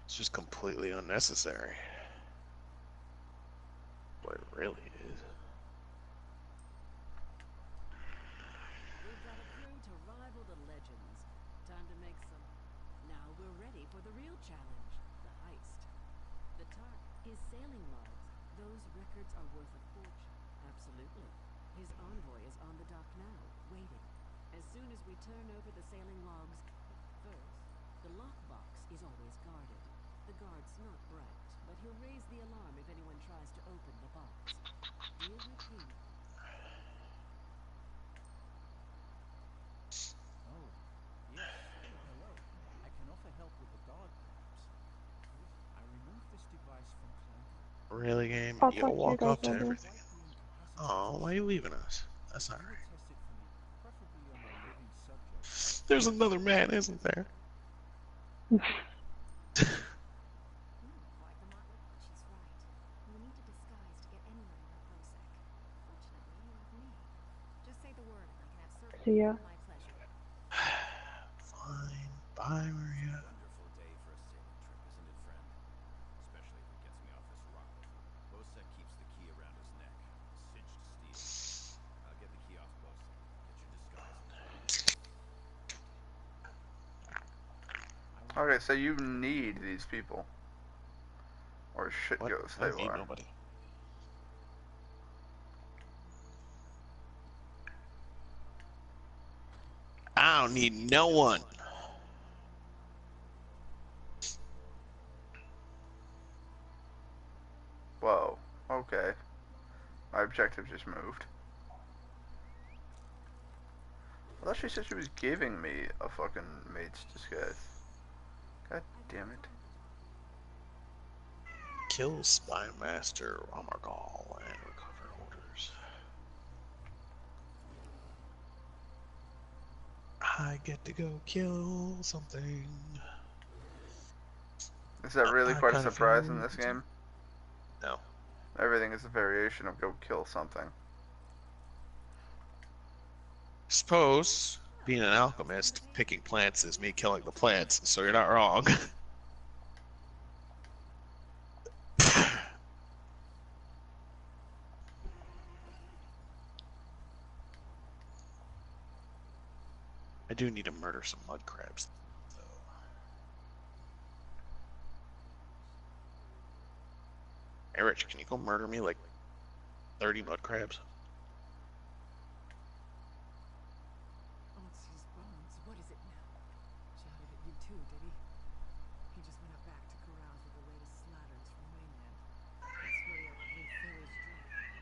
It's just completely unnecessary. What it really is. We've got a crew to rival the legends. Time to make some. Now we're ready for the real challenge, the heist. The target, his sailing logs. Those records are worth a fortune. Absolutely. His envoy is on the dock now, waiting. As soon as we turn over the sailing logs, first, the lockbox is always guarded. The guard's not bright, but he'll raise the alarm if anyone tries to open the box. Deal with him. Oh, yes. Hello. I can offer help with the guard, perhaps. I removed this device from Clank. Really, game? I'll You'll talk to you walk guys up to later. everything. Oh, why are you leaving us? That's If not you would right. test it for me, preferably on a living subject. There's another man, isn't there? Quite the motley. She's right. You need a disguise to get anyone in her prosec. Fortunately, you have me. Just say the word and I can have service See ya. at my pleasure. Fine. Bye, Maria. Wonderful day for a sailing trip, isn't it, friend? Especially if it gets me off this rock. Bosek keeps the key around his neck. Cinched steel. I'll get the key off Bosek. Get your disguise on. Okay, so you need these people. Or shit What? goes I don't need haywire. nobody. I don't need no one. Whoa. Okay. My objective just moved. I thought she said she was giving me a fucking mate's disguise. God damn it. Kill Spy Master Ramargal and recover orders. I get to go kill something. Is that really I quite a kinda surprise feel in this game? No. Everything is a variation of go kill something. Suppose, being an alchemist, picking plants is me killing the plants, so you're not wrong. I do need to murder some mud crabs, though. Hey, Rich, can you go murder me like 30 mud crabs? Oh, it's his bones. What is it now? Shouted at you too, did he? He just went up back to carouse with the latest slatterns from mainland. That's where he'll refill his drink.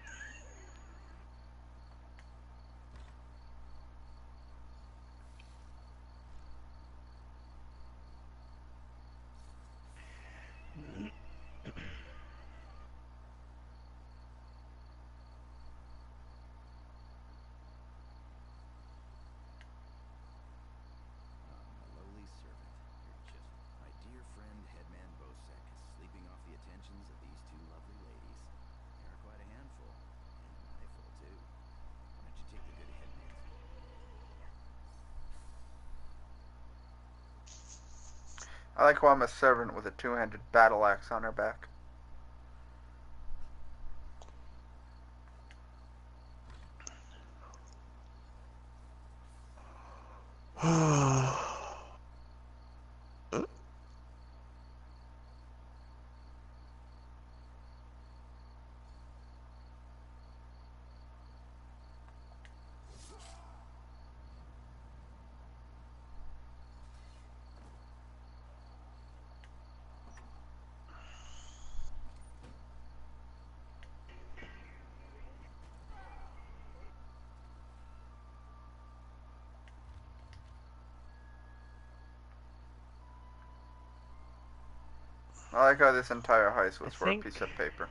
I'm a lowly servant. You're just I like how I'm a servant with a two-handed battle axe on her back. I like how this entire heist was for a piece of paper.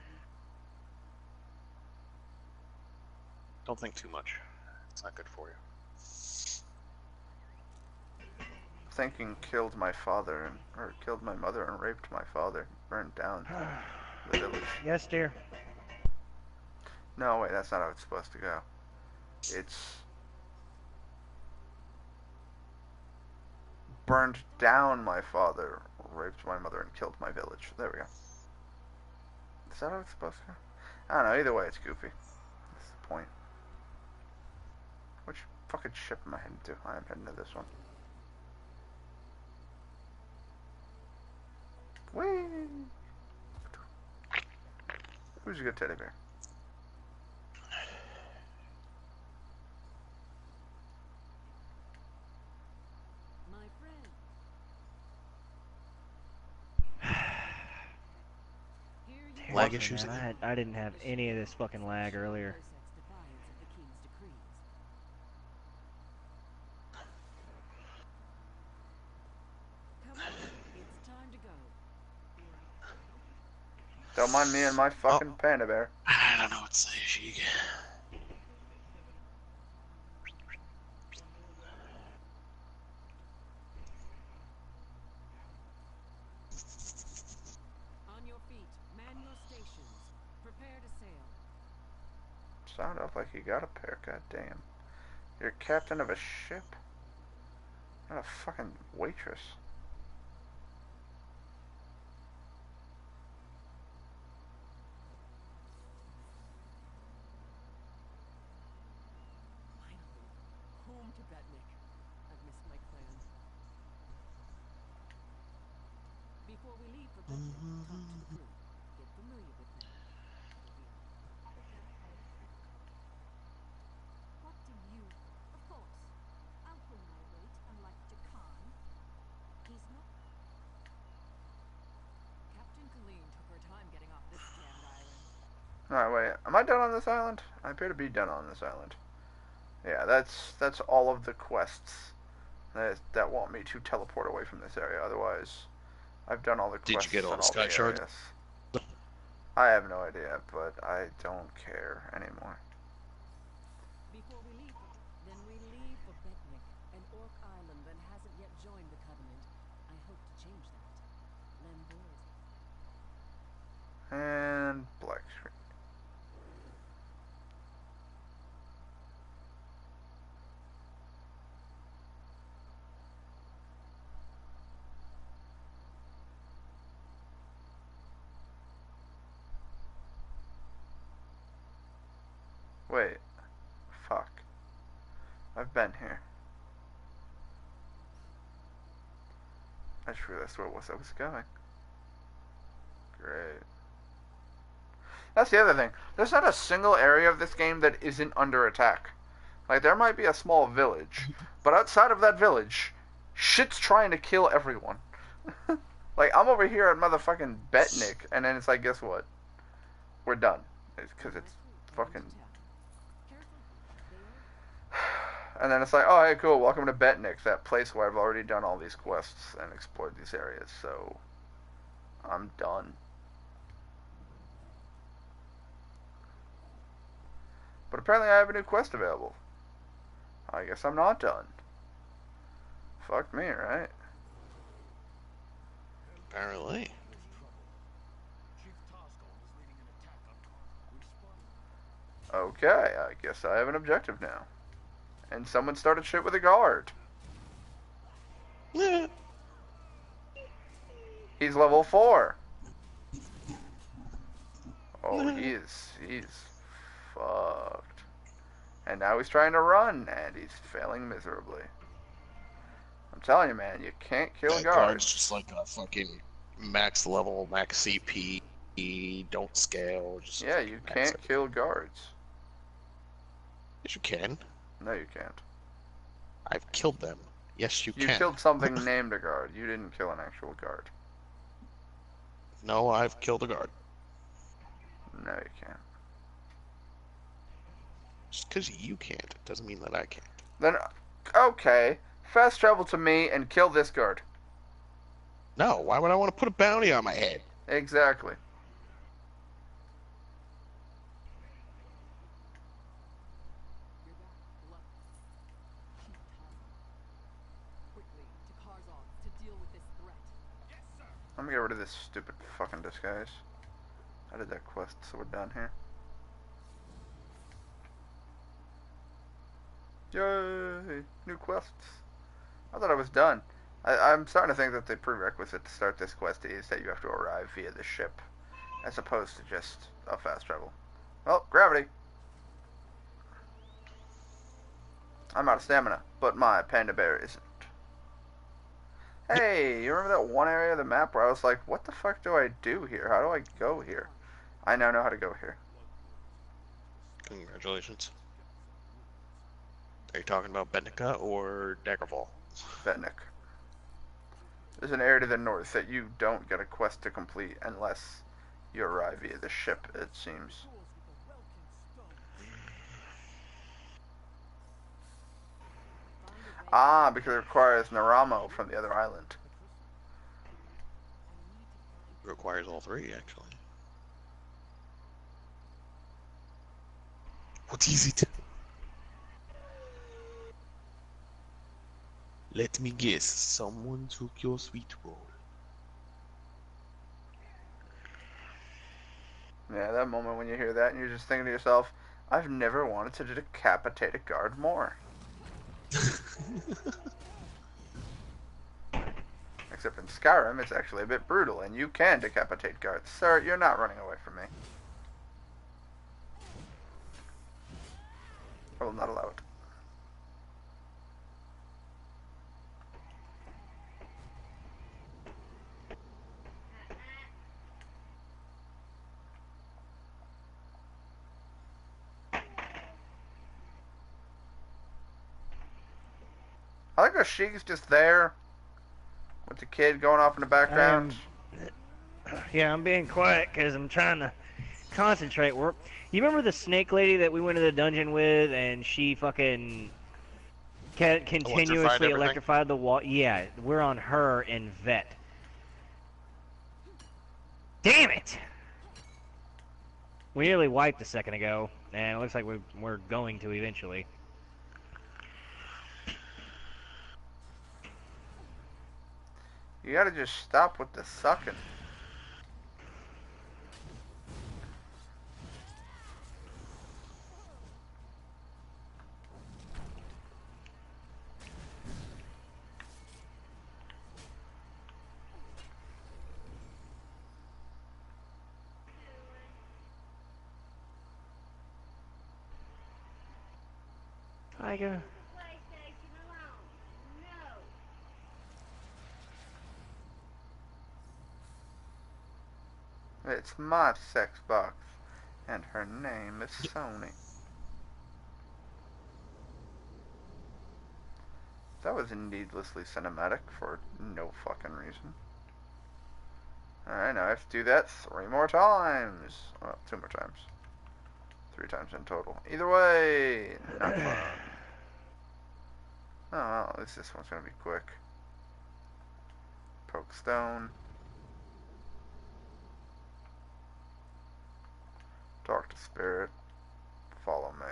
Don't think too much. It's not good for you. Thinking killed my father, or killed my mother and raped my father, burned down the village. Yes, dear. No, wait, that's not how it's supposed to go. It's burned down my father, raped my mother, and killed my village. There we go. Is that how it's supposed to go? I don't know, either way, it's goofy. That's the point. Which fucking ship am I heading to? I am heading to this one. Whee! Who's a good teddy bear? My friend. Here you Lag Seriously, issues man, again? I didn't have any of this fucking lag earlier. Cossack's defiance of the king's decrees. Come on, it's time to go. Don't mind me and my fucking panda bear. I don't know what to say, Sheik. On your feet, man your stations. Prepare to sail. Sound up like you got a pair, goddamn. You're captain of a ship? Not a fucking waitress. Finally, home to Betnik. I've missed my clan. Before we leave for Betnik, talk to the crew. Get familiar with them. What do you... Of course. I'll pull my weight, unlike Jakan. He's not... Captain Colleen took her time getting off this damned island. Alright, wait. Am I done on this island? I appear to be done on this island. Yeah, that's all of the quests that want me to teleport away from this area. Otherwise, I've done all the quests. Did you get all on the sky the shards? areas. I have no idea, but I don't care anymore. Before we leave, then we leave for Betnik, an orc island that hasn't yet joined the Covenant. I hope to change that. Lambour's. And black screen. Wait. Fuck. I've been here. I just realized where it was I was going. Great. That's the other thing. There's not a single area of this game that isn't under attack. Like, there might be a small village, but outside of that village, shit's trying to kill everyone. Like, I'm over here at motherfucking Betnik, and then it's like, guess what? We're done. It's because it's fucking... And then it's like, oh, hey, cool, welcome to Betnik, that place where I've already done all these quests and explored these areas, so... I'm done. But apparently I have a new quest available. I guess I'm not done. Fuck me, right? Apparently. Okay, I guess I have an objective now. And someone started shit with a guard. He's level 4. Oh, he's fucked. And now he's trying to run, and he's failing miserably. I'm telling you, man, you can't kill That guards. guard's just like a fucking max level, max CP, don't scale. Just Yeah, you can't everything. kill guards. Yes, you can. No, you can't. I've killed them. Yes, you You can. killed something named a guard. You didn't kill an actual guard. No, I've killed a guard. No, you can't. Just because you can't doesn't mean that I can't. Then, okay, fast travel to me and kill this guard. No, why would I want to put a bounty on my head? Exactly. You're back. Beloved. Keep talking. Quickly, to Karzon, to deal with this threat. I'm gonna get rid of this stupid fucking disguise. I did that quest, so we're done here. Yay! New quests. I thought I was done. I'm starting to think that the prerequisite to start this quest is that you have to arrive via the ship, as opposed to just a fast travel. Well, gravity. I'm out of stamina, but my panda bear isn't. Hey, you remember that one area of the map where I was like, what the fuck do I do here? How do I go here? I now know how to go here. Congratulations. Are you talking about Bendica or Daggerfall? Vetnik. There's an area to the north that you don't get a quest to complete unless you arrive via the ship, it seems. Ah, because it requires Naramo from the other island. It requires all three, actually. What is it? Let me guess. Someone took your sweet roll. Yeah, that moment when you hear that and you're just thinking to yourself, I've never wanted to decapitate a guard more. Except in Skyrim, it's actually a bit brutal, and you can decapitate guards. Sir, you're not running away from me. I will not allow it. I like how Sheik's just there with the kid going off in the background. Yeah, I'm being quiet because I'm trying to concentrate. You remember the snake lady that we went to the dungeon with, and she fucking continuously electrified the wall? Yeah, we're on her in Vet. Damn it! We nearly wiped a second ago, and it looks like we're going to eventually. You gotta just stop with the sucking. Tiger. It's my sex box, and her name is Sony. That was needlessly cinematic for no fucking reason. Alright, now I have to do that 3 more times. Well, 2 more times. 3 times in total. Either way, not fun. Oh, well, at least this one's gonna be quick. Poke stone. Talk to spirit. Follow me.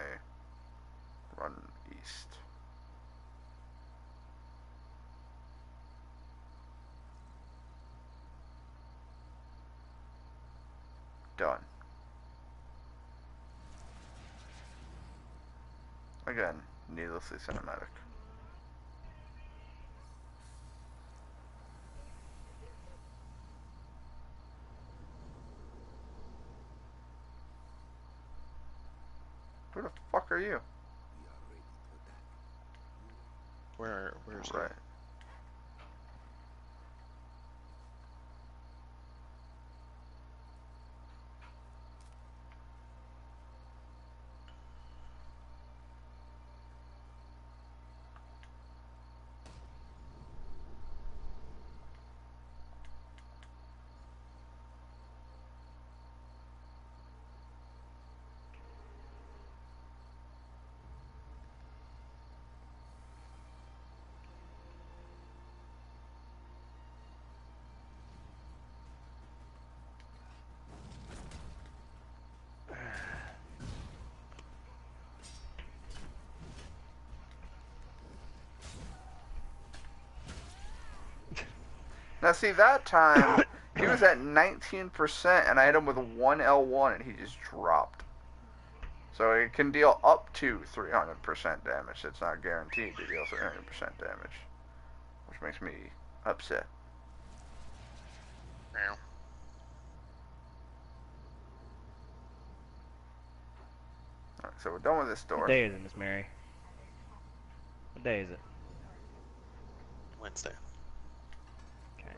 Run east. Done. Again, needlessly cinematic. are you? We are ready to attack. Where's Right. Now see, that time he was at 19% and I hit him with one L1 and he just dropped. So it can deal up to 300% damage. It's not guaranteed to deal 300% damage, which makes me upset. Meow. Alright, so we're done with this door. What day is it, Miss Mary? What day is it? Wednesday. Okay.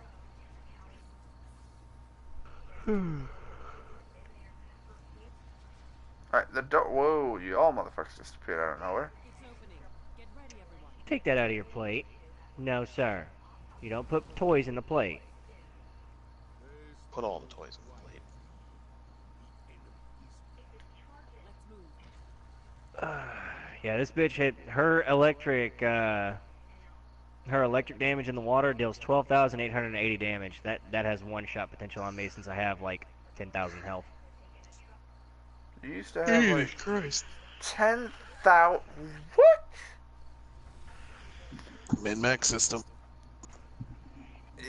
Alright, the door. Whoa, you all motherfuckers disappeared out of nowhere. It's opening. Get ready, everyone. Take that out of your plate. No, sir. You don't put toys in the plate. Put all the toys in the plate. Let's move. Yeah, this bitch hit her electric. Her electric damage in the water deals 12,880 damage. That has one shot potential on me since I have like 10,000 health. You used to have like Christ. 10,000. What? Min-max system.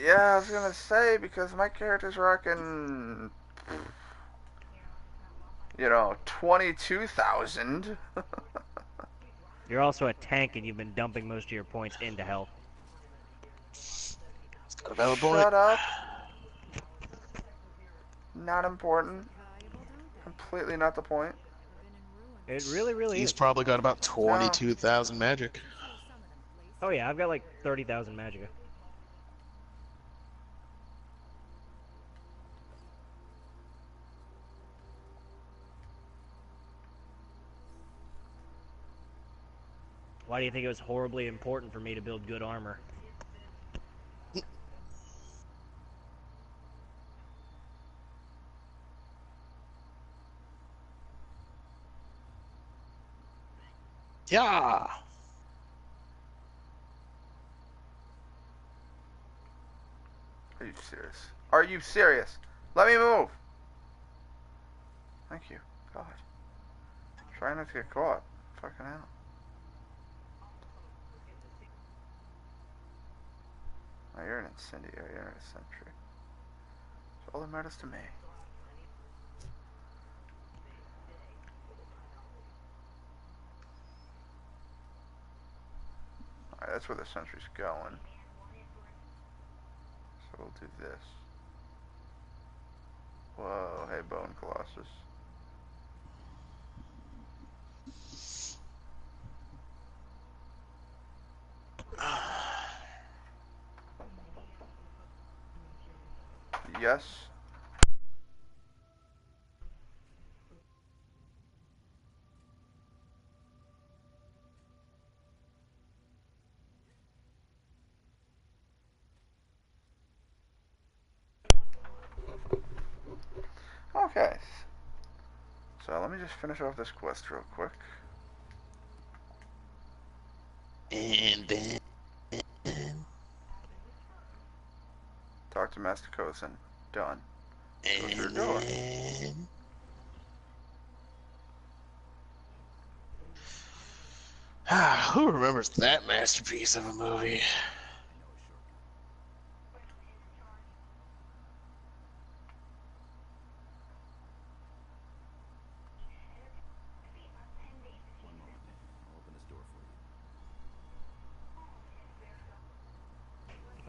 Yeah, I was gonna say, because my character's rocking, 22,000. You're also a tank and you've been dumping most of your points into health. Got a valid point. Shut up. Not important. Valuable, don't they? Completely not the point. Been in ruin. It really He's is. probably got about 22,000 magic. Sure some of them places. Oh yeah, I've got like 30,000 magicka. Why do you think it was horribly important for me to build good armor? Yeah. Are you serious? Are you serious? Let me move. Thank you. God. Try not to get caught. Fucking hell. Oh, you're an incendiary. You're a sentry. That's all that matters to me. Alright, that's where the sentry's going. So we'll do this. Whoa, hey, Bone Colossus. Yes. Okay. So let me just finish off this quest real quick. And then... Talk to Master Kosen. Done. Go through And the door. then... Who remembers that masterpiece of a movie? One moment. I'll open this door for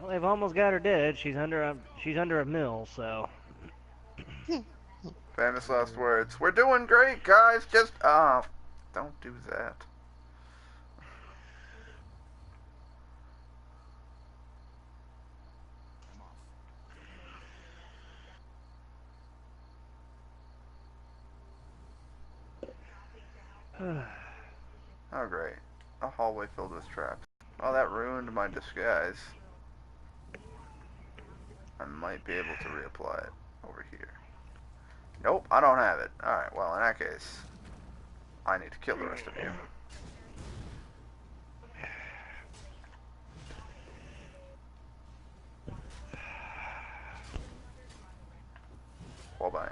you. Well, they've almost got her dead. She's under a mill, so. Famous last words. We're doing great, guys. Just, Don't do that. I'm off. Oh, great. A hallway filled with traps. Oh, that ruined my disguise. I might be able to reapply it over here. Nope, I don't have it. Alright, well, in that case, I need to kill the rest of you. Well, bam.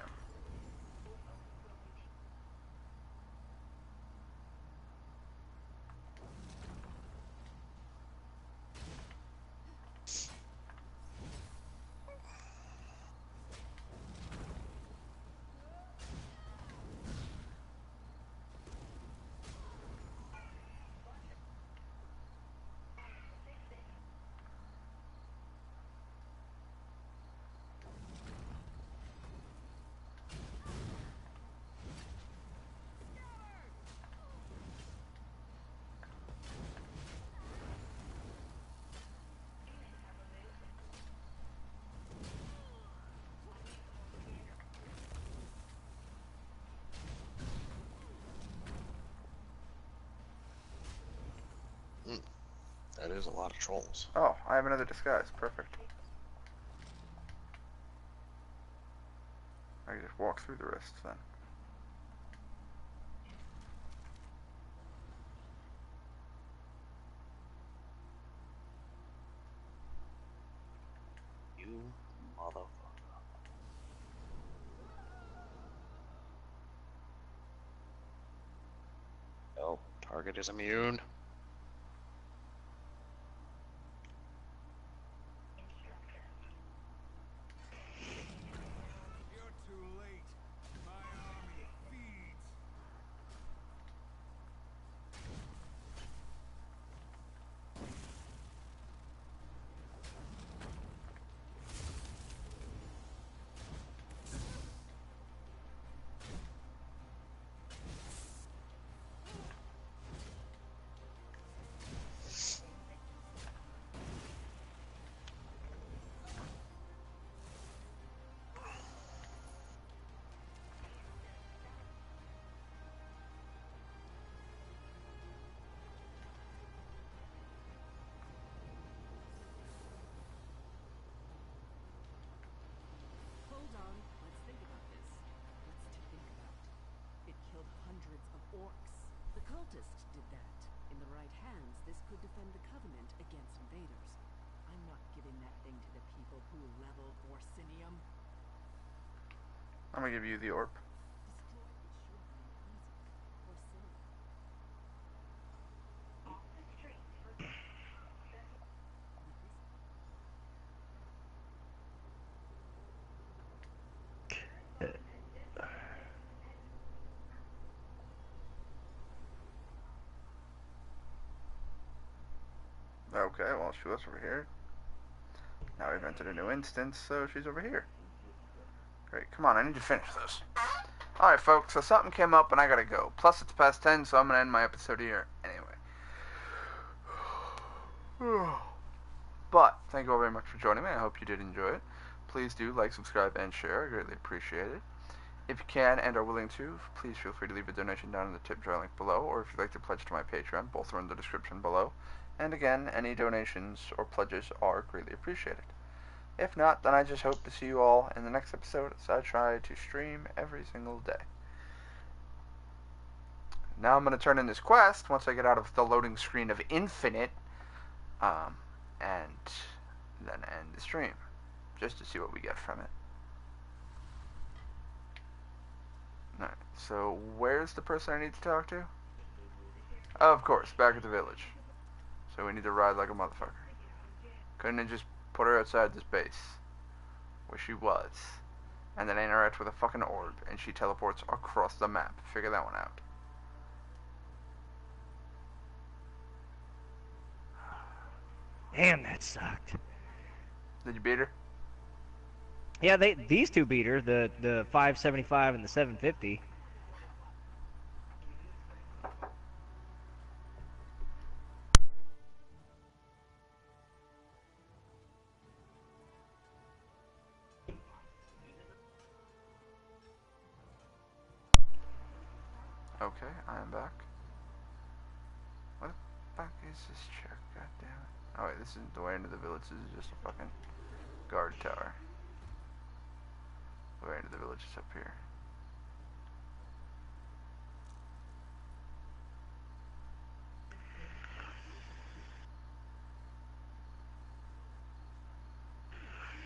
That is a lot of trolls. Oh, I have another disguise. Perfect. I can just walk through the rest then. You motherfucker. Oh, target is immune. You're too late. My army feeds. Hold on, let's think about this. What's to think about? It killed hundreds of orcs. The cultists did that. In the right hands, this could defend the Covenant against invaders. I'm not giving that thing to the people who leveled Orsinium. I'm gonna give you the orb. Destroy it should be easy. Orsinium. Okay, well, she was over here. Now we've entered a new instance, so she's over here. Great, come on, I need to finish this. Alright, folks, so something came up and I gotta go. Plus, it's past 10, so I'm gonna end my episode here. Anyway. But, thank you all very much for joining me. I hope you did enjoy it. Please do like, subscribe, and share. I greatly appreciate it. If you can and are willing to, please feel free to leave a donation down in the tip jar link below, or if you'd like to pledge to my Patreon, both are in the description below. And again, any donations or pledges are greatly appreciated. If not, then I just hope to see you all in the next episode as I try to stream every single day. Now I'm going to turn in this quest once I get out of the loading screen of Infinite, and then end the stream, just to see what we get from it. Alright, so where's the person I need to talk to? Of course, back at the village. So we need to ride like a motherfucker. Couldn't have just put her outside this base, where she was, and then interact with a fucking orb, and she teleports across the map. Figure that one out. Damn, that sucked. Did you beat her? Yeah, these two beat her, the 575 and the 750. Okay, I am back. What the fuck is this chick? God damn it. Oh wait, this isn't the way into the village, this is just a fucking guard tower. The way into the village is up here.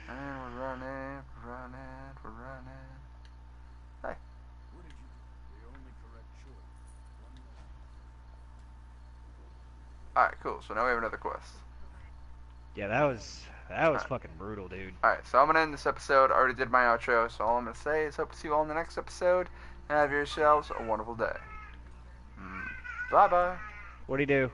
And we're running, we're running, we're running. Hey. What did you do? The only correct choice. Alright, cool. So now we have another quest. Yeah, that was fucking brutal, dude. Alright, so I'm gonna end this episode. I already did my outro, so all I'm gonna say is hope to see you all in the next episode. And have yourselves a wonderful day. Bye bye. What'd he do?